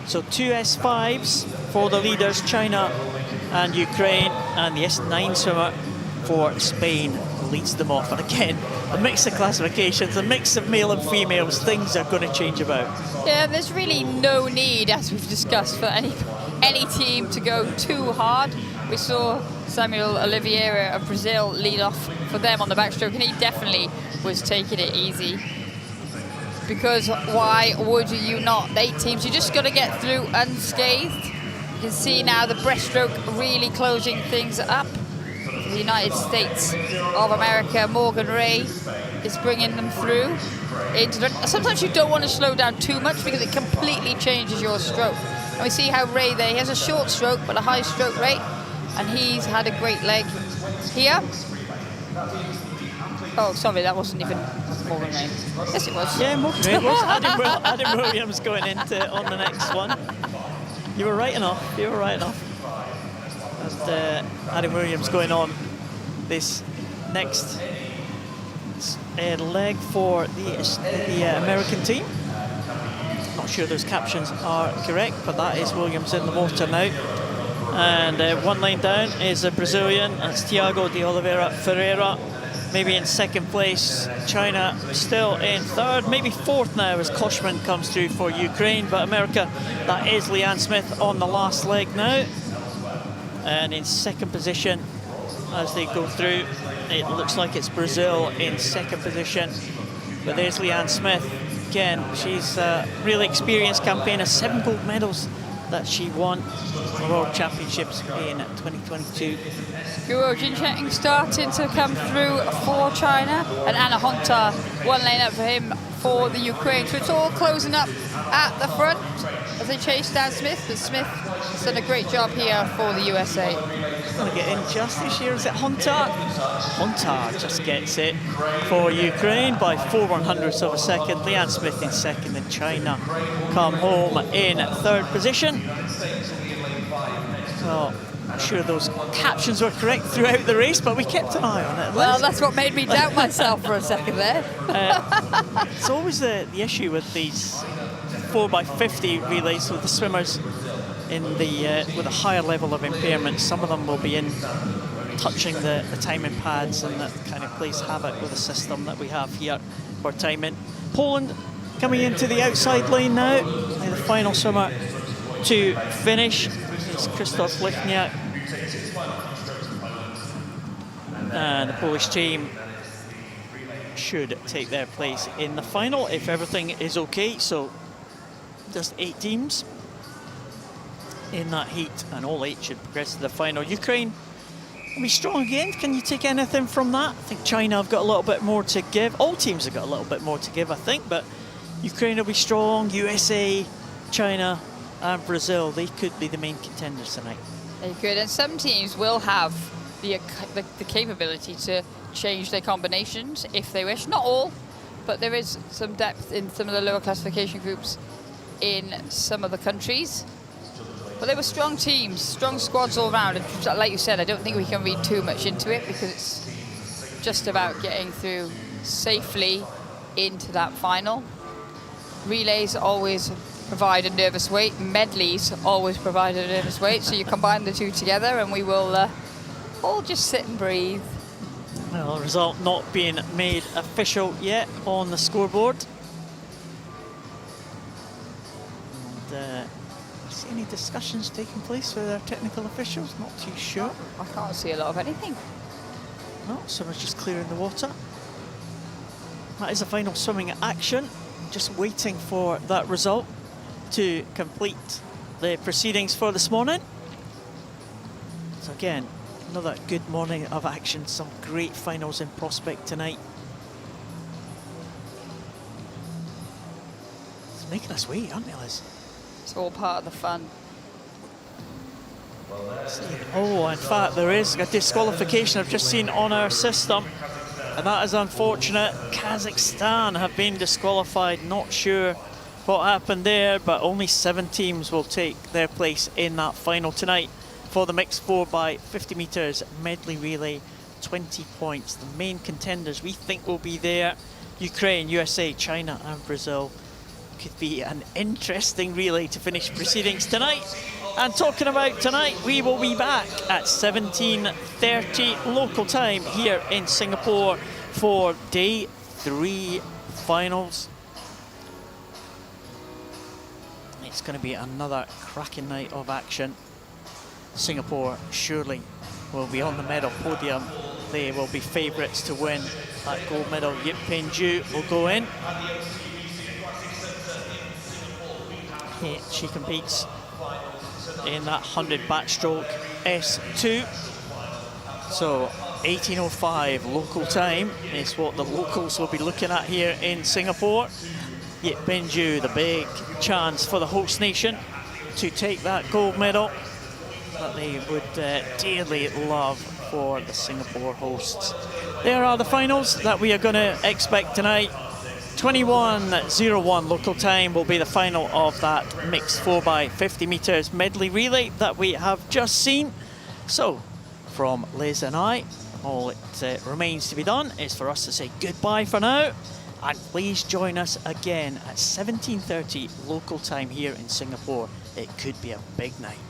So 2 S5s for the leaders, China and Ukraine, and the S9 swimmer for Spain leads them off. And again, a mix of classifications, a mix of male and females, things are going to change about. Yeah, there's really no need, as we've discussed, for any team to go too hard. We saw Samuel Oliveira of Brazil lead off for them on the backstroke, and he definitely was taking it easy. Because why would you not? 8 teams, you just got to get through unscathed. You can see now the breaststroke really closing things up. The United States of America, Morgan Ray is bringing them through. Sometimes you don't want to slow down too much because it completely changes your stroke. And we see how Ray there, he has a short stroke but a high stroke rate, and he's had a great leg here. Oh, sorry, that wasn't even Morgan Ray. Yes, it was. Yeah, Morgan Ray was. Adam Williams going into on the next one. You were right enough. You were right enough. And Adam Williams going on this next leg for the American team. Not sure those captions are correct, but that is Williams in the motor now. And 1 lane down is a Brazilian. That's Thiago de Oliveira Ferreira. Maybe in 2nd place. China still in 3rd, maybe 4th now as Koshman comes through for Ukraine. But America, that is Leanne Smith on the last leg now. And in 2nd position as they go through, it looks like it's Brazil in 2nd position. But there's Leanne Smith. Again, she's a really experienced campaigner, 7 gold medals that she won the World Championships in 2022. Guo Jincheng starting to come through for China, and Anna Honta 1 lane up for him for the Ukraine. So it's all closing up at the front. as they chase down Smith, but Smith has done a great job here for the USA. Going to get in just this year. Is it Hunter? Hunter just gets it for Ukraine by 4/100ths of a second. Leanne Smith in second, and China come home in third position. Well, I'm sure those captions were correct throughout the race, but we kept an eye on it. Well, that's what made me doubt myself for a second there. It's always the issue with these 4x50 relays with the swimmers in the with a higher level of impairment. Some of them will be in touching the timing pads, and that kind of plays havoc with the system that we have here for timing. Poland coming into the outside lane now. The final swimmer to finish is Krzysztof Lichniak. And the Polish team should take their place in the final if everything is okay. So just 8 teams in that heat, and all 8 should progress to the final. Ukraine will be strong again. Can you take anything from that? I think China have got a little bit more to give. All teams have got a little bit more to give, I think, but Ukraine will be strong. USA, China and Brazil, they could be the main contenders tonight. They could, and some teams will have the capability to change their combinations if they wish. Not all, but there is some depth in some of the lower classification groups in some of the countries. But they were strong teams, strong squads all around. And like you said, I don't think we can read too much into it, because it's just about getting through safely into that final. Relays always provide a nervous weight. Medleys always provide a nervous weight. So you combine the two together, and we will all just sit and breathe. Well, the result not being made official yet on the scoreboard. And, see any discussions taking place with our technical officials? Not too sure. I can't see a lot of anything. No, someone's just clearing the water. That is the final swimming action. Just waiting for that result to complete the proceedings for this morning. So again, another good morning of action. Some great finals in prospect tonight. It's making us wait, aren't they, Liz? It's all part of the fun. Oh, in fact, there is a disqualification I've just seen on our system, and that is unfortunate. Kazakhstan have been disqualified. Not sure what happened there, but only 7 teams will take their place in that final tonight for the mixed 4x50 meters medley relay. 20 points. The main contenders we think will be there: Ukraine, USA, China and Brazil. Could be an interesting relay to finish proceedings tonight. And talking about tonight, we will be back at 17:30 local time here in Singapore for day 3 finals. It's going to be another cracking night of action. Singapore surely will be on the medal podium. They will be favourites to win that gold medal. Yip Penju will go in. She competes in that 100 backstroke S2. So 18:05 local time is what the locals will be looking at here in Singapore. Yip Penju, the big chance for the host nation to take that gold medal that they would dearly love for the Singapore hosts. There are the finals that we are going to expect tonight. 21:01 local time will be the final of that mixed 4x50 meters medley relay that we have just seen. So from Liz and I, all it remains to be done is for us to say goodbye for now, and please join us again at 17:30 local time here in Singapore. It could be a big night.